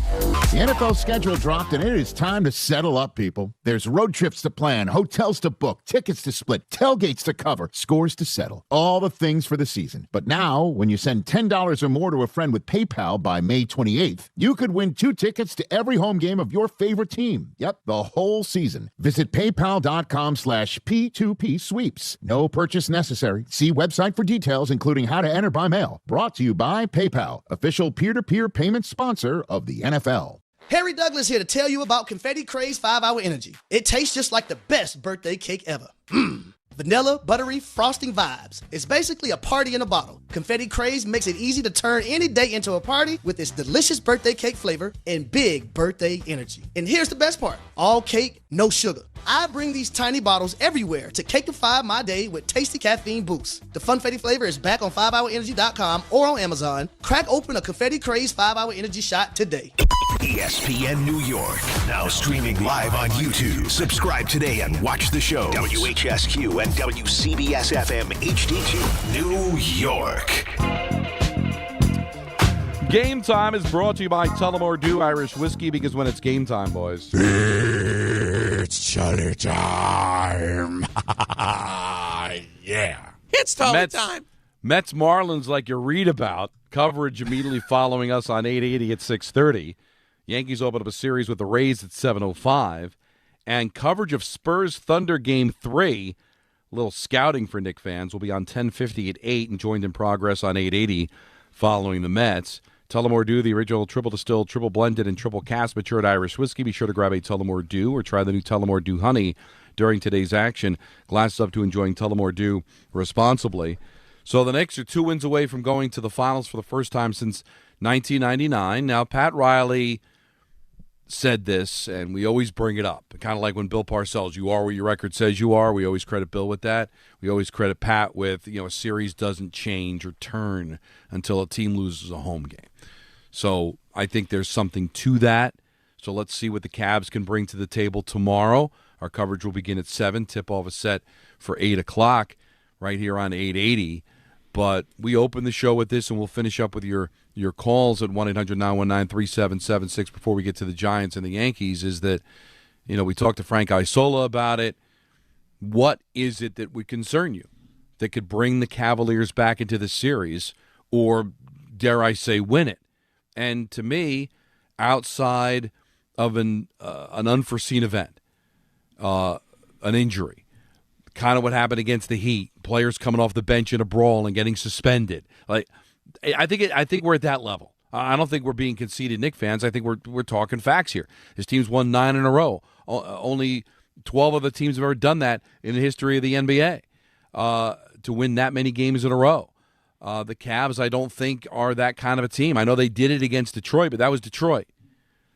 The NFL schedule dropped, and it is time to settle up, people. There's road trips to plan, hotels to book, tickets to split, tailgates to cover, scores to settle. All the things for the season. But now, when you send $10 or more to a friend with PayPal by May 28th, you could win 2 tickets to every home game of your favorite team. Yep, the whole season. Visit paypal.com/P2P sweeps. No purchase necessary. See website for details, including how to enter by mail. Brought to you by PayPal, official peer-to-peer payment sponsor of the NFL. Harry Douglas here to tell you about Confetti Craze 5-Hour Energy. It tastes just like the best birthday cake ever. Vanilla, buttery, frosting vibes. It's basically a party in a bottle. Confetti Craze makes it easy to turn any day into a party with its delicious birthday cake flavor and big birthday energy. And here's the best part. All cake, no sugar. I bring these tiny bottles everywhere to cakeify my day with tasty caffeine boosts. The Funfetti flavor is back on 5hourenergy.com or on Amazon. Crack open a Confetti Craze 5-Hour Energy shot today. ESPN New York, now streaming live on YouTube. Subscribe today and watch the show. WHSQ and WCBS-FM HD2, New York. Game Time is brought to you by Tullamore Dew Irish Whiskey, because when it's game time, boys, it's Charlie time. Yeah. It's Tully time. Mets Marlins, like you read about. Coverage immediately following us on 880 at 6:30. Yankees open up a series with the Rays at 7:05. And coverage of Spurs Thunder Game 3, a little scouting for Knicks fans, will be on 1050 at 8 and joined in progress on 880 following the Mets. Tullamore Dew, the original triple distilled, triple blended, and triple cast matured Irish whiskey. Be sure to grab a Tullamore Dew or try the new Tullamore Dew Honey during today's action. Glasses up to enjoying Tullamore Dew responsibly. So the Knicks are 2 wins away from going to the finals for the first time since 1999. Now, Pat Riley said this, and we always bring it up. Kind of like when Bill Parcells, you are what your record says you are. We always credit Bill with that. We always credit Pat with, a series doesn't change or turn until a team loses a home game. So I think there's something to that. So let's see what the Cavs can bring to the table tomorrow. Our coverage will begin at 7. Tip-off is set for 8 o'clock right here on 880. But we open the show with this, and we'll finish up with your calls at 1-800-919-3776 before we get to the Giants and the Yankees, is that, we talked to Frank Isola about it. What is it that would concern you that could bring the Cavaliers back into the series or, dare I say, win it? And to me, outside of an unforeseen event, an injury, kind of what happened against the Heat, players coming off the bench in a brawl and getting suspended. Like, I think we're at that level. I don't think we're being conceited Knicks fans. I think we're talking facts here. This team's won 9 in a row. Only 12 other teams have ever done that in the history of the NBA, to win that many games in a row. The Cavs, I don't think, are that kind of a team. I know they did it against Detroit, but that was Detroit.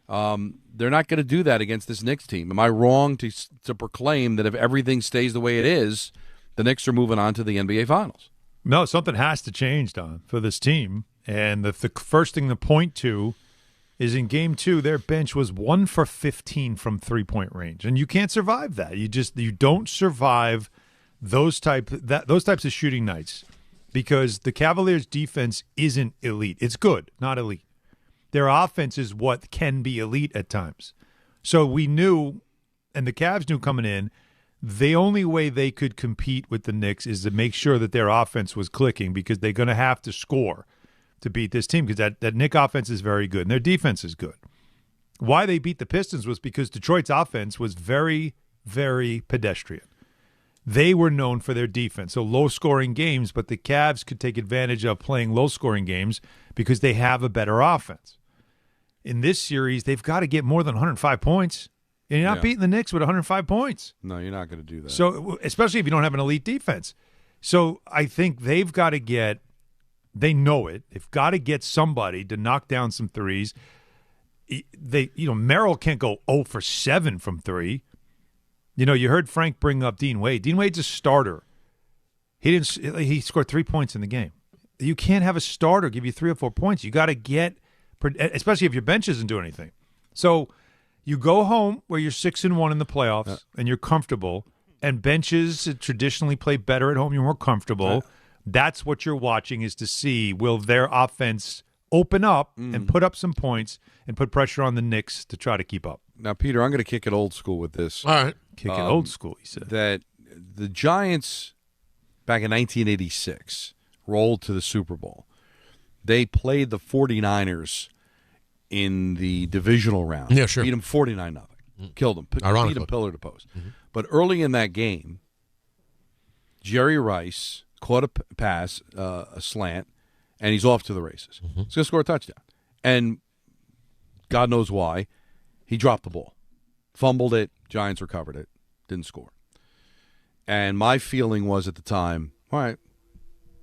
They're not going to do that against this Knicks team. Am I wrong to proclaim that if everything stays the way it is, the Knicks are moving on to the NBA Finals? No, something has to change, Don, for this team. And the first thing to point to is in Game 2, their bench was 1 for 15 from three-point range. And you can't survive that. You don't survive those types of shooting nights, because the Cavaliers' defense isn't elite. It's good, not elite. Their offense is what can be elite at times. So we knew, and the Cavs knew coming in, the only way they could compete with the Knicks is to make sure that their offense was clicking, because they're going to have to score to beat this team, because that Knicks offense is very good and their defense is good. Why they beat the Pistons was because Detroit's offense was very, very pedestrian. They were known for their defense, so low-scoring games, but the Cavs could take advantage of playing low-scoring games because they have a better offense. In this series, they've got to get more than 105 points. And you're not beating the Knicks with 105 points. No, you're not going to do that. So, especially if you don't have an elite defense. So I think they've got to get – they know it. They've got to get somebody to knock down some threes. Merrill can't go 0 for 7 from 3. You heard Frank bring up Dean Wade. Dean Wade's a starter. He scored 3 points in the game. You can't have a starter give you 3 or 4 points. You got to get – especially if your bench isn't doing anything. So you go home where you're 6-1 in the playoffs and you're comfortable, and benches traditionally play better at home. You're more comfortable. That's what you're watching, is to see, will their offense open up and put up some points and put pressure on the Knicks to try to keep up. Now, Peter, I'm going to kick it old school with this. All right. Kick it old school, he said. That the Giants, back in 1986, rolled to the Super Bowl. They played the 49ers in the divisional round. Yeah, sure. Beat them 49-0. Killed them. Beat them pillar to post. Mm-hmm. But early in that game, Jerry Rice caught a pass, a slant, and he's off to the races. Mm-hmm. He's going to score a touchdown. And God knows why, he dropped the ball. Fumbled it. Giants recovered it. Didn't score. And my feeling was at the time, all right,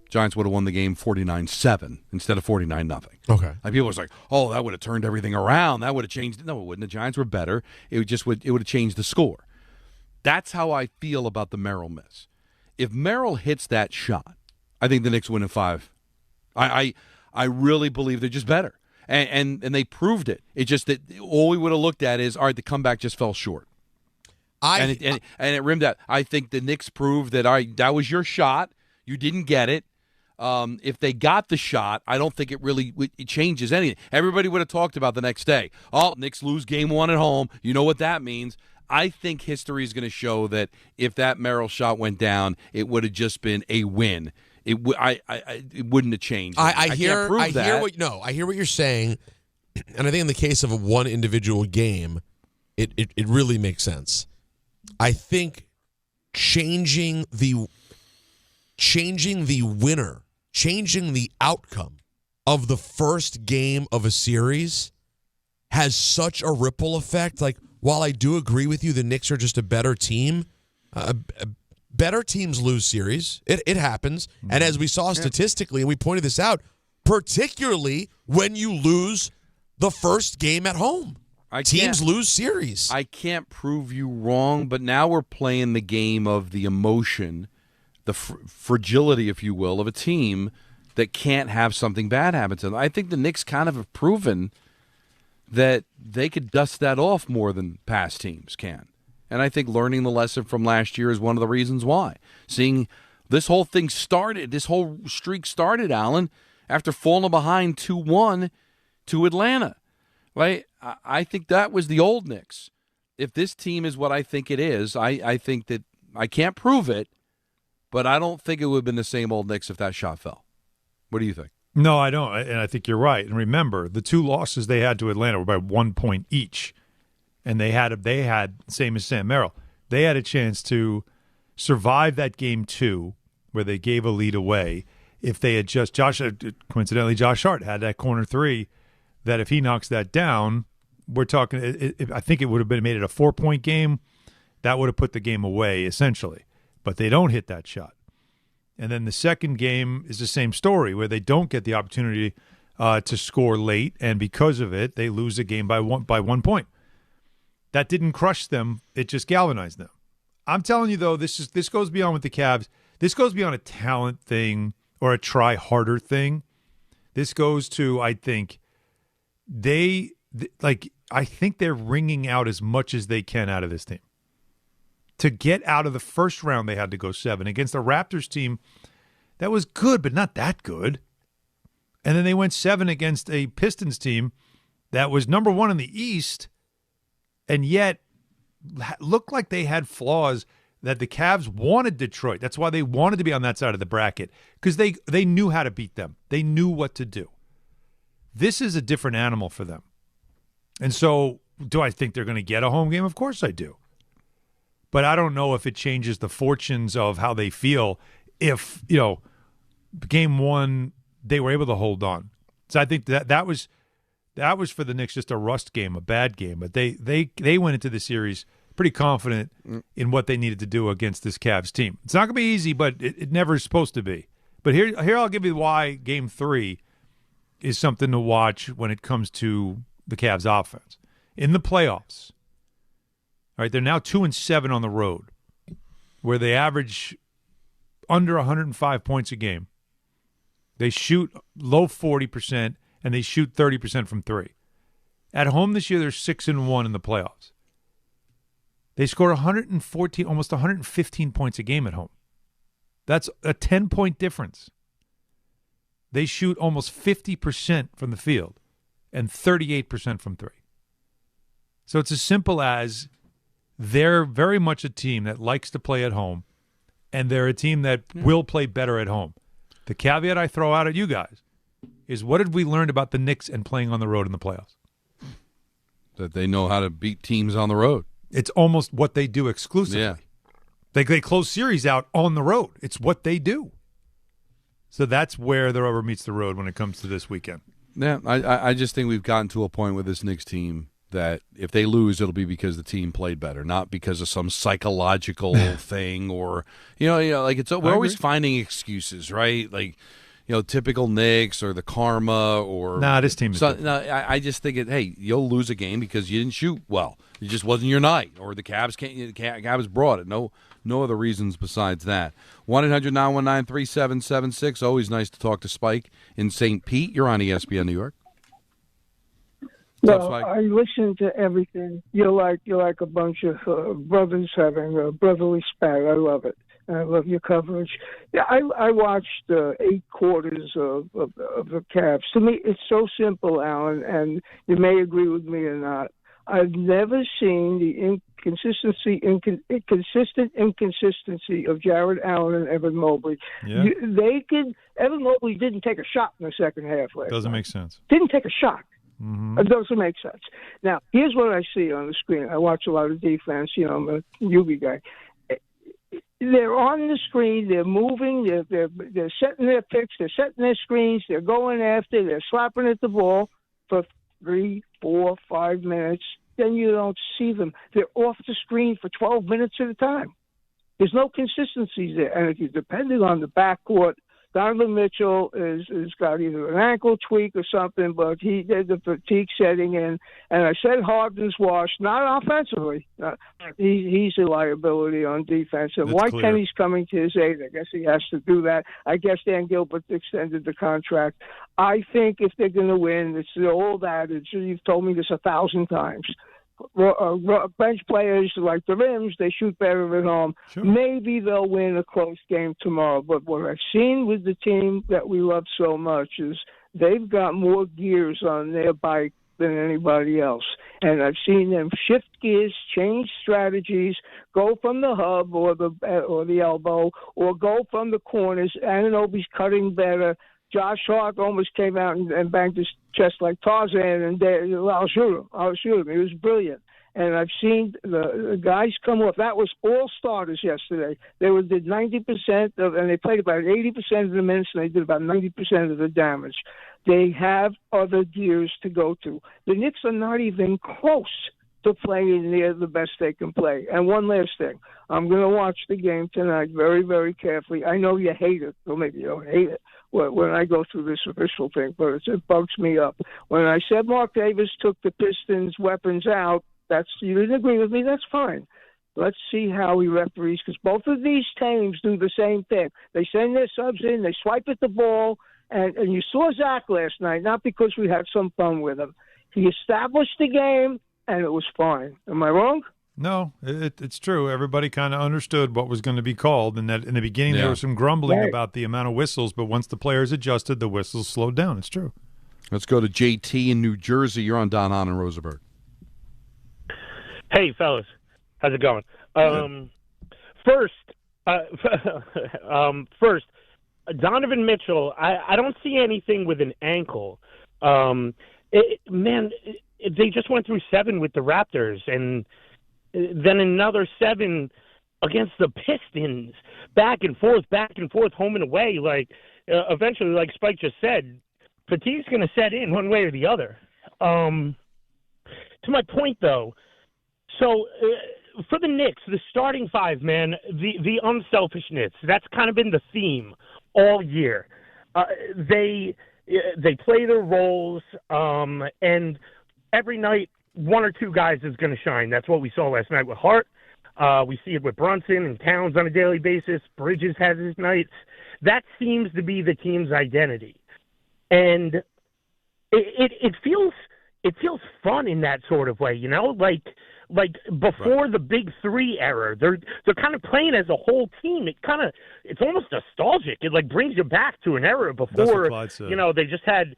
Giants would have won the game 49-7 instead of 49-0. Okay. Like, people was like, oh, that would have turned everything around. That would have changed it. No, it wouldn't. The Giants were better. It would have changed the score. That's how I feel about the Merrill miss. If Merrill hits that shot, I think the Knicks win in 5. I really believe they're just better. And they proved it. It's just that all we would have looked at is, all right, the comeback just fell short. And it rimmed out. I think the Knicks proved that, all right, that was your shot. You didn't get it. If they got the shot, I don't think it changes anything. Everybody would have talked about the next day. Oh, Knicks lose game 1 at home. You know what that means. I think history is going to show that if that Merrill shot went down, it would have just been a win. It wouldn't have changed. I hear what you're saying, and I think in the case of a one individual game, it really makes sense. I think changing the winner, changing the outcome of the first game of a series has such a ripple effect. Like, while I do agree with you, the Knicks are just a better team. Better teams lose series. It happens. And as we saw statistically, and we pointed this out, particularly when you lose the first game at home. Teams lose series. I can't prove you wrong, but now we're playing the game of the emotion, the fragility, if you will, of a team that can't have something bad happen to them. I think the Knicks kind of have proven that they could dust that off more than past teams can. And I think learning the lesson from last year is one of the reasons why. Seeing this whole thing started, this whole streak started, Alan, after falling behind 2-1 to Atlanta. Right? I think that was the old Knicks. If this team is what I think it is, I think that I can't prove it, but I don't think it would have been the same old Knicks if that shot fell. What do you think? No, I don't, and I think you're right. And remember, the two losses they had to Atlanta were by 1 point each, and they had same as Sam Merrill. They had a chance to survive that game 2, where they gave a lead away. If they had just coincidentally, Josh Hart had that corner 3. That if he knocks that down, we're talking. I think it would have made it a 4-point game. That would have put the game away essentially. But they don't hit that shot. And then the second game is the same story where they don't get the opportunity to score late, and because of it, they lose the game by 1 point. That didn't crush them; it just galvanized them. I'm telling you though, this goes beyond with the Cavs. This goes beyond a talent thing or a try harder thing. This goes to, I think. I think they're wringing out as much as they can out of this team. To get out of the first round, they had to go 7 against the Raptors team that was good, but not that good. And then they went 7 against a Pistons team that was number 1 in the East, and yet looked like they had flaws that the Cavs wanted Detroit. That's why they wanted to be on that side of the bracket, because they knew how to beat them. They knew what to do. This is a different animal for them. And so, do I think they're going to get a home game? Of course I do. But I don't know if it changes the fortunes of how they feel if, game 1, they were able to hold on. So I think that was for the Knicks just a rust game, a bad game. But they went into the series pretty confident in what they needed to do against this Cavs team. It's not going to be easy, but it never is supposed to be. But here I'll give you why game 3 is something to watch when it comes to the Cavs offense. In the playoffs, all right, they're now 2-7 on the road, where they average under 105 points a game. They shoot low 40%, and they shoot 30% from 3. At home this year, they're 6-1 in the playoffs. They score 114, almost 115 points a game at home. That's a 10-point difference. They shoot almost 50% from the field and 38% from 3. So it's as simple as they're very much a team that likes to play at home, and they're a team that will play better at home. The caveat I throw out at you guys is, what did we learn about the Knicks and playing on the road in the playoffs? That they know how to beat teams on the road. It's almost what they do exclusively. Yeah. They close series out on the road. It's what they do. So that's where the rubber meets the road when it comes to this weekend. Yeah, I just think we've gotten to a point with this Knicks team that if they lose, it'll be because the team played better, not because of some psychological thing or, like we're always finding excuses, right? Like, typical Knicks or the karma or. Nah, this team is different. No, I just think you'll lose a game because you didn't shoot well. It just wasn't your night, or the Cavs brought it. No other reasons besides that. 1-800-919-3776. Always nice to talk to Spike in St. Pete. You're on ESPN New York. Well, I listen to everything. You're like a bunch of brothers having a brotherly spat. I love it. I love your coverage. Yeah, I watched 8 quarters of the Cavs. To me, it's so simple, Alan, and you may agree with me or not. I've never seen the consistent inconsistency of Jared Allen and Evan Mobley. Yeah. Evan Mobley didn't take a shot in the second half last Doesn't night. make sense. Didn't take a shot. Mm-hmm. It doesn't make sense. Now, here's what I see on the screen. I watch a lot of defense. I'm a UV guy. They're on the screen. They're moving. They're setting their picks. They're setting their screens. They're going after. They're slapping at the ball for 3, 4, 5 minutes. Then you don't see them. They're off the screen for 12 minutes at a time. There's no consistency there. And if you're depending on the backcourt, Donovan Mitchell is got either an ankle tweak or something, but the fatigue setting in. And I said Harden's washed, not offensively. He's a liability on defense. And That's White clear. Kenny's coming to his aid. I guess he has to do that. I guess Dan Gilbert extended the contract. I think if they're going to win, it's the old adage. You've told me this 1,000 times. Bench players like the Rims, they shoot better at home. Sure. Maybe they'll win a close game tomorrow. But what I've seen with the team that we love so much is they've got more gears on their bike than anybody else. And I've seen them shift gears, change strategies, go from the hub or the elbow, or go from the corners. Anunoby's cutting better. Josh Hart almost came out and banged his chest like Tarzan, and I'll shoot him. He was brilliant. And I've seen the guys come off. That was all starters yesterday. They did 90% and they played about 80% of the minutes, and they did about 90% of the damage. They have other gears to go to. The Knicks are not even close to playing near the best they can play. And one last thing. I'm going to watch the game tonight very, very carefully. I know you hate it. Well, maybe you don't hate it when I go through this official thing, but it bugs me up. When I said Mark Davis took the Pistons' weapons out, you didn't agree with me, that's fine. Let's see how he referees, because both of these teams do the same thing. They send their subs in, they swipe at the ball, and you saw Zach last night, not because we had some fun with him. He established the game, and it was fine. Am I wrong? No, it's true. Everybody kind of understood what was going to be called, and that in the beginning there was some grumbling about the amount of whistles, but once the players adjusted, the whistles slowed down. It's true. Let's go to JT in New Jersey. You're on Don Hahn and Rosenberg. Hey, fellas. How's it going? First, Donovan Mitchell, I don't see anything with an ankle. They just went through 7 with the Raptors, and then another 7 against the Pistons, back and forth, home and away. Eventually, like Spike just said, fatigue's going to set in one way or the other. To my point, though, so for the Knicks, the starting 5, man, the unselfishness, that's kind of been the theme all year. They play their roles, and every night, 1 or 2 guys is going to shine. That's what we saw last night with Hart. We see it with Brunson and Towns on a daily basis. Bridges has his nights. That seems to be the team's identity. And it feels fun in that sort of way, like before the Big 3 era, they're kind of playing as a whole team. It's almost nostalgic. It brings you back to an era before they just had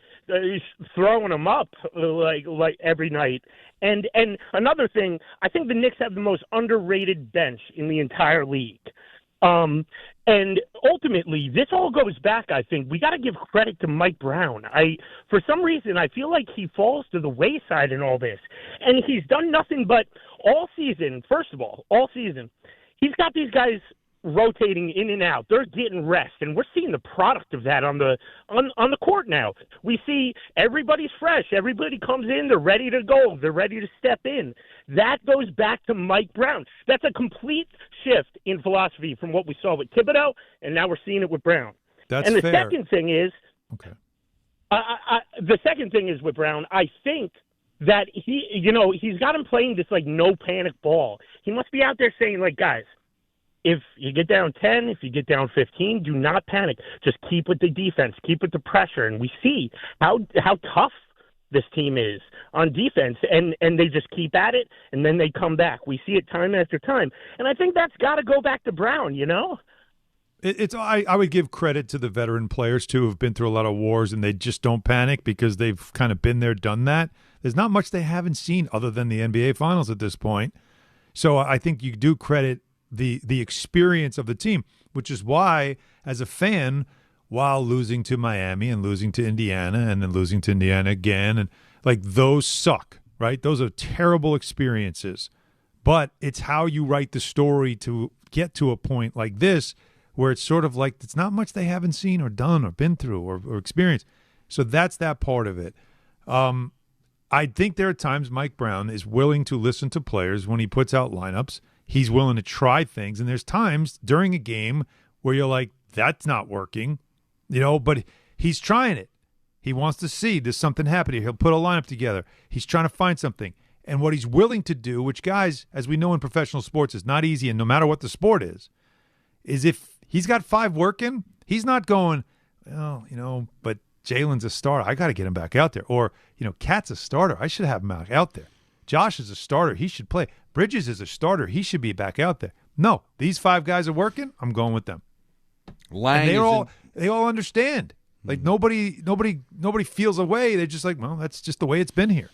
throwing them up like every night. And another thing, I think the Knicks have the most underrated bench in the entire league. And ultimately, this all goes back, I think. We got to give credit to Mike Brown. For some reason, I feel like he falls to the wayside in all this. And he's done nothing but all season, he's got these guys rotating in and out. They're getting rest, and we're seeing the product of that on the court now. We see everybody's fresh. Everybody comes in. They're ready to go. They're ready to step in. That goes back to Mike Brown. That's a complete shift in philosophy from what we saw with Thibodeau, and now we're seeing it with Brown. That's and the fair. second thing is, the second thing is with Brown, I think that he's got him playing this no panic ball. He must be out there saying guys, if you get down 10, if you get down 15, do not panic. Just keep with the defense, keep with the pressure. And we see how tough this team is on defense, and they just keep at it, and then they come back. We see it time after time. And I think that's got to go back to Brown, I would give credit to the veteran players, too, who have been through a lot of wars, and they just don't panic because they've kind of been there, done that. There's not much they haven't seen other than the NBA Finals at this point. So I think you do credit the experience of the team, which is why, as a fan, while losing to Miami and losing to Indiana and then losing to Indiana again, and Like, those suck, right? Those are terrible experiences. But it's how you write the story to get to a point like this where it's sort of like it's not much they haven't seen or done or been through or experienced. So that's that part of it. I think there are times Mike Brown is willing to listen to players when he puts out lineups. He's willing to try things. And there's times during a game where you're like, that's not working, but he's trying it. He wants to see, does something happen here? He'll put a lineup together. He's trying to find something. And what he's willing to do, which, guys, as we know in professional sports, is not easy, and no matter what the sport is if he's got 5 working, he's not going, but Jalen's a starter. I got to get him back out there. Or, Cat's a starter. I should have him out there. Josh is a starter. He should play. Bridges is a starter. He should be back out there. No, these 5 guys are working. I'm going with them. Lang and they all understand. Like nobody feels a way. They're just like, well, that's just the way it's been here.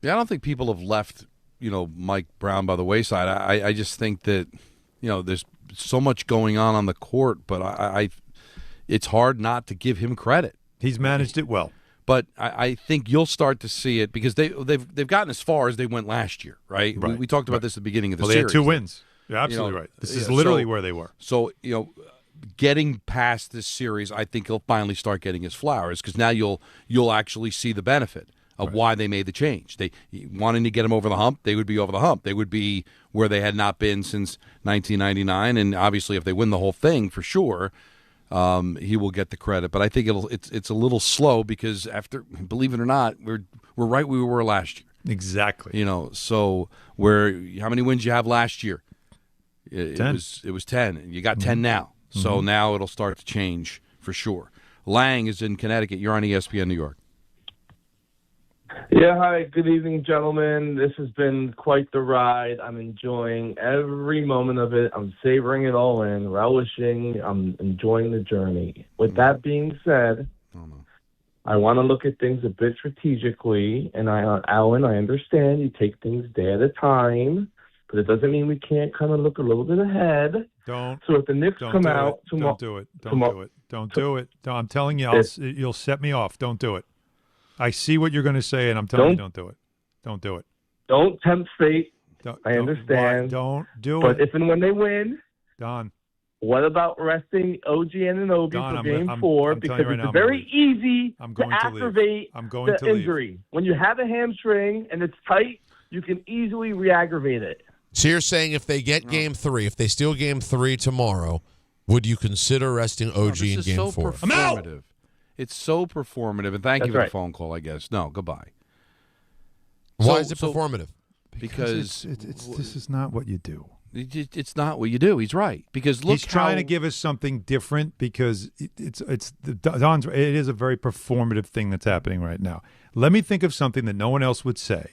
Yeah, I don't think people have left, Mike Brown by the wayside. I just think that, there's so much going on the court, but it's hard not to give him credit. He's managed it well. But I think you'll start to see it because they've gotten as far as they went last year, right? We talked about this at the beginning of the series. They had 2 wins. You're absolutely right. This is literally where they were. So, getting past this series, I think he'll finally start getting his flowers because now you'll actually see the benefit of why they made the change. They wanting to get him over the hump, they would be over the hump. They would be where they had not been since 1999, and obviously if they win the whole thing, for sure, he will get the credit. But I think it's a little slow because after, believe it or not, we're right where we were last year. Exactly. So how many wins you have last year? 10. It was 10. You got 10 now. So now it'll start to change for sure. Lang is in Connecticut. You're on ESPN New York. Yeah, hi. Good evening, gentlemen. This has been quite the ride. I'm enjoying every moment of it. I'm savoring it all in, relishing. I'm enjoying the journey. With that being said, I want to look at things a bit strategically. And Alan, I understand you take things day at a time, but it doesn't mean we can't kind of look a little bit ahead. Don't. So if the Knicks come out tomorrow, don't do it. Don't do it. I'm telling you, you'll set me off. Don't do it. I see what you're going to say, and I'm telling you, don't do it. Don't do it. Don't tempt fate. I understand. Don't do it. But if and when they win, Don. What about resting OG and Anunoby for Game 4? Because it's very easy to aggravate the injury. When you have a hamstring and it's tight, you can easily re-aggravate it. So you're saying if they get Game 3, if they steal Game 3 tomorrow, would you consider resting OG in Game 4? I'm out! It's so performative, and thank you for the phone call, I guess. No, goodbye. Why is it performative? Because this is not what you do. It's not what you do. He's right. Because look, he's trying to give us something different because it is a very performative thing that's happening right now. Let me think of something that no one else would say.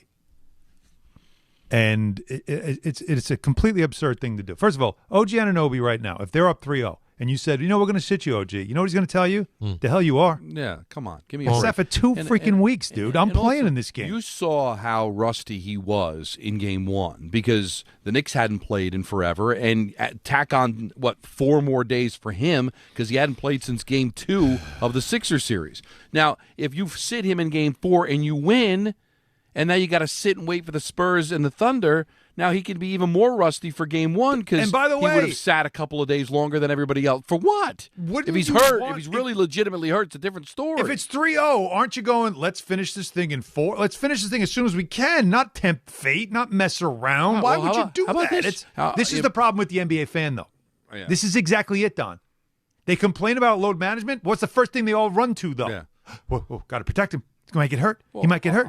And it's a completely absurd thing to do. First of all, OG Anunoby right now, if they're up 3-0, and you said, we're going to sit you, OG. You know what he's going to tell you? The hell you are. Yeah, come on. Give me a break. break. For 2 freaking weeks, dude. I'm playing also, in this game. You saw how rusty he was in Game 1 because the Knicks hadn't played in forever, and tack on, 4 more days for him because he hadn't played since Game 2 of the Sixers series. Now, if you sit him in Game 4 and you win, and now you got to sit and wait for the Spurs and the Thunder. Now he can be even more rusty for Game 1 because he would have sat a couple of days longer than everybody else. For what? If he's hurt, if he's really legitimately hurt, it's a different story. If it's 3-0, aren't you going, let's finish this thing in 4? Let's finish this thing as soon as we can, not tempt fate, not mess around. Why would you do that? This is the problem with the NBA fan, though. Yeah. This is exactly it, Don. They complain about load management. What's the first thing they all run to, though? Yeah. Whoa, got to protect him. He might get hurt. He might get hurt.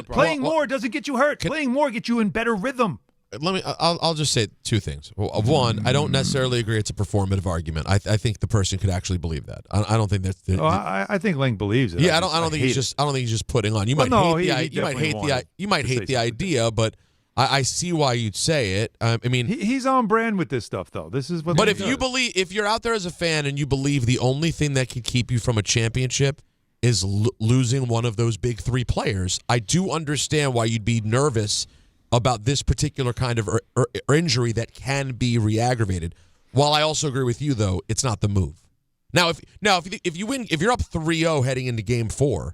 Playing more doesn't get you hurt. Playing more gets you in better rhythm. I'll just say 2 things. One, I don't necessarily agree it's a performative argument. I think the person could actually believe that. I don't think that's. I think Lang believes it. Yeah, I don't think he's just putting on. You might hate the idea, but I see why you'd say it. I mean, he's on brand with this stuff, though. This is what. But if you're out there as a fan and you believe the only thing that could keep you from a championship is losing one of those big 3 players, I do understand why you'd be nervous about this particular kind of injury that can be re-aggravated. While I also agree with you, though, it's not the move. Now, if you win, if you're up 3-0 heading into Game 4,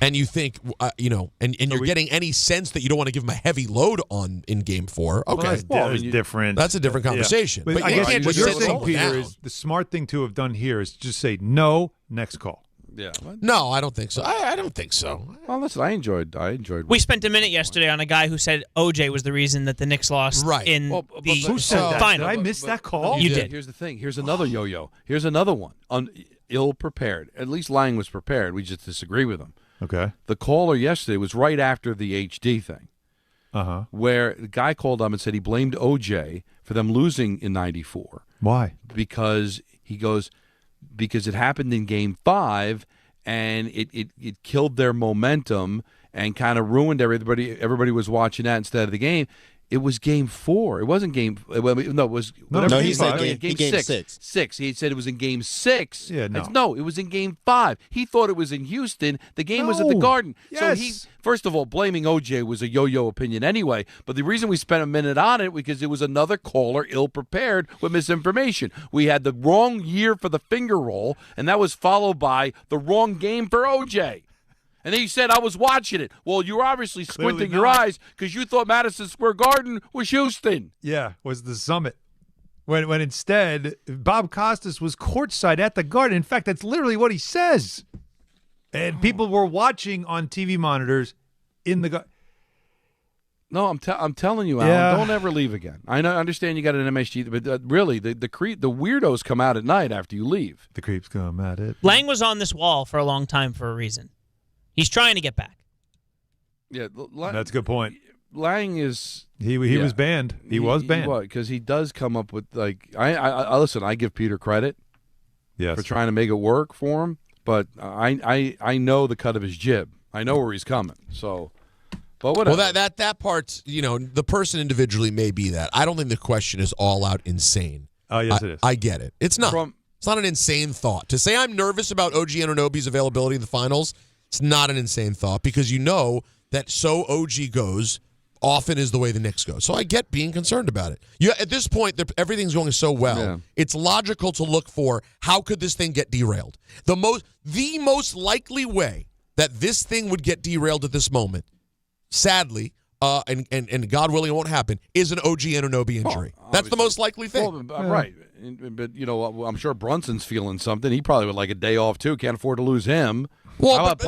and you think, and you're getting any sense that you don't want to give him a heavy load on in Game 4, okay. Well, that's different. That's a different conversation. Yeah. But I you guess can't what just you're sit saying, it Peter, down. is the smart thing to have done here is just say no, next call. Yeah. No, I don't think so. I don't think so. Well, listen, I enjoyed. We spent a minute yesterday on a guy who said OJ was the reason that the Knicks lost in the who said that? final. Did I miss that call? You did. Here's the thing. Here's another yo-yo. Here's another one. Ill-prepared. At least Lang was prepared. We just disagree with him. Okay. The caller yesterday was right after the HD thing, where the guy called up and said he blamed OJ for them losing in '94. Why? Because he goes, because it happened in Game 5, and it killed their momentum and kind of ruined everybody. Everybody was watching that instead of the game. It was Game 4. It wasn't Game. Well, no, it was. No, he said Game game 6. 6. He said it was in Game 6. Yeah, no. No, it was in Game 5. He thought it was in Houston. The game was at the Garden. Yes. So he, first of all, blaming OJ was a yo-yo opinion anyway. But the reason we spent a minute on it because it was another caller ill-prepared with misinformation. We had the wrong year for the finger roll, and that was followed by the wrong game for OJ. And then you said, I was watching it. Well, you were obviously squinting your eyes because you thought Madison Square Garden was Houston. Yeah, was the Summit. When instead, Bob Costas was courtside at the Garden. In fact, that's literally what he says. And people were watching on TV monitors in the Garden. No, I'm telling you, Alan, don't ever leave again. I understand you got an MSG, but really, the weirdos come out at night after you leave. The creeps come at it. Lang was on this wall for a long time for a reason. He's trying to get back. Yeah, that's a good point. Lang is he was banned. He was banned because he does come up with like I listen. I give Peter credit, for trying to make it work for him, but I know the cut of his jib. I know where he's coming. So, but whatever. Well, that part's the person individually may be that. I don't think the question is all out insane. Oh yes, it is. I get it. It's not. It's not an insane thought to say I'm nervous about OG Anunoby's availability in the finals. It's not an insane thought because you know that so OG goes often is the way the Knicks go. So I get being concerned about it. At this point, everything's going so well. It's logical to look for how could this thing get derailed. The most likely way that this thing would get derailed at this moment, sadly, and God willing it won't happen, is an OG Anunoby injury. That's the most likely thing. Right. But, I'm sure Brunson's feeling something. He probably would like a day off, too. Can't afford to lose him. Well, how about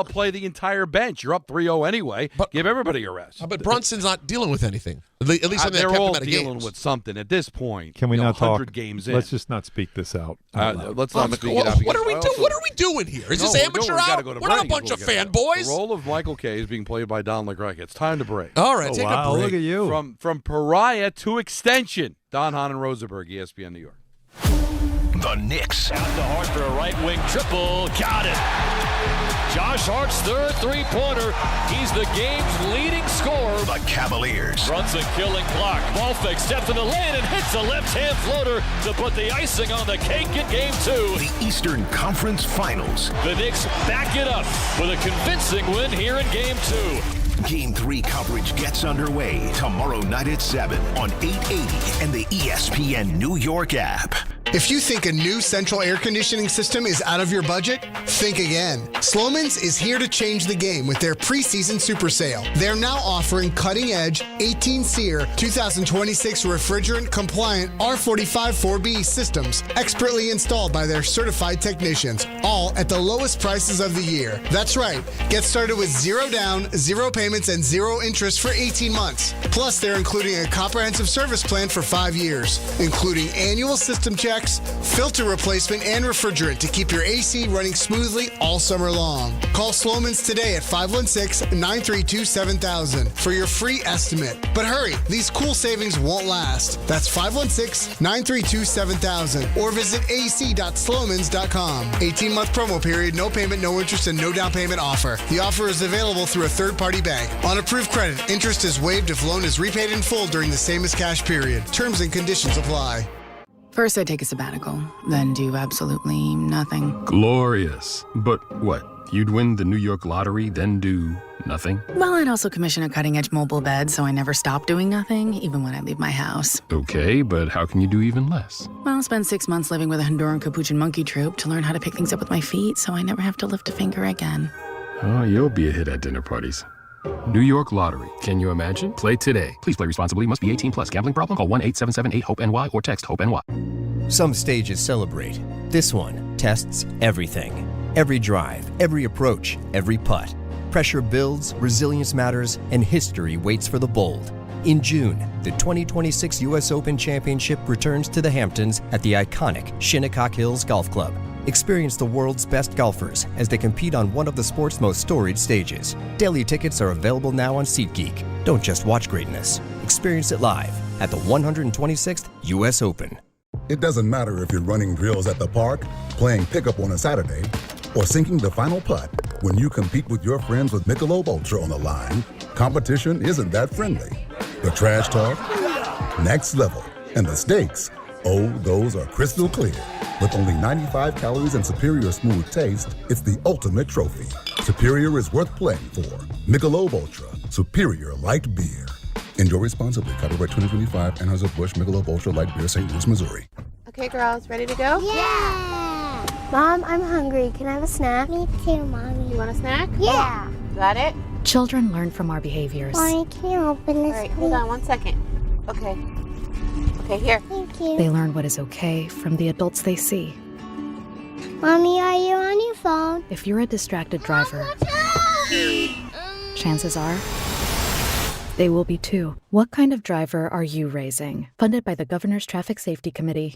play the entire bench? You're up 3-0 anyway. Give everybody a rest. But Brunson's not dealing with anything. At least they're kept all him out of dealing games. with something at this point. Can we not 100 talk? games in. Let's just not speak this out. Let's not speak it out. What are we doing? What are we doing here? Is this amateur hour? We're not a bunch of fanboys. The role of Michael Kay is being played by Don LeGrec. It's time to break. All right, take a break. Look at you. From pariah to extension. Don Hahn and Rosenberg, ESPN New York. The Knicks. Out to Hart for a right wing triple. Got it. Josh Hart's third three-pointer. He's the game's leading scorer. The Cavaliers. Brunson killing clock. Ball fake, steps in the lane and hits a left-hand floater to put the icing on the cake in Game 2. The Eastern Conference Finals. The Knicks back it up with a convincing win here in Game 2. Game 3 coverage gets underway tomorrow night at 7 on 880 and the ESPN New York app. If you think a new central air conditioning system is out of your budget, think again. Sloman's is here to change the game with their preseason super sale. They're now offering cutting-edge 18-SEER 2026 refrigerant-compliant R45-4B systems expertly installed by their certified technicians, all at the lowest prices of the year. That's right. Get started with 0 down, 0 payments, and 0 interest for 18 months. Plus, they're including a comprehensive service plan for 5 years, including annual system checks, filter replacement, and refrigerant to keep your AC running smoothly all summer long. Call Sloman's today at 516-932-7000 for your free estimate. But hurry, these cool savings won't last. That's 516-932-7000 or visit ac.slomans.com. 18-month promo period, no payment, no interest, and no down payment offer. The offer is available through a third-party bank. On approved credit, interest is waived if loan is repaid in full during the same as cash period. Terms and conditions apply. First, I take a sabbatical, then do absolutely nothing. Glorious. But what? You'd win the New York lottery, then do nothing? Well, I'd also commission a cutting-edge mobile bed, so I never stop doing nothing, even when I leave my house. Okay, but how can you do even less? Well, I'll spend 6 months living with a Honduran capuchin monkey troupe to learn how to pick things up with my feet, so I never have to lift a finger again. Oh, you'll be a hit at dinner parties. New York Lottery. Can you imagine? Play today. Please play responsibly. Must be 18 plus. Gambling problem? Call 1-877-8-HOPE-NY or text HOPE-NY. Some stages celebrate. This one tests everything. Every drive, every approach, every putt. Pressure builds, resilience matters, and history waits for the bold. In June, the 2026 U.S. Open Championship returns to the Hamptons at the iconic Shinnecock Hills Golf Club. Experience the world's best golfers as they compete on one of the sport's most storied stages. Daily tickets are available now on SeatGeek. Don't just watch greatness. Experience it live at the 126th U.S. Open. It doesn't matter if you're running drills at the park, playing pickup on a Saturday, or sinking the final putt. When you compete with your friends with Michelob Ultra on the line, competition isn't that friendly. The trash talk, next level, and the stakes, oh, those are crystal clear. With only 95 calories and superior smooth taste, it's the ultimate trophy. Superior is worth playing for. Michelob Ultra, superior light beer. Enjoy responsibly. Copyright 2025, Anheuser-Busch Michelob Ultra Light Beer, St. Louis, Missouri. Okay, girls, ready to go? Yeah! Mom, I'm hungry. Can I have a snack? Me too, Mommy. You want a snack? Yeah! Got it? Children learn from our behaviors. Mommy, can you open this, All right, hold on 1 second. Okay. Okay, here. Thank you. They learn what is okay from the adults they see. Mommy, are you on your phone? If you're a distracted driver, chances are they will be too. What kind of driver are you raising? Funded by the Governor's Traffic Safety Committee.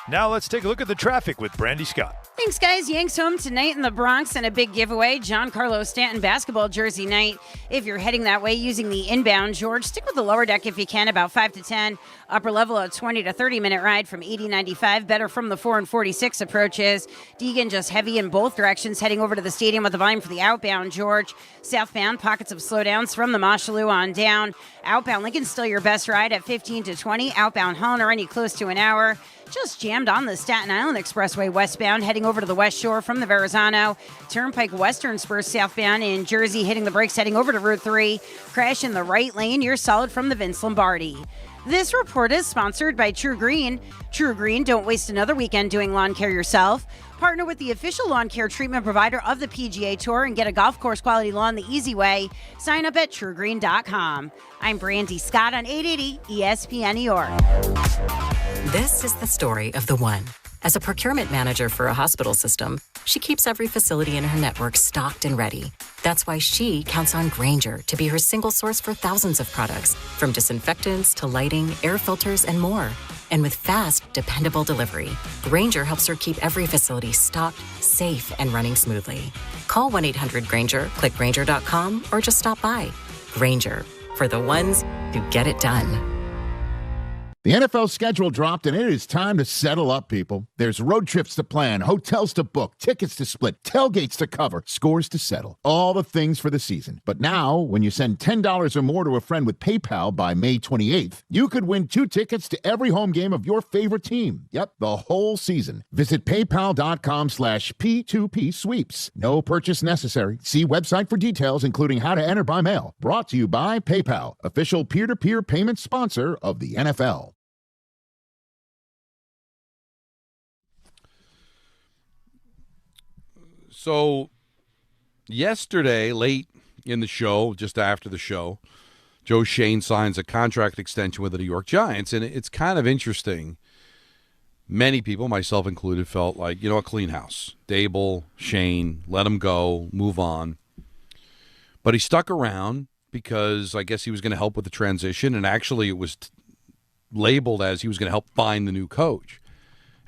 Now let's take a look at the traffic with Brandy Scott. Thanks, guys. Yanks home tonight in the Bronx and a big giveaway. John Carlos Stanton basketball jersey night. If you're heading that way using the inbound, George, stick with the lower deck if you can, about 5 to 10. Upper level, a 20 to 30-minute ride from 80-95. Better from the 4 and 46 approaches. Deegan just heavy in both directions, heading over to the stadium with the volume for the outbound, George. Southbound, pockets of slowdowns from the Mosholu on down. Outbound, Lincoln's still your best ride at 15 to 20. Outbound, Hahn already close to an hour. Just jammed on the Staten Island Expressway westbound, heading over to the West Shore from the Verrazano. Turnpike Western Spurs southbound in Jersey, hitting the brakes, heading over to Route 3. Crash in the right lane. You're solid from the Vince Lombardi. This report is sponsored by True Green. True Green, don't waste another weekend doing lawn care yourself. Partner with the official lawn care treatment provider of the PGA Tour and get a golf course quality lawn the easy way. Sign up at truegreen.com. I'm Brandy Scott on 880 ESPN New York. This is the story of the one. As a procurement manager for a hospital system, she keeps every facility in her network stocked and ready. That's why she counts on Grainger to be her single source for thousands of products, from disinfectants to lighting, air filters, and more. And with fast, dependable delivery, Grainger helps her keep every facility stocked, safe, and running smoothly. Call 1-800-GRAINGER, click Grainger.com, or just stop by. Grainger, for the ones who get it done. The NFL schedule dropped, and it is time to settle up, people. There's road trips to plan, hotels to book, tickets to split, tailgates to cover, scores to settle. All the things for the season. But now, when you send $10 or more to a friend with PayPal by May 28th, you could win 2 tickets to every home game of your favorite team. Yep, the whole season. Visit paypal.com/P2P sweeps. No purchase necessary. See website for details, including how to enter by mail. Brought to you by PayPal, official peer-to-peer payment sponsor of the NFL. So, yesterday, late in the show, just after the show, Joe Schoen signs a contract extension with the New York Giants, and it's kind of interesting. Many people, myself included, felt like, a clean house. Dable, Schoen, let him go, move on. But he stuck around because I guess he was going to help with the transition, and actually it was labeled as he was going to help find the new coach.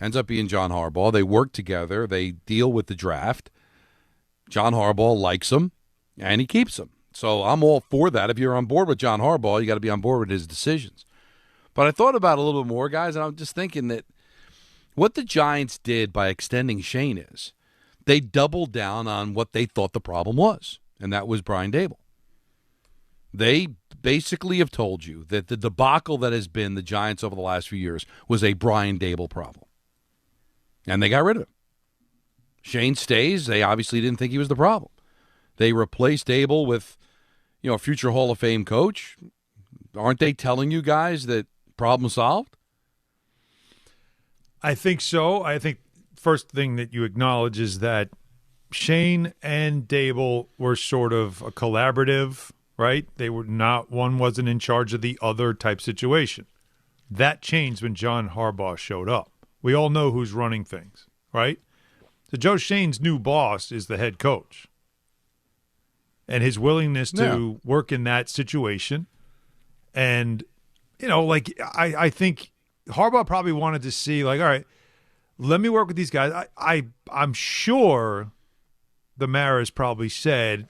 Ends up being John Harbaugh. They work together. They deal with the draft. John Harbaugh likes him, and he keeps him. So I'm all for that. If you're on board with John Harbaugh, you got to be on board with his decisions. But I thought about it a little bit more, guys, and I'm just thinking that what the Giants did by extending Schoen is they doubled down on what they thought the problem was, and that was Brian Dable. They basically have told you that the debacle that has been the Giants over the last few years was a Brian Dable problem. And they got rid of him. Schoen stays. They obviously didn't think he was the problem. They replaced Dable with, a future Hall of Fame coach. Aren't they telling you guys that problem solved? I think so. I think first thing that you acknowledge is that Schoen and Dable were sort of a collaborative, right? They were not, one wasn't in charge of the other type situation. That changed when John Harbaugh showed up. We all know who's running things, right? So Joe Schoen's new boss is the head coach. And his willingness to work in that situation. And, I think Harbaugh probably wanted to see, all right, let me work with these guys. I'm sure the Maras probably said,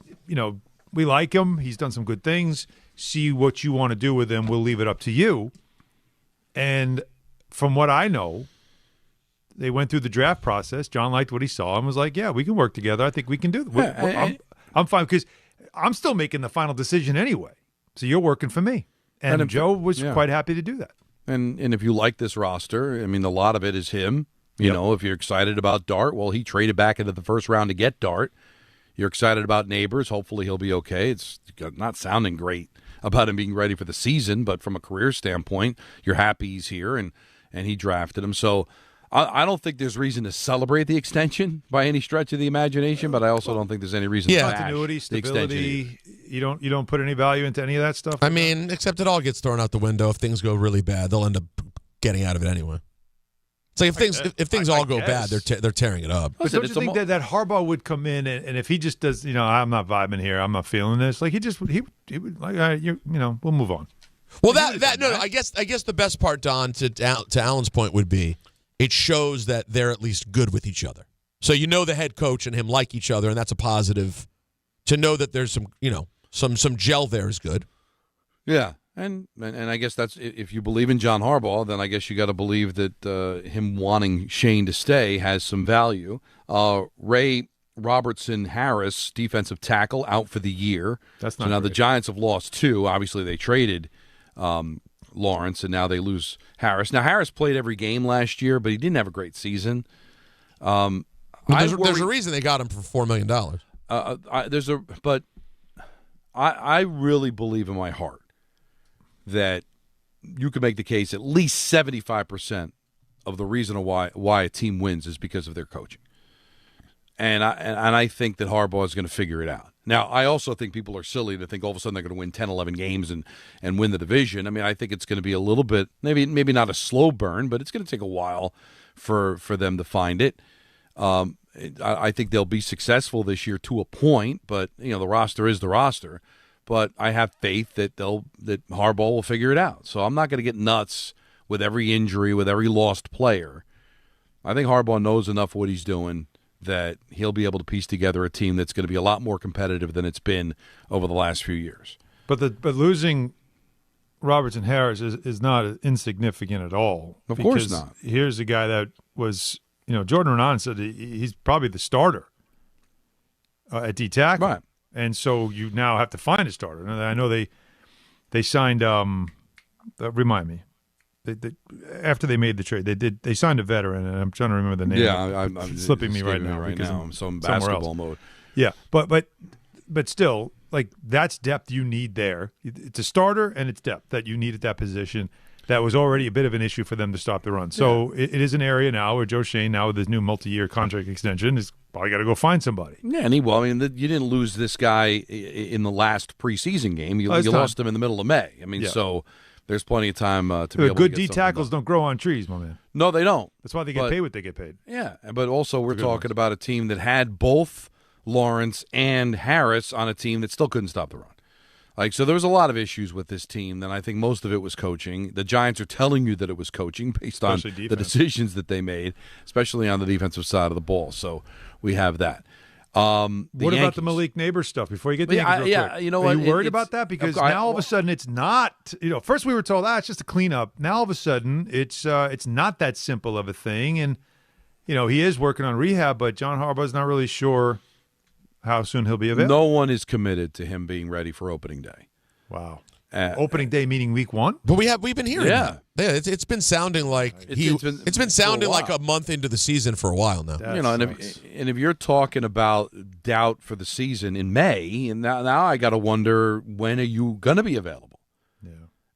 we like him. He's done some good things. See what you want to do with him. We'll leave it up to you. And from what I know, they went through the draft process. John liked what he saw and was like, yeah, we can work together. I think we can do it. I'm fine because I'm still making the final decision anyway. So you're working for me. And Joe was quite happy to do that. And if you like this roster, I mean, a lot of it is him. You know, if you're excited about Dart, well, he traded back into the first round to get Dart. You're excited about Nabers. Hopefully he'll be okay. It's not sounding great about him being ready for the season, but from a career standpoint, you're happy he's here, and he drafted him. So I don't think there's reason to celebrate the extension by any stretch of the imagination, but I also don't think there's any reason to continuity, stability. You don't put any value into any of that stuff? I mean, except it all gets thrown out the window. If things go really bad, they'll end up getting out of it anyway. It's like if things all go bad, they're tearing it up. But don't you think that Harbaugh would come in and if he just does, I'm not vibing here, I'm not feeling this, like he would like, all right, we'll move on. Well, I guess the best part, Don, to Alan's point would be it shows that they're at least good with each other. So the head coach and him like each other, and that's a positive. To know that there's some gel there is good. Yeah. And I guess that's, if you believe in John Harbaugh, then I guess you got to believe that him wanting Schoen to stay has some value. Ray Robertson Harris, defensive tackle, out for the year. That's not so now great. The Giants have lost two. Obviously, they traded Lawrence, and now they lose Harris. Now, Harris played every game last year, but he didn't have a great season. There's a reason they got him for $4 million. But I really believe in my heart that you could make the case at least 75% of the reason why a team wins is because of their coaching. And I think that Harbaugh is going to figure it out. Now, I also think people are silly to think all of a sudden they're going to win 10, 11 games and win the division. I mean, I think it's going to be a little bit, maybe not a slow burn, but it's going to take a while for them to find it. I think they'll be successful this year to a point, but the roster is the roster. But I have faith that Harbaugh will figure it out. So I'm not going to get nuts with every injury, with every lost player. I think Harbaugh knows enough what he's doing that he'll be able to piece together a team that's going to be a lot more competitive than it's been over the last few years. But losing Robertson Harris is not insignificant at all. Of course not. Here's a guy that was, Jordan Renan said he's probably the starter at D-tackle. Right. And so you now have to find a starter. And I know they signed. Remind me, they after they made the trade, they signed a veteran, and I'm trying to remember the name. Yeah, it's slipping me right now. I'm so in basketball mode. Yeah, but still, like that's depth you need there. It's a starter and it's depth that you need at that position. That was already a bit of an issue for them to stop the run. So it is an area now where Joe Schoen, now with his new multi-year contract extension, is probably got to go find somebody. Yeah, and you didn't lose this guy in the last preseason game. You lost him in the middle of May. I mean, so there's plenty of time to be able to good get D tackles don't grow on trees, my man. No, they don't. That's why they get paid what they get paid. Yeah, but also we're talking about a team that had both Lawrence and Harris on a team that still couldn't stop the run. So there was a lot of issues with this team, and I think most of it was coaching. The Giants are telling you that it was coaching based on the decisions that they made, especially on the defensive side of the ball. So we have that. What about the Malik Nabers stuff before you get to the Yankees real quick? You know are what? you worried about that? Because now all of a sudden it's not, first we were told, it's just a cleanup. Now all of a sudden it's not that simple of a thing. And, he is working on rehab, but John Harbaugh's not really sure how soon he'll be available. No one is committed to him being ready for opening day. Wow. Opening day meaning week 1? But we've been hearing that. Yeah, it's been sounding like it's been sounding like a month into the season for a while now. And if you're talking about doubt for the season in May, and now I got to wonder, when are you going to be available? Yeah.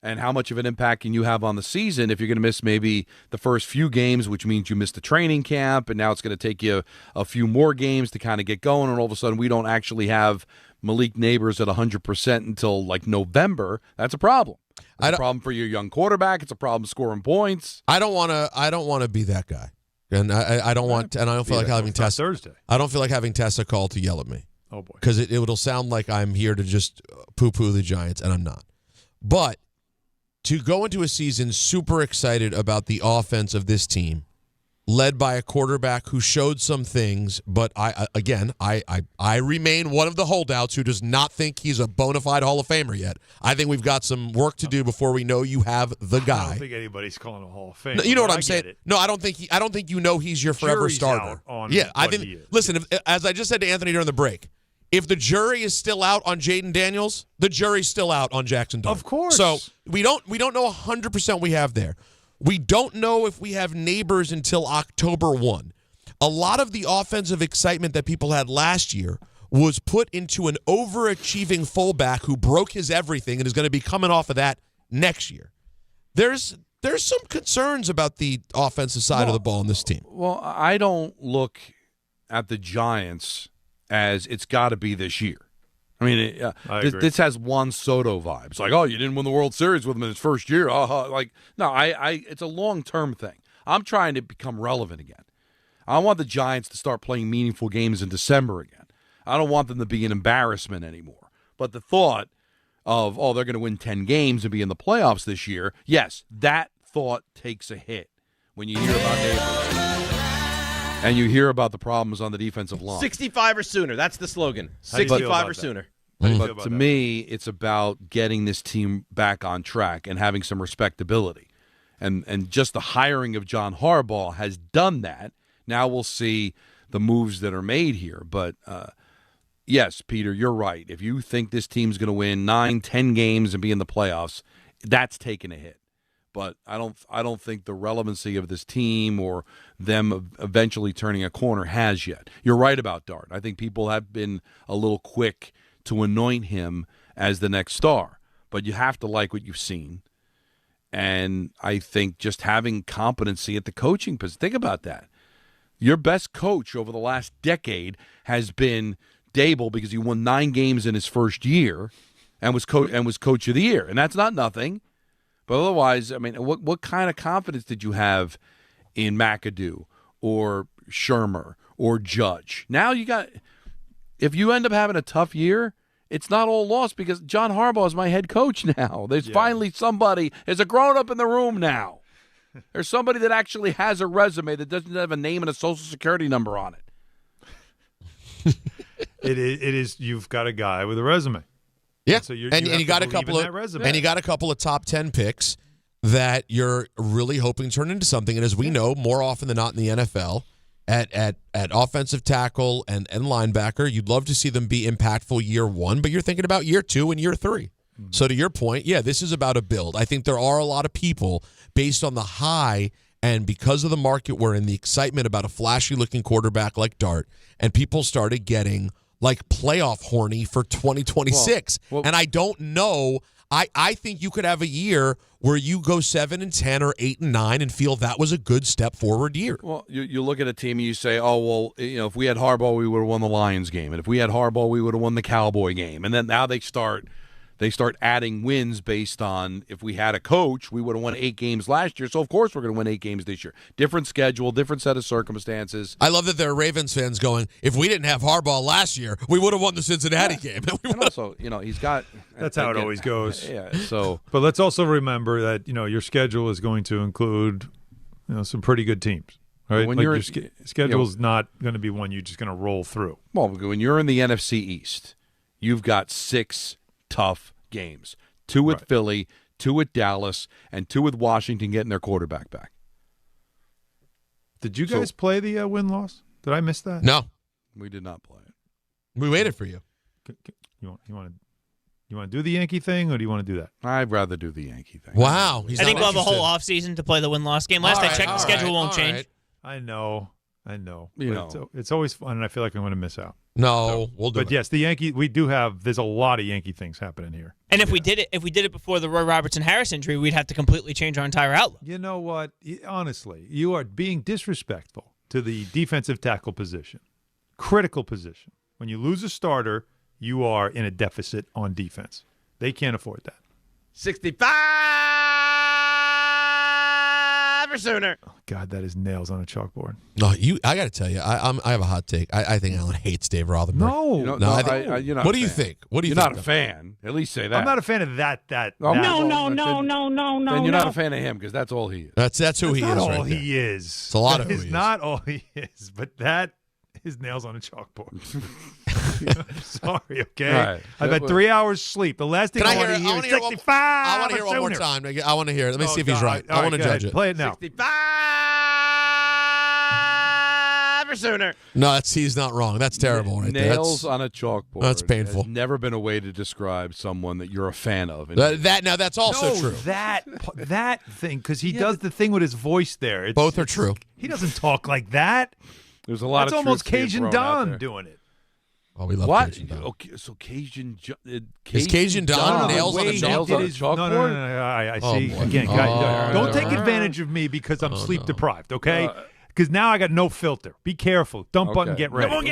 And how much of an impact can you have on the season if you're going to miss maybe the first few games, which means you missed the training camp, and now it's going to take you a few more games to kind of get going, and all of a sudden we don't actually have Malik Nabers at 100% until like November. That's a problem. It's a problem for your young quarterback. It's a problem scoring points. I don't want to be that guy, and I don't want, and I don't feel like having Tessa Thursday. I don't feel like having Tessa call to yell at me. Oh boy, because it'll sound like I'm here to just poo-poo the Giants, and I'm not. But to go into a season super excited about the offense of this team, led by a quarterback who showed some things, but I remain one of the holdouts who does not think he's a bona fide Hall of Famer yet. I think we've got some work to do before we know you have the guy. I don't think anybody's calling him a Hall of Famer. No, you know what I'm saying? No, I don't think you know he's your forever starter. I think. Listen, as I just said to Anthony during the break, if the jury is still out on Jaden Daniels, the jury's still out on Jackson Dart. Of course. So we don't know 100% we have there. We don't know if we have Nabers until October 1. A lot of the offensive excitement that people had last year was put into an overachieving fullback who broke his everything and is going to be coming off of that next year. There's some concerns about the offensive side of the ball in this team. Well, I don't look at the Giants as it's got to be this year. I mean, this has Juan Soto vibes. Like, oh, you didn't win the World Series with him in his first year. Like, no, it's a long-term thing. I'm trying to become relevant again. I want the Giants to start playing meaningful games in December again. I don't want them to be an embarrassment anymore. But the thought of, oh, they're going to win 10 games and be in the playoffs this year, yes, that thought takes a hit when you hear about Nabers. And you hear about the problems on the defensive line. 65 or sooner. That's the slogan. 65 or sooner. But to me, it's about getting this team back on track and having some respectability. And just the hiring of John Harbaugh has done that. Now we'll see the moves that are made here. But, yes, Peter, you're right. If you think this team's going to win 9, 10 games and be in the playoffs, that's taking a hit. But I don't think the relevancy of this team or them eventually turning a corner has yet. You're right about Dart. I think people have been a little quick to anoint him as the next star. But you have to like what you've seen. And I think just having competency at the coaching position. Think about that. Your best coach over the last decade has been Dable because he won 9 games in his first year and was coach of the year. And that's not nothing. But otherwise, I mean, what kind of confidence did you have in McAdoo or Shermer or Judge? Now you got – if you end up having a tough year, it's not all lost because John Harbaugh is my head coach now. There's finally somebody – there's a grown-up in the room now. There's somebody that actually has a resume that doesn't have a name and a Social Security number on it. It is. You've got a guy with a resume. Yeah, so you got a couple of top 10 picks that you're really hoping to turn into something. And as we know, more often than not in the NFL, at offensive tackle and linebacker, you'd love to see them be impactful year 1, but you're thinking about year 2 and year 3. Mm-hmm. So to your point, yeah, this is about a build. I think there are a lot of people based on the high and because of the market we're in, the excitement about a flashy-looking quarterback like Dart, and people started getting like playoff horny for 2026. Well, and I don't know. I think you could have a year where you go 7-10 or 8-9 and feel that was a good step forward year. Well, you look at a team and you say, oh, well, if we had Harbaugh, we would have won the Lions game. And if we had Harbaugh, we would have won the Cowboy game. And then now they start adding wins based on if we had a coach, we would have won 8 games last year. So, of course, we're going to win 8 games this year. Different schedule, different set of circumstances. I love that there are Ravens fans going, if we didn't have Harbaugh last year, we would have won the Cincinnati game. And also, he's got – that's how it always goes. Yeah, so – But let's also remember that, your schedule is going to include, some pretty good teams. Right? When your schedule's not going to be one you're just going to roll through. Well, when you're in the NFC East, you've got 6 tough games. 2 with Philly, 2 with Dallas, and 2 with Washington getting their quarterback back. Did you guys play the win-loss? Did I miss that? No. We did not play it. We waited for you. You want to do the Yankee thing, or do you want to do that? I'd rather do the Yankee thing. Wow. I think we'll have a whole offseason to play the win-loss game. Last I checked, the schedule won't change. I know. I know. You know. It's always fun, and I feel like I'm going to miss out. No, we'll do it. But yes, the Yankees, we do have, there's a lot of Yankee things happening here. And if we did it before the Roy Robertson-Harris injury, we'd have to completely change our entire outlook. You know what? Honestly, you are being disrespectful to the defensive tackle position. Critical position. When you lose a starter, you are in a deficit on defense. They can't afford that. 65 or sooner. Oh, God, that is nails on a chalkboard. No, I got to tell you, I have a hot take. I think Alan hates Dave Rothenberg. No. You're What not do you a fan. think? What do you You're think? not a fan. At least say that. I'm not a fan of that. Oh, No. Then you're not a fan of him because that's all he is. That's who he is. Not all right there. he is. It's a lot of who That is he is. not all he is, but that is nails on a chalkboard. Sorry, okay? All right. I've had 3 hours sleep. The last thing Can I want to hear is 65. I want to hear one more time. I want to hear it. Let me see if he's right. I want to judge it. Play it now. 65 or sooner. No, he's not wrong. That's terrible right there. Nails on a chalkboard. That's painful. Has never been a way to describe someone that you're a fan of. Now that's also true. That thing, because he does the thing with his voice there. Both are true. He doesn't talk like that. There's a lot That's of almost truth being Cajun thrown out Don there. doing it. Oh, we love What? Cajun Don. Okay, so Cajun Is Cajun Don nails on a chalkboard? No. I see. boy. Again, guys, don't take advantage of me because I'm sleep deprived, okay? Because now I got no filter. Be careful. Dump button, get ready. No,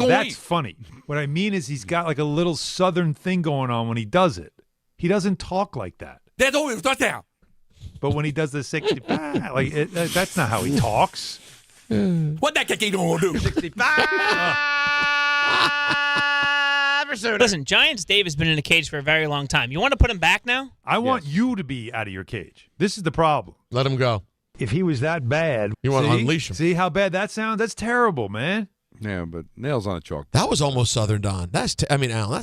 that's funny. What I mean is he's got like a little southern thing going on when he does it. He doesn't talk like that. But when he does the 65, that's not how he talks. What that kid gonna do? 65 or sooner. Listen, Giants Dave has been in a cage for a very long time. You want to put him back now? I want you to be out of your cage. This is the problem. Let him go. If he was that bad, you want to unleash him. See how bad that sounds? That's terrible, man. Yeah, but nails on a chalkboard. That was almost Southern Don. Alan, that's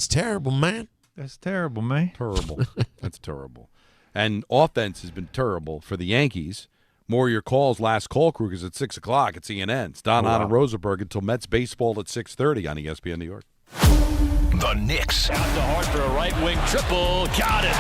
terrible, man. That's terrible, man. Terrible. That's terrible. And offense has been terrible for the Yankees. More of your calls, last call crew, because it's 6 o'clock at CNN. It's Don Hahn and Rosenberg until Mets baseball at 6:30 on ESPN New York. The Knicks. Out to Hart for a right wing triple. Got it.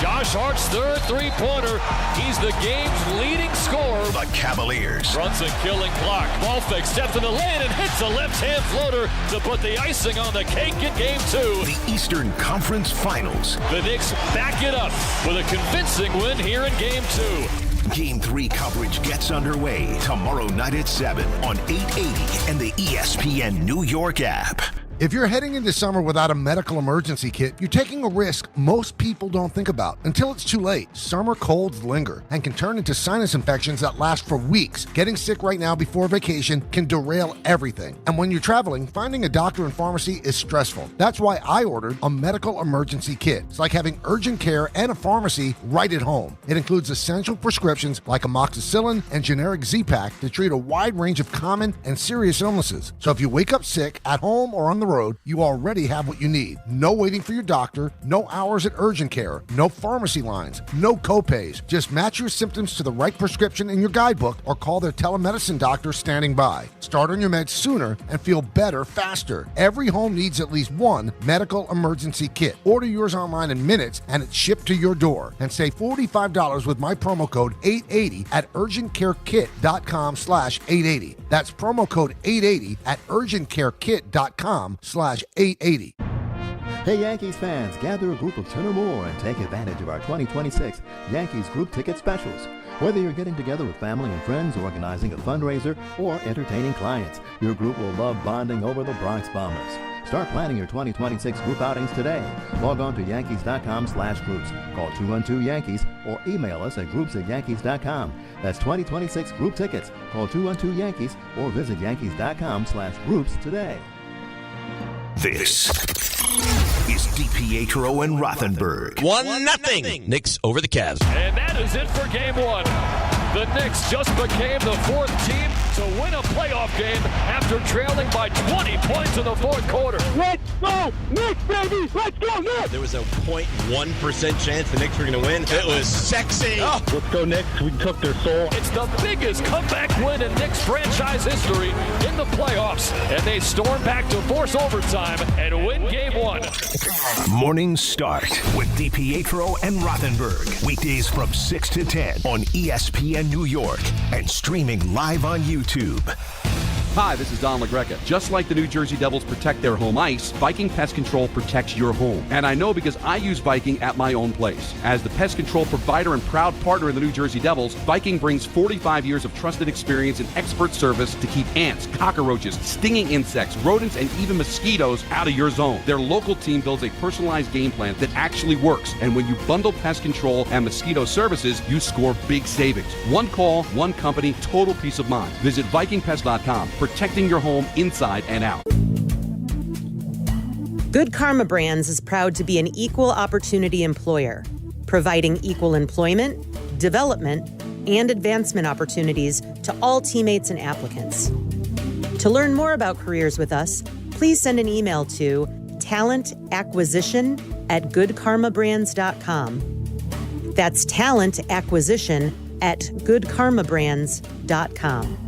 Josh Hart's third three-pointer. He's the game's leading scorer. The Cavaliers. Brunson killing clock. Ball fake, steps in the lane and hits a left-hand floater to put the icing on the cake in Game 2. The Eastern Conference Finals. The Knicks back it up with a convincing win here in Game 2. Game 3 coverage gets underway tomorrow night at 7 on 880 and the ESPN New York app. If you're heading into summer without a medical emergency kit, you're taking a risk most people don't think about until it's too late. Summer colds linger and can turn into sinus infections that last for weeks. Getting sick right now before vacation can derail everything. And when you're traveling, finding a doctor and pharmacy is stressful. That's why I ordered a medical emergency kit. It's like having urgent care and a pharmacy right at home. It includes essential prescriptions like amoxicillin and generic Z-Pak to treat a wide range of common and serious illnesses. So if you wake up sick at home or on the road, you already have what you need. No waiting for your doctor, no hours at urgent care, no pharmacy lines, no copays. Just match your symptoms to the right prescription in your guidebook or call their telemedicine doctor standing by. Start on your meds sooner and feel better faster. Every home needs at least one medical emergency kit. Order yours online in minutes and it's shipped to your door. And save $45 with my promo code 880 at urgentcarekit.com/880. That's promo code 880 at urgentcarekit.com/880. Hey Yankees fans, gather a group of 10 or more and take advantage of our 2026 Yankees group ticket specials. Whether you're getting together with family and friends, organizing a fundraiser, or entertaining clients, your group will love bonding over the Bronx Bombers. Start planning your 2026 group outings today. Log on to Yankees.com/groups. Call 212-YANKEES or email us at groups@Yankees.com. That's 2026 group tickets. Call 212-YANKEES or visit Yankees.com/groups today. This is DiPietro and Rothenberg. 1-0. Knicks over the Cavs. And that is it for Game 1. The Knicks just became the fourth team to win a playoff game after trailing by 20 points in the fourth quarter. Let's go, Knicks, baby! Let's go, Knicks! There was a 0.1% chance the Knicks were going to win. It was sexy. Oh. Let's go, Knicks. We took their soul. It's the biggest comeback win in Knicks franchise history in the playoffs, and they storm back to force overtime and win Game 1. Morning Start with DiPietro and Rothenberg. Weekdays from 6 to 10 on ESPN New York and streaming live on YouTube. Hi, this is Don LaGreca. Just like the New Jersey Devils protect their home ice, Viking Pest Control protects your home. And I know because I use Viking at my own place. As the pest control provider and proud partner of the New Jersey Devils, Viking brings 45 years of trusted experience and expert service to keep ants, cockroaches, stinging insects, rodents, and even mosquitoes out of your zone. Their local team builds a personalized game plan that actually works. And when you bundle pest control and mosquito services, you score big savings. One call, one company, total peace of mind. Visit VikingPest.com. Protecting your home inside and out. Good Karma Brands is proud to be an equal opportunity employer, providing equal employment, development, and advancement opportunities to all teammates and applicants. To learn more about careers with us, please send an email to talentacquisition@goodkarmabrands.com. That's talentacquisition@goodkarmabrands.com.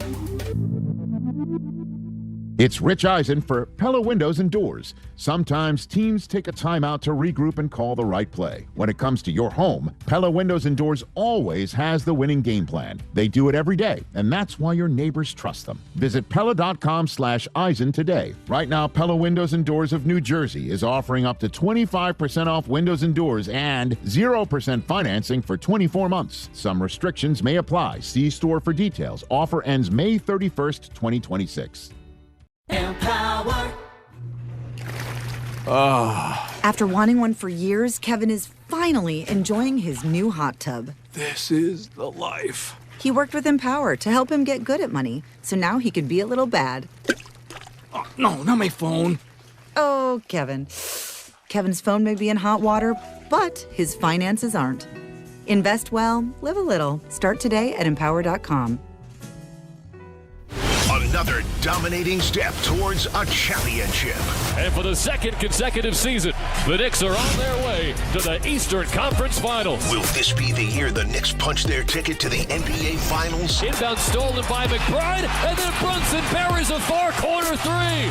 It's Rich Eisen for Pella Windows and Doors. Sometimes teams take a timeout to regroup and call the right play. When it comes to your home, Pella Windows and Doors always has the winning game plan. They do it every day, and that's why your neighbors trust them. Visit Pella.com/Eisen today. Right now, Pella Windows and Doors of New Jersey is offering up to 25% off windows and doors and 0% financing for 24 months. Some restrictions may apply. See store for details. Offer ends May 31st, 2026. Empower. After wanting one for years, Kevin is finally enjoying his new hot tub. This is the life. He worked with Empower to help him get good at money, so now he can be a little bad. Oh, no, not my phone. Oh, Kevin. Kevin's phone may be in hot water, but his finances aren't. Invest well, live a little. Start today at Empower.com. Another dominating step towards a championship. And for the second consecutive season, the Knicks are on their way to the Eastern Conference Finals. Will this be the year the Knicks punch their ticket to the NBA Finals? Inbound stolen by McBride, and then Brunson buries a far corner three.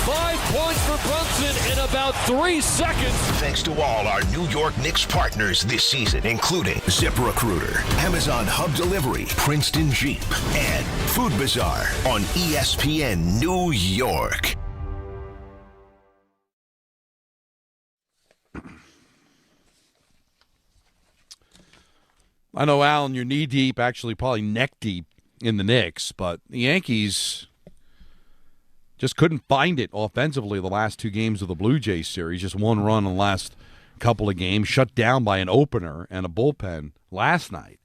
5 points for Brunson in about 3 seconds. Thanks to all our New York Knicks partners this season, including ZipRecruiter, Amazon Hub Delivery, Princeton Jeep, and Food Bazaar on ESPN New York. I know, Alan, you're knee-deep, actually probably neck-deep in the Knicks, but the Yankees just couldn't find it offensively the last 2 games of the Blue Jays series. Just one run in the last couple of games, shut down by an opener and a bullpen last night.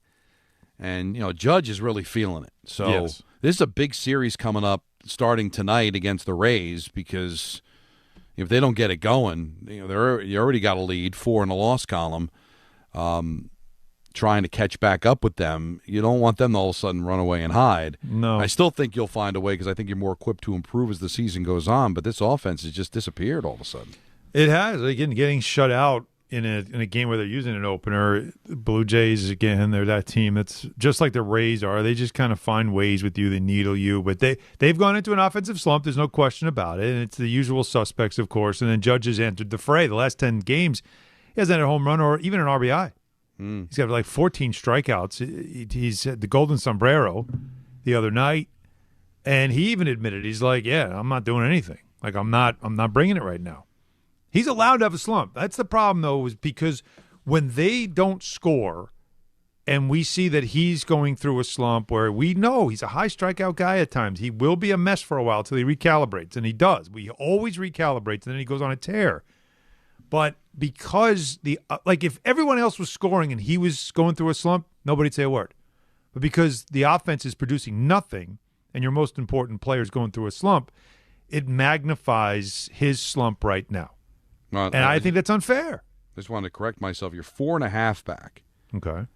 And, Judge is really feeling it. So yes. This is a big series coming up starting tonight against the Rays because if they don't get it going, you already got a lead, 4 in the loss column. Trying to catch back up with them, you don't want them to all of a sudden run away and hide. No. I still think you'll find a way because I think you're more equipped to improve as the season goes on, but this offense has just disappeared all of a sudden. It has. Again, getting shut out in a game where they're using an opener. Blue Jays, again, they're that team that's just like the Rays are. They just kind of find ways with you. They needle you. But they've gone into an offensive slump. There's no question about it. And it's the usual suspects, of course. And then Judge has entered the fray. The last 10 games, he hasn't had a home run or even an RBI. He's got like 14 strikeouts. He's had the golden sombrero the other night, and he even admitted, he's like, "Yeah, I'm not doing anything. Like I'm not bringing it right now." He's allowed to have a slump. That's the problem, though, is because when they don't score, and we see that he's going through a slump where we know he's a high strikeout guy at times. He will be a mess for a while till he recalibrates, and he does. He always recalibrates, and then he goes on a tear. But because if everyone else was scoring and he was going through a slump, nobody'd say a word. But because the offense is producing nothing and your most important player is going through a slump, it magnifies his slump right now. And I think that's unfair. I just wanted to correct myself. You're 4.5 back. Okay.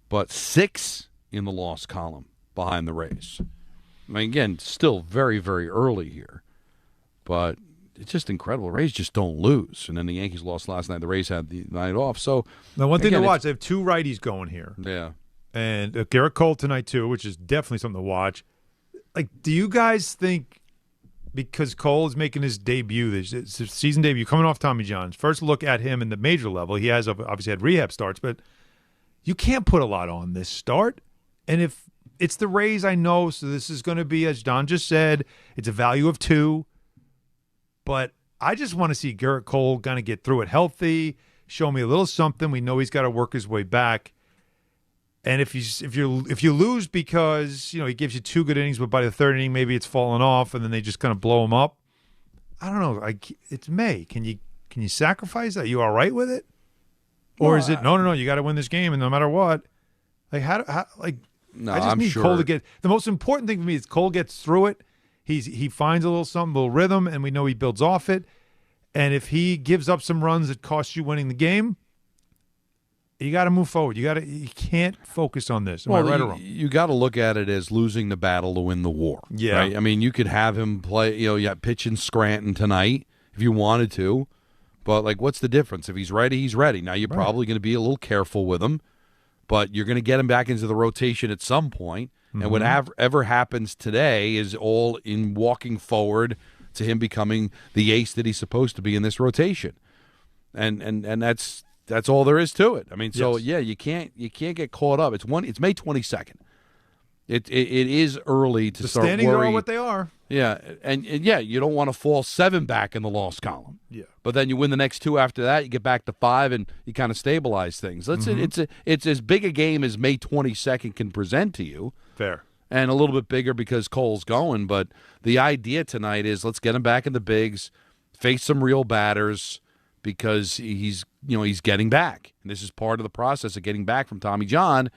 But 6 in the loss column behind the Rays. I mean, again, still very, very early here. But it's just incredible. The Rays just don't lose. And then the Yankees lost last night. The Rays had the night off. So now, one thing to watch, they have two righties going here. Yeah. And Garrett Cole tonight, too, which is definitely something to watch. Like, do you guys think, because Cole is making his debut, his season debut, coming off Tommy John's, first look at him in the major level, he has obviously had rehab starts, but you can't put a lot on this start. And if it's the Rays, I know, so this is going to be, as Don just said, it's a value of 2. But I just want to see Garrett Cole kind of get through it healthy, show me a little something. We know he's got to work his way back. And if you lose because he gives you 2 good innings, but by the 3rd inning maybe it's fallen off, and then they just kind of blow him up. I don't know. It's May. Can you sacrifice that? You all right with it, or is it no? You got to win this game, and no matter what, like No, I just I'm need sure. Cole to get. The most important thing for me is Cole gets through it. He finds a little something, a little rhythm, and we know he builds off it. And if he gives up some runs that cost you winning the game, you got to move forward. You can't focus on this. Am I right or wrong? You got to look at it as losing the battle to win the war. Yeah. Right? I mean, you could have him play, pitch in Scranton tonight if you wanted to. But, what's the difference? If he's ready, he's ready. Now, you're probably going to be a little careful with him, but you're going to get him back into the rotation at some point. Mm-hmm. And whatever happens today is all in walking forward to him becoming the ace that he's supposed to be in this rotation. And that's all there is to it. I mean, so yes. you can't get caught up. It's May 22nd. It is early to start standings worrying. are what they are. Yeah, and you don't want to fall 7 back in the loss column. Yeah, but then you win the next 2 after that. You get back to 5, and you kind of stabilize things. It's as big a game as May 22nd can present to you. Fair. And a little bit bigger because Cole's going. But the idea tonight is let's get him back in the bigs, face some real batters because he's getting back, and this is part of the process of getting back from Tommy John.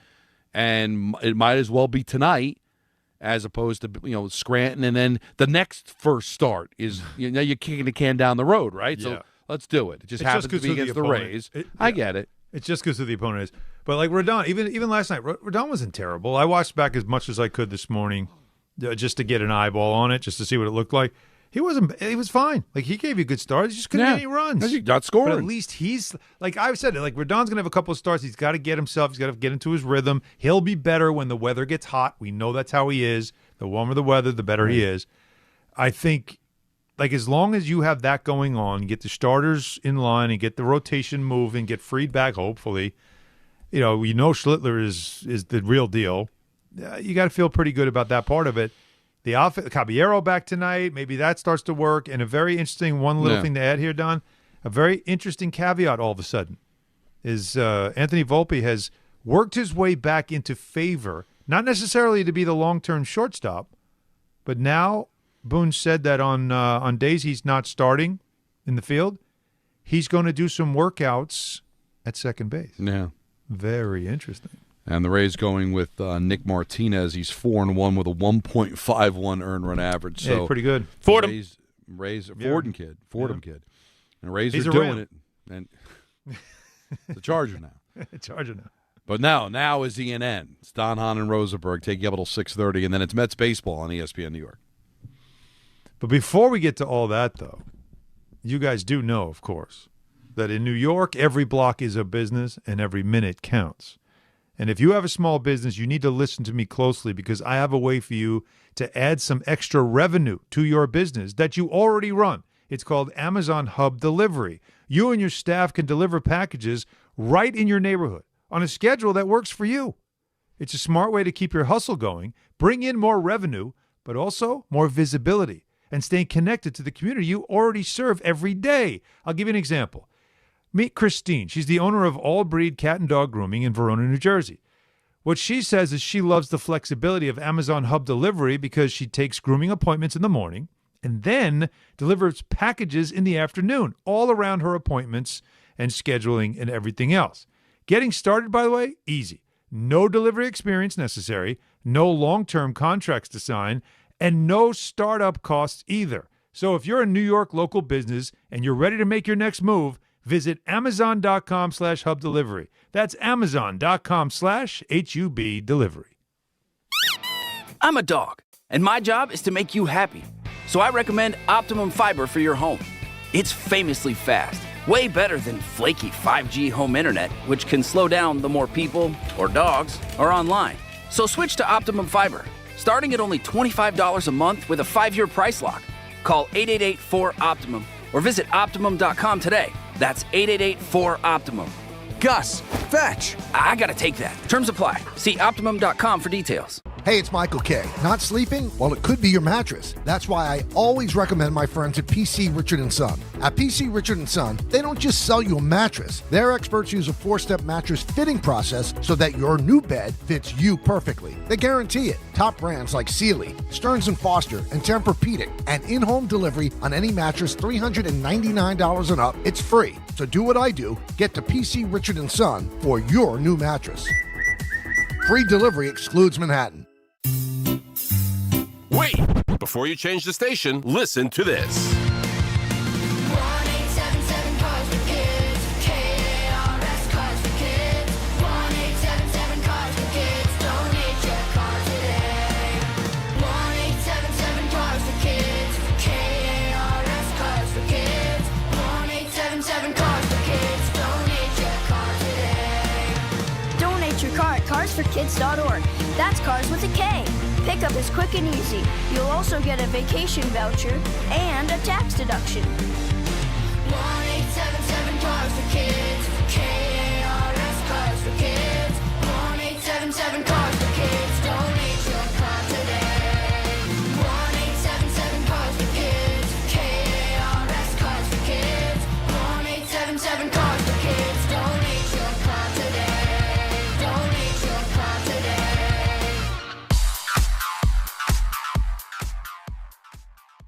And it might as well be tonight, as opposed to Scranton, and then the next first start is you're kicking the can down the road, right? Yeah. So let's do it. It just happens to be against the Rays. I get it. It's just because of the opponent is. But like Rodon, even last night, Rodon wasn't terrible. I watched back as much as I could this morning, just to get an eyeball on it, just to see what it looked like. He was fine. Like, he gave you a good start. He just couldn't get any runs. He's not scoring. But at least he's, like I said, like Rodon's going to have a couple of starts. He's got to get himself. He's got to get into his rhythm. He'll be better when the weather gets hot. We know that's how he is. The warmer the weather, the better he is. I think, like, as long as you have that going on, get the starters in line and get the rotation moving, get freed back, hopefully. Schlittler is the real deal. You got to feel pretty good about that part of it. The Caballero back tonight, maybe that starts to work. And a very interesting thing to add here, Don, a very interesting caveat all of a sudden is Anthony Volpe has worked his way back into favor, not necessarily to be the long-term shortstop, but now Boone said that on days he's not starting in the field, he's going to do some workouts at second base. Yeah. Very interesting. And the Rays going with Nick Martinez. He's 4-1 with a 1.51 earned run average. So pretty good. Fordham. Fordham kid. And Rays He's are a doing Ram. it. And the Charger now. Charger now. But now is ENN. It's Don, Hahn, and Rosenberg. Take you up until 6:30, and then it's Mets baseball on ESPN New York. But before we get to all that, though, you guys do know, of course, that in New York, every block is a business and every minute counts. And if you have a small business, you need to listen to me closely because I have a way for you to add some extra revenue to your business that you already run. It's called Amazon Hub Delivery. You and your staff can deliver packages right in your neighborhood on a schedule that works for you. It's a smart way to keep your hustle going, bring in more revenue, but also more visibility and staying connected to the community you already serve every day. I'll give you an example. Meet Christine. She's the owner of All Breed Cat and Dog Grooming in Verona, New Jersey. What she says is she loves the flexibility of Amazon Hub Delivery because she takes grooming appointments in the morning and then delivers packages in the afternoon, all around her appointments and scheduling and everything else. Getting started, by the way, easy. No delivery experience necessary, no long-term contracts to sign, and no startup costs either. So if you're a New York local business and you're ready to make your next move, visit Amazon.com/Hub Delivery. That's Amazon.com/HUB Delivery. I'm a dog. And my job is to make you happy. So I recommend Optimum Fiber for your home. It's famously fast, way better than flaky 5G home internet, which can slow down the more people or dogs are online. So switch to Optimum Fiber, starting at only $25 a month with a 5-year price lock. Call 888-4-OPTIMUM or visit Optimum.com today. That's 888-4-OPTIMUM. Gus, fetch! I gotta take that. Terms apply. See Optimum.com for details. Hey, it's Michael K. Not sleeping? Well, it could be your mattress. That's why I always recommend my friends at PC Richard & Son. At PC Richard & Son, they don't just sell you a mattress. Their experts use a 4-step mattress fitting process so that your new bed fits you perfectly. They guarantee it. Top brands like Sealy, Stearns & Foster, and Tempur-Pedic. And in-home delivery on any mattress $399 and up. It's free. So do what I do. Get to PC Richard & Son for your new mattress. Free delivery excludes Manhattan. Wait! Before you change the station, listen to this. 1-877 Cars for Kids. KARS Cars for Kids. 1-877 Cars for Kids. Donate your car today. 1-877 Cars for Kids. KARS Cars for Kids. 1-877 Cars for Kids. Donate your car today. Donate your car at carsforkids.org. That's cars with a K. Pickup is quick and easy. You'll also get a vacation voucher and a tax deduction. 1-877 Cars for Kids. KARS Cars for Kids. 1-877 Cars for Kids. Donate your car today. 1-877 Cars for Kids. KARS Cars for Kids. 1-877 Cars for Kids. Donate your car today. Donate your car today.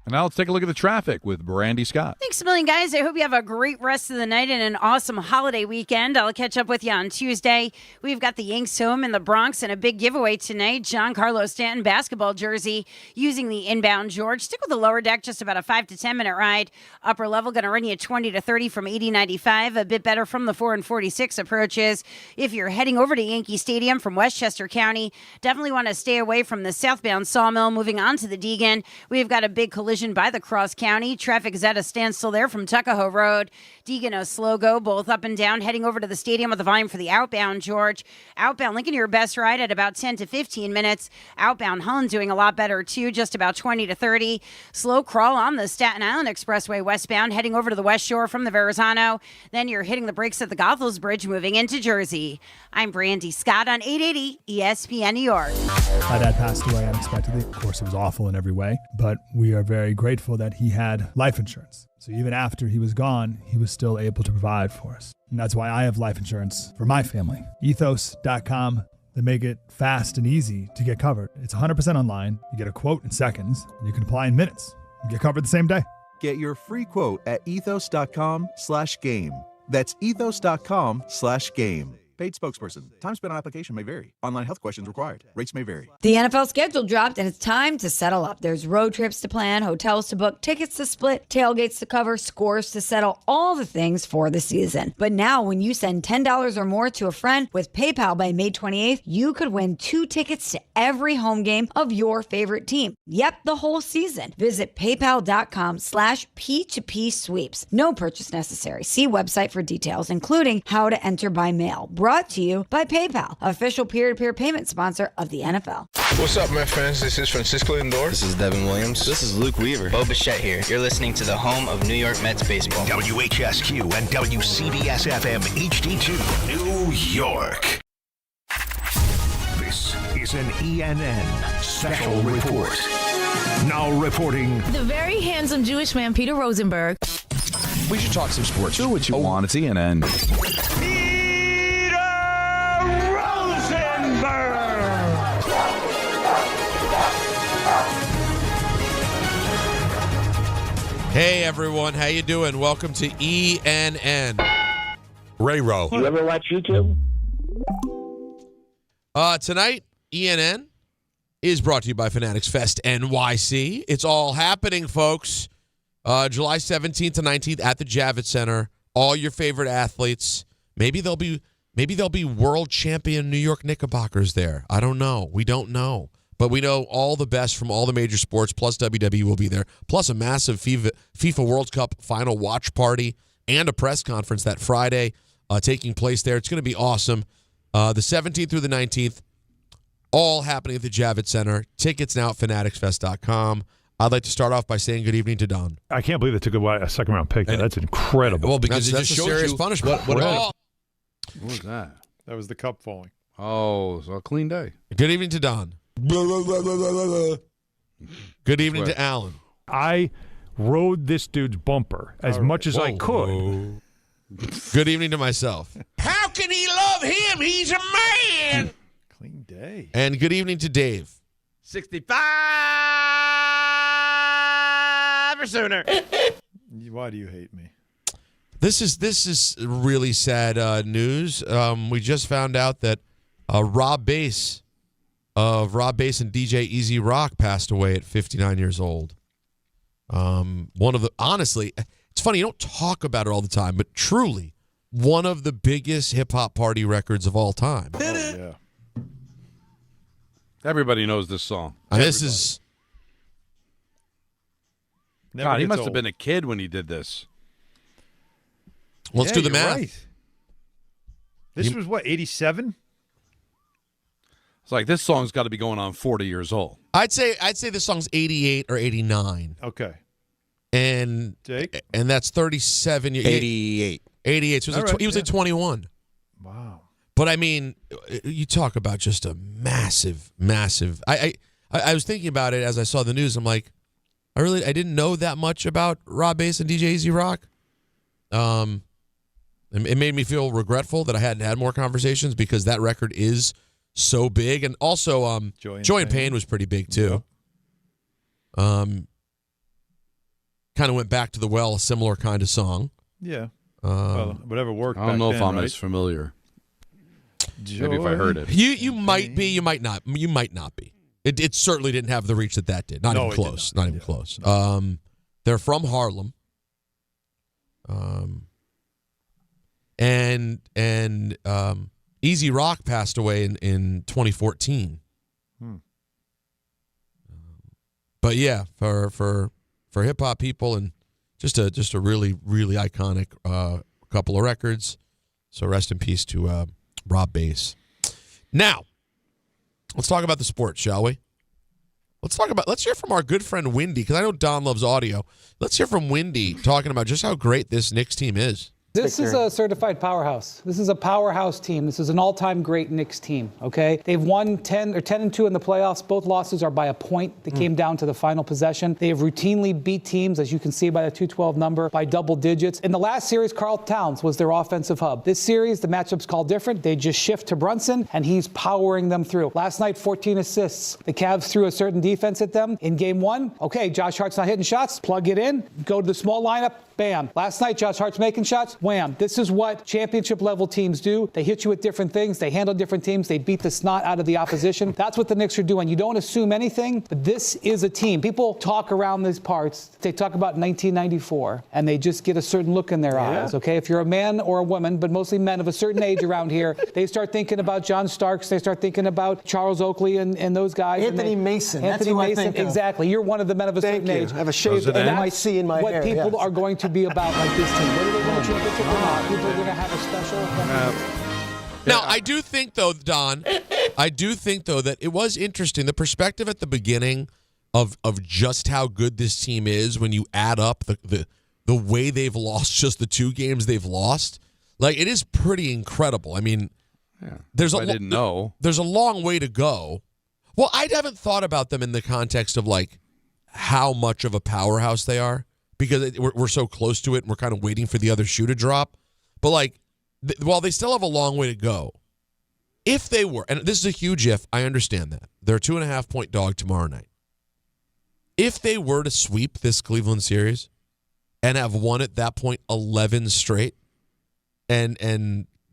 And now let's take a look at the traffic with Brandy Scott. Thanks a million, guys. I hope you have a great rest of the night and an awesome holiday weekend. I'll catch up with you on Tuesday. We've got the Yanks home in the Bronx and a big giveaway tonight. Giancarlo Stanton basketball jersey using the inbound George. Stick with the lower deck, just about a 5 to 10 minute ride. Upper level going to run you 20 to 30 from 80-95. A bit better from the 4 and 46 approaches. If you're heading over to Yankee Stadium from Westchester County, definitely want to stay away from the southbound Sawmill. Moving on to the Deegan, we've got a big collision by the Cross County. Traffic is at a standstill there from Tuckahoe Road. Deegan Oslogo, both up and down, heading over to the stadium with the volume for the outbound George. Outbound Lincoln, your best ride at about 10 to 15 minutes. Outbound Holland doing a lot better too, just about 20 to 30. Slow crawl on the Staten Island Expressway westbound, heading over to the West Shore from the Verrazano. Then you're hitting the brakes at the Goethals Bridge, moving into Jersey. I'm Brandy Scott on 880 ESPN New York. My dad passed away unexpectedly. Of course, it was awful in every way, but we are very grateful that he had life insurance. So even after he was gone, he was still able to provide for us. And that's why I have life insurance for my family. Ethos.com. They make it fast and easy to get covered. It's 100% online. You get a quote in seconds, and you can apply in minutes. You get covered the same day. Get your free quote at ethos.com/game. That's ethos.com/game. Paid spokesperson. Time spent on application may vary. Online health questions required. Rates may vary. The NFL schedule dropped, and it's time to settle up. There's road trips to plan, hotels to book, tickets to split, tailgates to cover, scores to settle, all the things for the season. But now, when you send $10 or more to a friend with PayPal by May 28th, you could win 2 tickets to every home game of your favorite team. Yep, the whole season. Visit paypal.com/P2P sweeps. No purchase necessary. See website for details, including how to enter by mail. Brought to you by PayPal, official peer-to-peer payment sponsor of the NFL. What's up, my friends? This is Francisco Lindor. This is Devin Williams. This is Luke Weaver. Bo Bichette here. You're listening to the home of New York Mets baseball. WHSQ and WCBS-FM HD2, New York. This is an ENN special report. Now reporting. The very handsome Jewish man, Peter Rosenberg. We should talk some sports. Do what you want. It's ENN. Hey everyone, how you doing? Welcome to ENN. Ray-Ro. You ever watch YouTube? Tonight, ENN is brought to you by Fanatics Fest NYC. It's all happening, folks. July 17th to 19th at the Javits Center. All your favorite athletes. Maybe they'll be world champion New York Knickerbockers there. I don't know. We don't know. But we know all the best from all the major sports, plus WWE will be there, plus a massive FIFA World Cup final watch party and a press conference that Friday taking place there. It's going to be awesome. The 17th through the 19th, all happening at the Javits Center. Tickets now at fanaticsfest.com. I'd like to start off by saying good evening to Don. I can't believe they took a second-round pick. That's incredible. Well, because that's a serious punishment. What was that? That was the cup falling. Oh, so a clean day. Good evening to Don. Good evening to Alan. I rode this dude's bumper as much as I could. Whoa. Good evening to myself. How can he love him? He's a man. Clean day. And good evening to Dave. 65 or sooner. Why do you hate me? This is really sad news. We just found out that Rob Bass and DJ Easy Rock passed away at 59 years old. Honestly, it's funny, you don't talk about it all the time, but truly one of the biggest hip-hop party records of all time. Oh, yeah. Everybody knows this song. This is... God, he must have been a kid when he did this. Let's do the math. Right. This was what, 87? It's like this song's got to be going on 40 years old. I'd say this song's 88 or 89. Okay. And Jake? And that's 37 years. 88. 88. So he was at 21. Wow. But I mean, you talk about just a massive. I was thinking about it as I saw the news. I'm like, I didn't know that much about Rob Bass and DJ Easy Rock. It made me feel regretful that I hadn't had more conversations because that record is so big, and also Joy and Pain was pretty big too. Kind of went back to the well, a similar kind of song. Yeah. Well, whatever worked. I don't know if I'm right? as familiar. Joy. Maybe if I heard it. You might be, you might not. You might not be. It certainly didn't have the reach that did. Not even close. Not even close. They're from Harlem. And Easy Rock passed away in 2014. But yeah, for hip hop people and just a really iconic couple of records. So rest in peace to Rob Bass. Now, let's talk about the sport, shall we? Let's hear from our good friend Wendy, because I know Don loves audio. Let's hear from Wendy talking about just how great this Knicks team is. This is a certified powerhouse. This is a powerhouse team. This is an all-time great Knicks team, okay? They've won 10-2 in the playoffs. Both losses are by a point. They came down to the final possession. They have routinely beat teams, as you can see by the 212 number, by double digits. In the last series, Karl Towns was their offensive hub. This series, the matchup's called different. They just shift to Brunson, and he's powering them through. Last night, 14 assists. The Cavs threw a certain defense at them. In game one, okay, Josh Hart's not hitting shots. Plug it in. Go to the small lineup. Bam. Last night, Josh Hart's making shots. Wham. This is what championship-level teams do. They hit you with different things. They handle different teams. They beat the snot out of the opposition. That's what the Knicks are doing. You don't assume anything, but this is a team. People talk around these parts. They talk about 1994, and they just get a certain look in their eyes, okay? If you're a man or a woman, but mostly men of a certain age around here, they start thinking about John Starks. They start thinking about Charles Oakley and those guys. Anthony Mason. Anthony That's who Mason. I think of. Exactly. You're one of the men of a certain age. I have a shaved NYC in my hair. What people are going to be about like this team. Whether they win a championship or not, people are going to have a special. Now, I do think, though, Don, that it was interesting. The perspective at the beginning of just how good this team is when you add up the way they've lost just the two games they've lost. Like, it is pretty incredible. I mean, I didn't know. There's a long way to go. Well, I haven't thought about them in the context of, like, how much of a powerhouse they are, because we're so close to it and we're kind of waiting for the other shoe to drop. But, like, while they still have a long way to go, if they were, and this is a huge if, I understand that. They're a 2.5-point dog tomorrow night. If they were to sweep this Cleveland series and have won at that point 11 straight and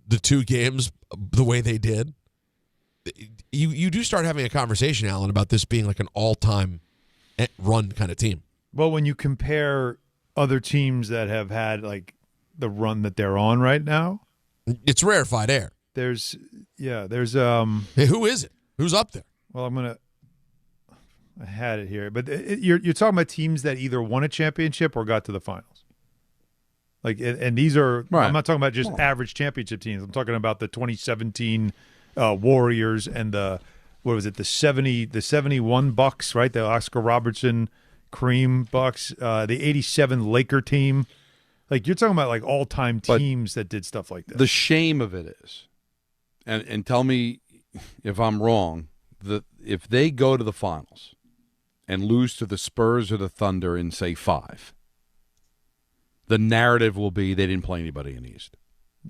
the two games the way they did, you do start having a conversation, Alan, about this being like an all-time run kind of team. Well, when you compare other teams that have had like the run that they're on right now, it's rarefied air. Hey, who is it? Who's up there? Well, I'm gonna I had it here, but you're talking about teams that either won a championship or got to the finals. Like, and these are I'm not talking about just average championship teams. I'm talking about the 2017 Warriors and the 71 Bucks, right? The Oscar Robertson Cream Bucks, the 87 Laker team. Like, you're talking about like all-time teams that did stuff like that. The shame of it is, and tell me if I'm wrong, that if they go to the finals and lose to the Spurs or the Thunder in, say, 5, the narrative will be they didn't play anybody in the East.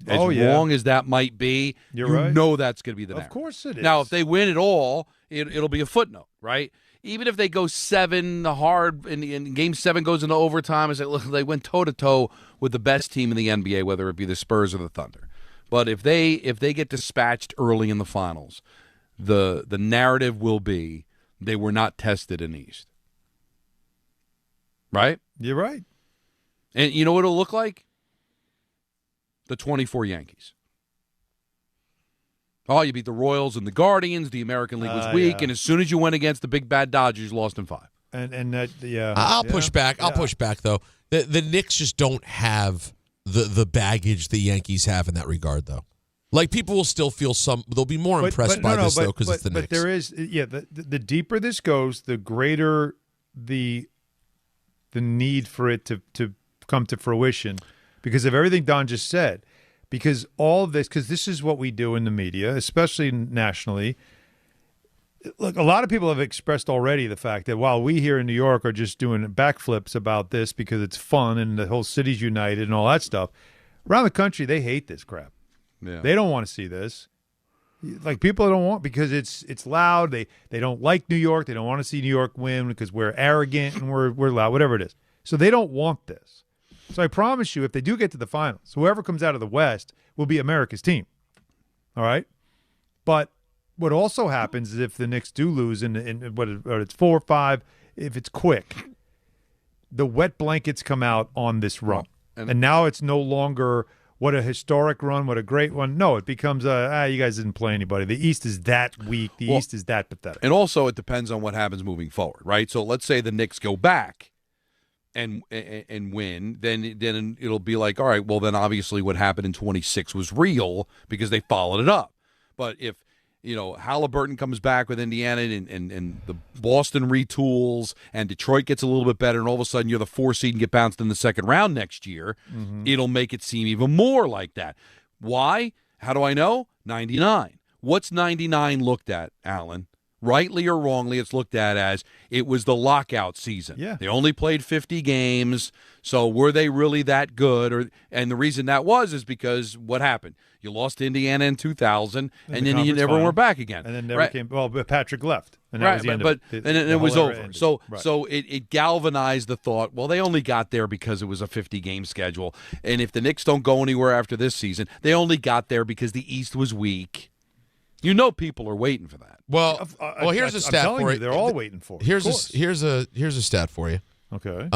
As long as that might be, you know that's going to be the narrative. Of course it is. Now, if they win it all, it'll be a footnote, right? Even if they go 7 hard and Game 7 goes into overtime, and say, look, they went toe-to-toe with the best team in the NBA, whether it be the Spurs or the Thunder. But if they get dispatched early in the finals, the narrative will be they were not tested in the East. Right? You're right. And you know what it'll look like? The 24 Yankees. Oh, you beat the Royals and the Guardians. The American League was weak, and as soon as you went against the big bad Dodgers, you lost in 5. I'll push back. I'll push back though. The Knicks just don't have the baggage the Yankees have in that regard, though. Like, people will still feel they'll be more impressed by this though because it's the Knicks. But there is, the deeper this goes, the greater the need for it to come to fruition because of everything Don just said. Because all of this, because this is what we do in the media, especially nationally. Look, a lot of people have expressed already the fact that while we here in New York are just doing backflips about this because it's fun and the whole city's united and all that stuff, around the country they hate this crap. Yeah. They don't want to see this. Like, people don't want, because it's loud. They don't like New York. They don't want to see New York win because we're arrogant and we're loud, whatever it is. So they don't want this. So I promise you, if they do get to the finals, whoever comes out of the West will be America's team. All right? But what also happens is if the Knicks do lose in whether it's 4 or 5, if it's quick, the wet blankets come out on this run. And now it's no longer what a historic run, what a great one. No, it becomes you guys didn't play anybody. The East is that weak. The East is that pathetic. And also it depends on what happens moving forward, right? So let's say the Knicks go back and win, then it'll be like, all right, well, then obviously what happened in 26 was real because they followed it up. But if, Halliburton comes back with Indiana and the Boston retools and Detroit gets a little bit better and all of a sudden you're the 4 seed and get bounced in the second round next year, it'll make it seem even more like that. Why? How do I know? 99. What's 99 looked at, Alan? Rightly or wrongly, it's looked at as it was the lockout season. Yeah. They only played 50 games, so were they really that good? And the reason that is because what happened? You lost to Indiana in 2000, and then you never were back again. And then never came – well, Patrick left, and that was the end of it. And it was over. So it galvanized the thought, well, they only got there because it was a 50-game schedule. And if the Knicks don't go anywhere after this season, they only got there because the East was weak. People are waiting for that. Well, here's a stat for you. They're all waiting for it. Here's a stat for you. Okay.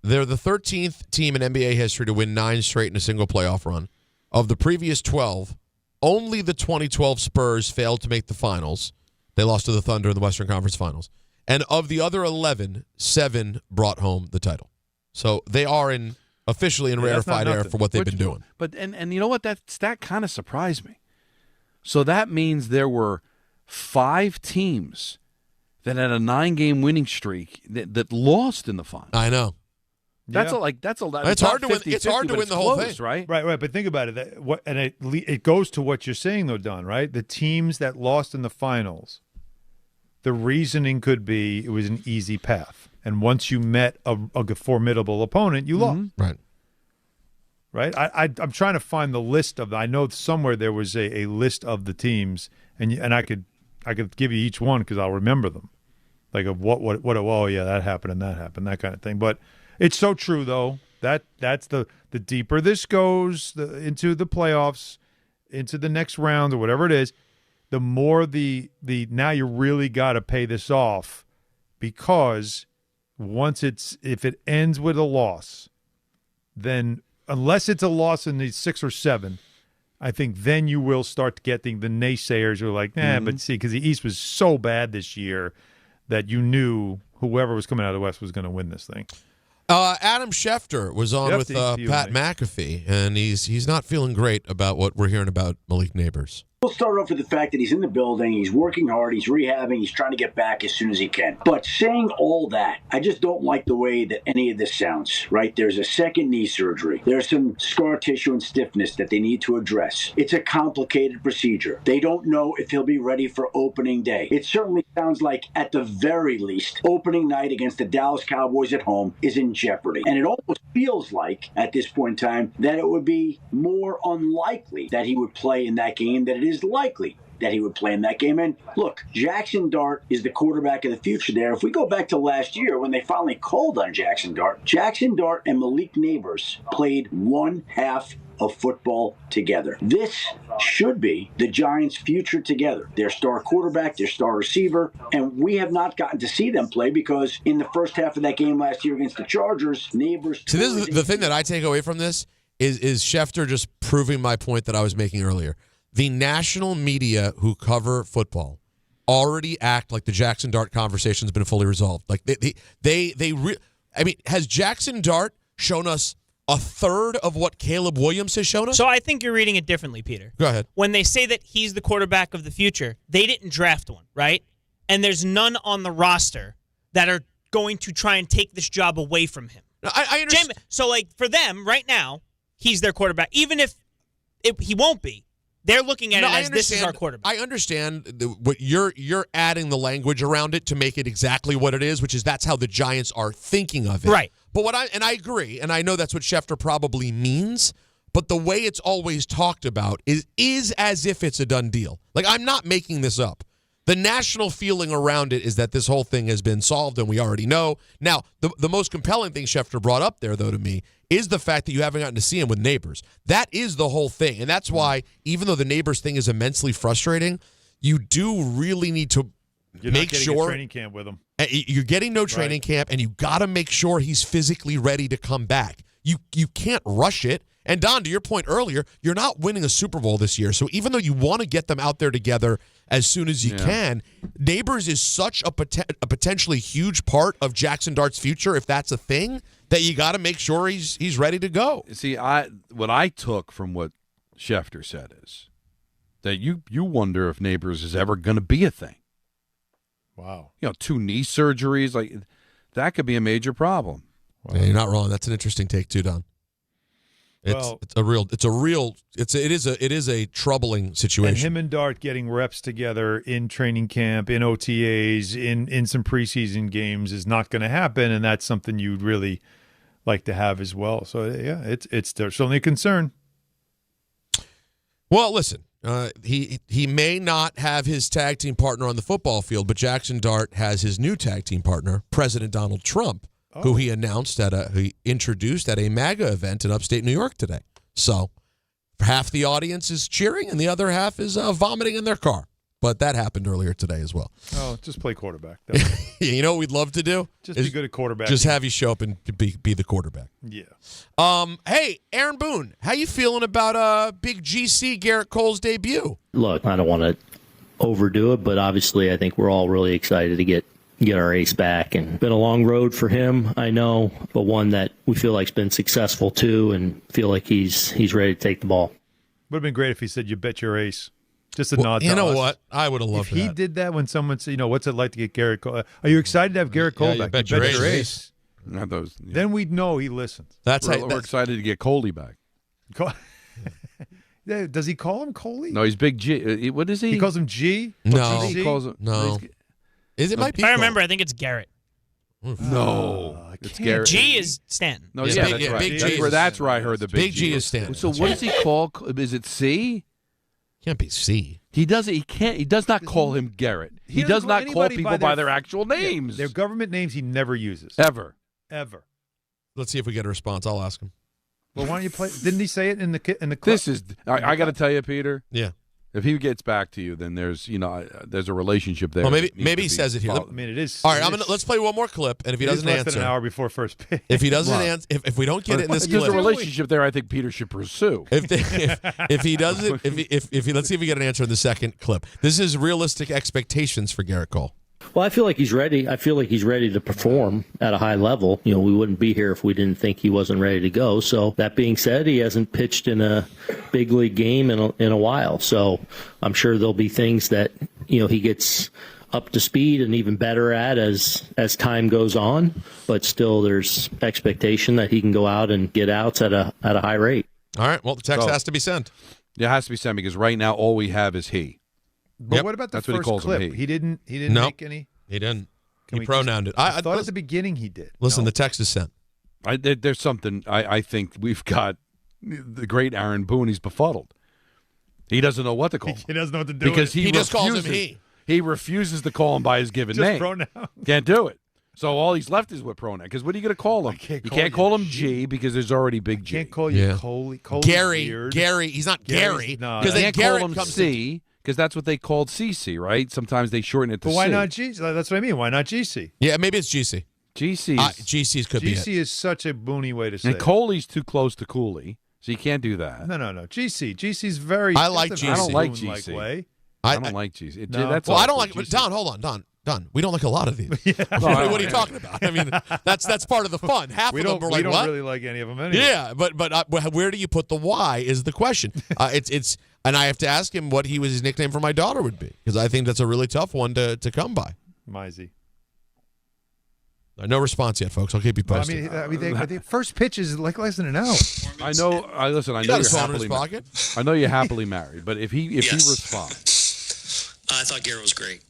They're the 13th team in NBA history to win 9 straight in a single playoff run. Of the previous 12, only the 2012 Spurs failed to make the finals. They lost to the Thunder in the Western Conference Finals. And of the other 11, 7 brought home the title. So they are officially in rarefied air for what they've been doing. But and you know what? That stat kind of surprised me. So that means there were 5 teams that had a 9-game winning streak that lost in the finals. I know. That's It's hard to win. It's hard to win the whole thing, right? Right. But think about it. It goes to what you're saying, though, Don. Right? The teams that lost in the finals, the reasoning could be it was an easy path, and once you met a formidable opponent, you lost. Right. Right. I'm trying to find the list of. I know somewhere there was a list of the teams, and I could give you each one because I'll remember them, like of what that happened and that happened, that kind of thing. But it's so true though. That's the deeper this goes into the playoffs, into the next round or whatever it is, the more the now you really got to pay this off, because if it ends with a loss, then unless it's a loss in the 6 or 7, I think then you will start getting the naysayers who are like, but see, because the East was so bad this year that you knew whoever was coming out of the West was going to win this thing? Adam Schefter was on with Pat McAfee, and he's not feeling great about what we're hearing about Malik Nabers. We'll start off with the fact that he's in the building, he's working hard, he's rehabbing, he's trying to get back as soon as he can. But saying all that, I just don't like the way that any of this sounds, right? There's a second knee surgery. There's some scar tissue and stiffness that they need to address. It's a complicated procedure. They don't know if he'll be ready for opening day. It certainly sounds like, at the very least, opening night against the Dallas Cowboys at home is in jeopardy. And it almost feels like, at this point in time, that it would be more unlikely that he would play in that game than it is likely that he would play in that game. And look, Jackson Dart is the quarterback of the future there. If we go back to last year when they finally called on Jackson Dart and Malik Nabers played one half of football together. This should be the Giants' future together. Their star quarterback, their star receiver, and we have not gotten to see them play because in the first half of that game last year against the Chargers, Nabers... So this is the thing that I take away from this is Schefter just proving my point that I was making earlier. The national media who cover football already act like the Jackson Dart conversation's been fully resolved. Like has Jackson Dart shown us a third of what Caleb Williams has shown us? So I think you're reading it differently, Peter. Go ahead. When they say that he's the quarterback of the future, they didn't draft one, right? And there's none on the roster that are going to try and take this job away from him. I understand. So, for them right now, he's their quarterback. Even if he won't be, they're looking at it as this is our quarterback. I understand what you're adding the language around it to make it exactly what it is, which is that's how the Giants are thinking of it. Right. But I agree, and I know that's what Schefter probably means, but the way it's always talked about is as if it's a done deal. Like, I'm not making this up. The national feeling around it is that this whole thing has been solved, and we already know. Now, the most compelling thing Schefter brought up there, though, to me, is the fact that you haven't gotten to see him with Nabers. That is the whole thing, and that's why, even though the Nabers thing is immensely frustrating, you do really need to make sure training camp with him. You're getting no training camp, and you got to make sure he's physically ready to come back. You can't rush it. And Don, to your point earlier, you're not winning a Super Bowl this year. So even though you want to get them out there together as soon as you can, Nabers is such a potentially huge part of Jackson Dart's future, if that's a thing, that you got to make sure he's ready to go. See, what I took from what Schefter said is that you wonder if Nabers is ever going to be a thing. Wow. 2 knee surgeries, that could be a major problem. Wow. Yeah, you're not wrong. That's an interesting take too, Don. It is a troubling situation. And him and Dart getting reps together in training camp, in OTAs, in some preseason games is not going to happen, and that's something you'd really like to have as well. So yeah, it's certainly a concern. Well, listen, he may not have his tag team partner on the football field, but Jackson Dart has his new tag team partner, President Donald Trump, who he introduced at a MAGA event in upstate New York today. So half the audience is cheering and the other half is vomiting in their car. But that happened earlier today as well. Oh, just play quarterback. You know what we'd love to do? Just be good at quarterback. Just have you show up and be the quarterback. Yeah. Hey, Aaron Boone, how you feeling about big GC Garrett Cole's debut? Look, I don't want to overdo it, but obviously I think we're all really excited to get our ace back. And been a long road for him, I know, but one that we feel like's been successful too, and feel like he's ready to take the ball. Would have been great if he said, "You bet your ace." Just a nod to us. You know what? I would have loved if he did that when someone said, what's it like to get Garrett Cole? Are you excited to have Garrett Cole back? You bet your ace. Not those. Then we'd know he listens. We're excited to get Coley back. Does he call him Coley? No, he's Big G. What is he? He calls him G? No. He calls him, no. Is it my people? I remember. I think it's Garrett. No, it's Garrett. G is Stanton. No, that's right. Big G. That's where I heard the Big G is Stanton. So what does he call? Is it C? Can't be C. He doesn't. He can't. He does not call him Garrett. He does not call people by their actual names. Their government names he never uses. Ever. Let's see if we get a response. I'll ask him. Well, why don't you play? Didn't he say it in the clip? This is. I got to tell you, Peter. Yeah. If he gets back to you, then there's there's a relationship there. Well, maybe he says it here. I mean, it is. All right, let's play one more clip, and if he doesn't answer, less than an hour before first pitch. If he doesn't answer, if we don't get it in this clip, there's a relationship there. I think Peter should pursue. If he doesn't, if he let's see if we get an answer in the second clip. This is realistic expectations for Garrett Cole. Well, I feel like he's ready. I feel like he's ready to perform at a high level. We wouldn't be here if we didn't think he wasn't ready to go. So that being said, he hasn't pitched in a big league game in a while. So I'm sure there'll be things that he gets up to speed and even better at as time goes on. But still, there's expectation that he can go out and get outs at a high rate. All right. Well, the text has to be sent. It has to be sent because right now all we have is he. But what about the first clip? He didn't make any? He didn't. He pronouned it. I thought at the beginning he did. Listen, the text is sent. There's something I think we've got the great Aaron Boone. He's befuddled. He doesn't know what to call him. He doesn't know what to do because he just calls him he. He refuses to call him by his given name. Pronoun. Can't do it. So all he's left is with pronoun. Because what are you going to call him? You can't call him G because there's already big G. Can't call you Coley. Gary. He's not Gary. Because they can't call him C because that's what they called CC, right? Sometimes they shorten it to but why C. not GC? That's what I mean. Why not GC? Yeah, maybe it's GC. GC's could be it. GC is such a boony way to say and Coley's too close to Cooley, so you can't do that. No. GC's very. I like GC. I don't like GC. Way. I don't like GC. Well, I don't like. But Don, hold on, Don. We don't like a lot of these. What are you talking about? I mean, that's part of the fun. Half of them are like, we don't what? really like any of them anyway. Yeah, but where do you put the Y is the question. It's and I have to ask him what his nickname for my daughter would be because I think that's a really tough one to come by. Mizey. No response yet, folks. I'll keep you posted. I mean, the first pitch is like less than an hour. I know. I know you're happily married. I know you're happily married, but if he responds, I thought Garrett was great.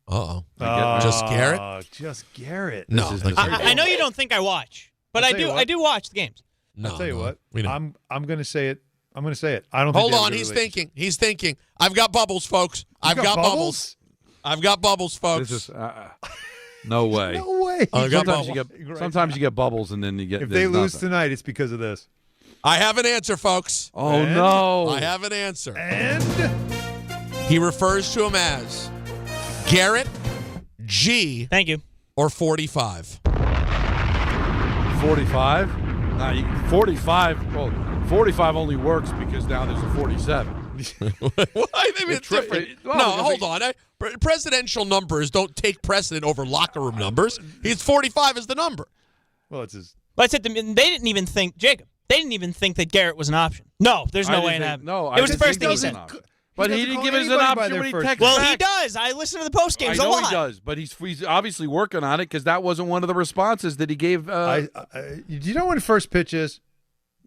Just Garrett? Just Garrett. No, I know you don't think I watch, but I do. I do watch the games. I'll tell you what. We know. I'm going to say it. I'm going to say it. I don't. Hold on. He's thinking. He's thinking. I've got bubbles, folks. I've got bubbles. I've got bubbles, folks. This is no way. No way. Sometimes you get bubbles, and then you get. If they lose tonight, it's because of this. I have an answer, folks. Oh no! I have an answer. And he refers to him as Garrett G. Thank you. Or 45. 45? Nah, 45. Well, 45 only works because now there's a 47. Why? Maybe it's different. Hold on. Presidential numbers don't take precedent over locker room numbers. 45 is the number. Well, it's his. But I said they didn't even think, Jacob, they didn't even think that Garrett was an option. No, there's no way in that. No, it was the first thing he said. But he didn't give us an option when he texted Well, back. he does. I listen to the post games a lot. I know he does, but he's obviously working on it because that wasn't one of the responses that he gave. Do you know when first pitch is?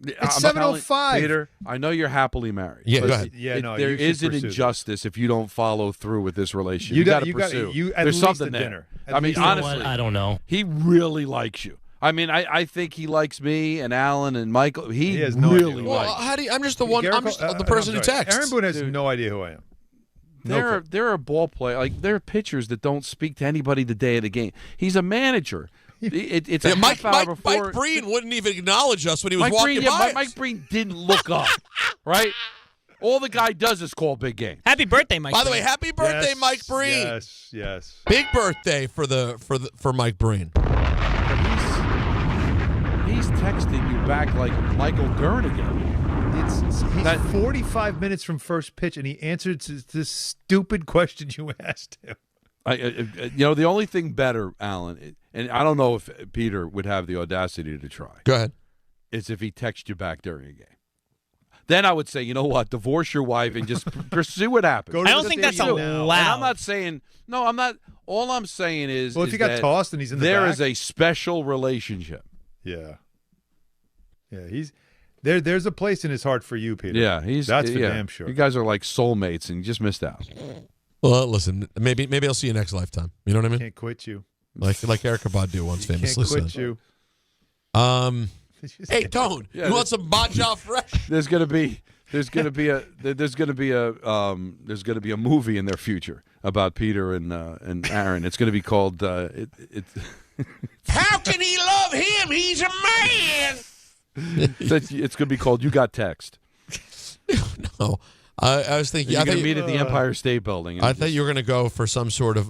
It's 7:05. Peter, I know you're happily married. Yeah, go ahead. There is an injustice if you don't follow through with this relationship. You got to pursue. There's something there. I mean, honestly, I don't know. He really likes you. I mean, I think he likes me and Alan and Michael. He has no really idea. likes. How do you, I'm just the one. I'm just the person who texts. Aaron Boone has no idea who I am. There are ball players, like there are pitchers that don't speak to anybody the day of the game. He's a manager. It's a Mike half hour before. Mike Breen wouldn't even acknowledge us when he was walking by us. Mike Breen didn't look up, right? All the guy does is call big game. Happy birthday, Mike. By the way, happy birthday, Mike Breen. Yes. Big birthday for Mike Breen. He's texting you back like Michael Durnigan. He's 45 minutes from first pitch, and he answered this stupid question you asked him. The only thing better, Alan, and I don't know if Peter would have the audacity to try. Go ahead. Is if he texts you back during a game. Then I would say, you know what, divorce your wife and just pursue what happens. I don't think that's allowed. I'm not saying no. I'm not. All I'm saying is, if he got tossed and he's in the there back? is a special relationship. Yeah. He's there. There's a place in his heart for you, Peter. Yeah, that's for damn sure. You guys are like soulmates, and you just missed out. Well, listen, maybe I'll see you next lifetime. You know what I mean? Can't quit you. Like Erykah Badu once famously said. Can't quit you. Hey, Tone, you want some Baja Fresh? There's gonna be a movie in their future about Peter and Aaron. It's gonna be called How can he love him? He's a man. It's gonna be called You Got Text. No, I was thinking you're gonna meet at the Empire State Building. I thought you were gonna go for some sort of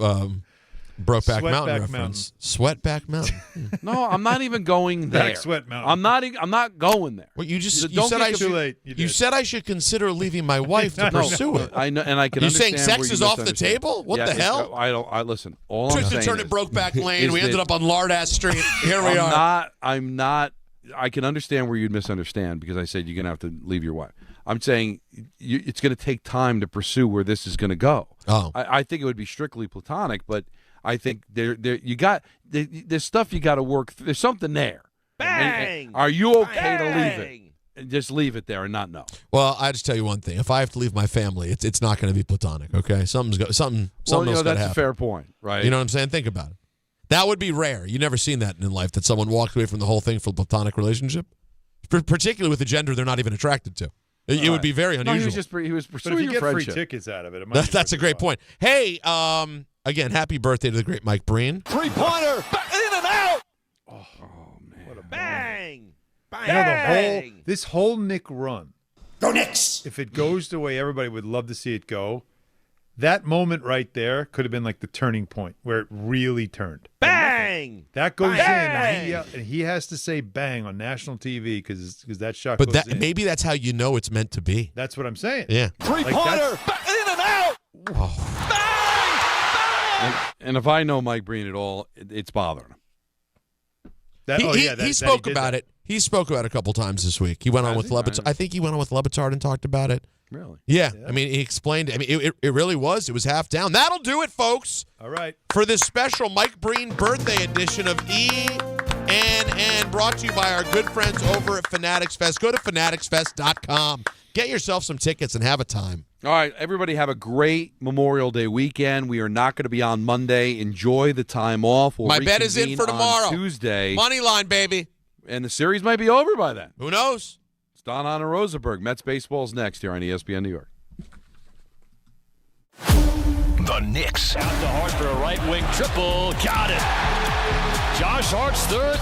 Brokeback Mountain Sweatback reference. Sweatback Mountain. No, I'm not even going there. Back Sweat Mountain. I'm not going there. Well, you said You said I should consider leaving my wife to pursue it. I know, and I can. You understand saying sex where you is off the misunderstand. table? What Yeah, the hell? I listen. All I'm Twisted saying turn is, at Brokeback Lane. We that ended up on Lardass Street. Here we are. I'm not. I can understand where you'd misunderstand because I said you're going to have to leave your wife. I'm saying it's going to take time to pursue where this is going to go. Oh, I think it would be strictly platonic, but I think there's stuff you got to work through. There's something there. Bang! And are you okay to leave it? And just leave it there and not know. Well, I just tell you one thing: if I have to leave my family, it's not going to be platonic. Okay, something else got to happen. That's a fair point, right? You know what I'm saying? Think about it. That would be rare. You've never seen that in life, that someone walks away from the whole thing for a platonic relationship, particularly with a gender they're not even attracted to. It would be very unusual. No, he was pursuing But if you get friendship. free tickets out of it, might That's a great point. Hey, again, happy birthday to the great Mike Breen. Three-pointer. In and out. Oh man! What a Bang. You know, this whole Knick run. Go Knicks. If it goes the way everybody would love to see it go, that moment right there could have been like the turning point where it really turned. Bang. That goes Bang. in, and he has to say bang on national TV because that shot But goes in. maybe that's how you know it's meant to be. That's what I'm saying. Yeah. Three-pointer. In and out. And if I know Mike Breen at all, it's bothering him. He spoke about it. He spoke about it a couple times this week. He went on with Lebitard. I think he went on with Lebitard and talked about it. Really? Yeah. I mean, he explained. I mean, it really was. It was half down. That'll do it, folks. All right. For this special Mike Breen birthday edition of ENN, brought to you by our good friends over at Fanatics Fest. Go to fanaticsfest.com. Get yourself some tickets and have a time. All right, everybody have a great Memorial Day weekend. We are not going to be on Monday. Enjoy the time off. We'll My bet is in for tomorrow. Tuesday. Money line, baby. And the series might be over by then. Who knows? It's Don Hahn and Rosenberg. Mets baseball's next here on ESPN New York. The Knicks. Out to Hart for a right wing triple. Got it. Josh Hart's third.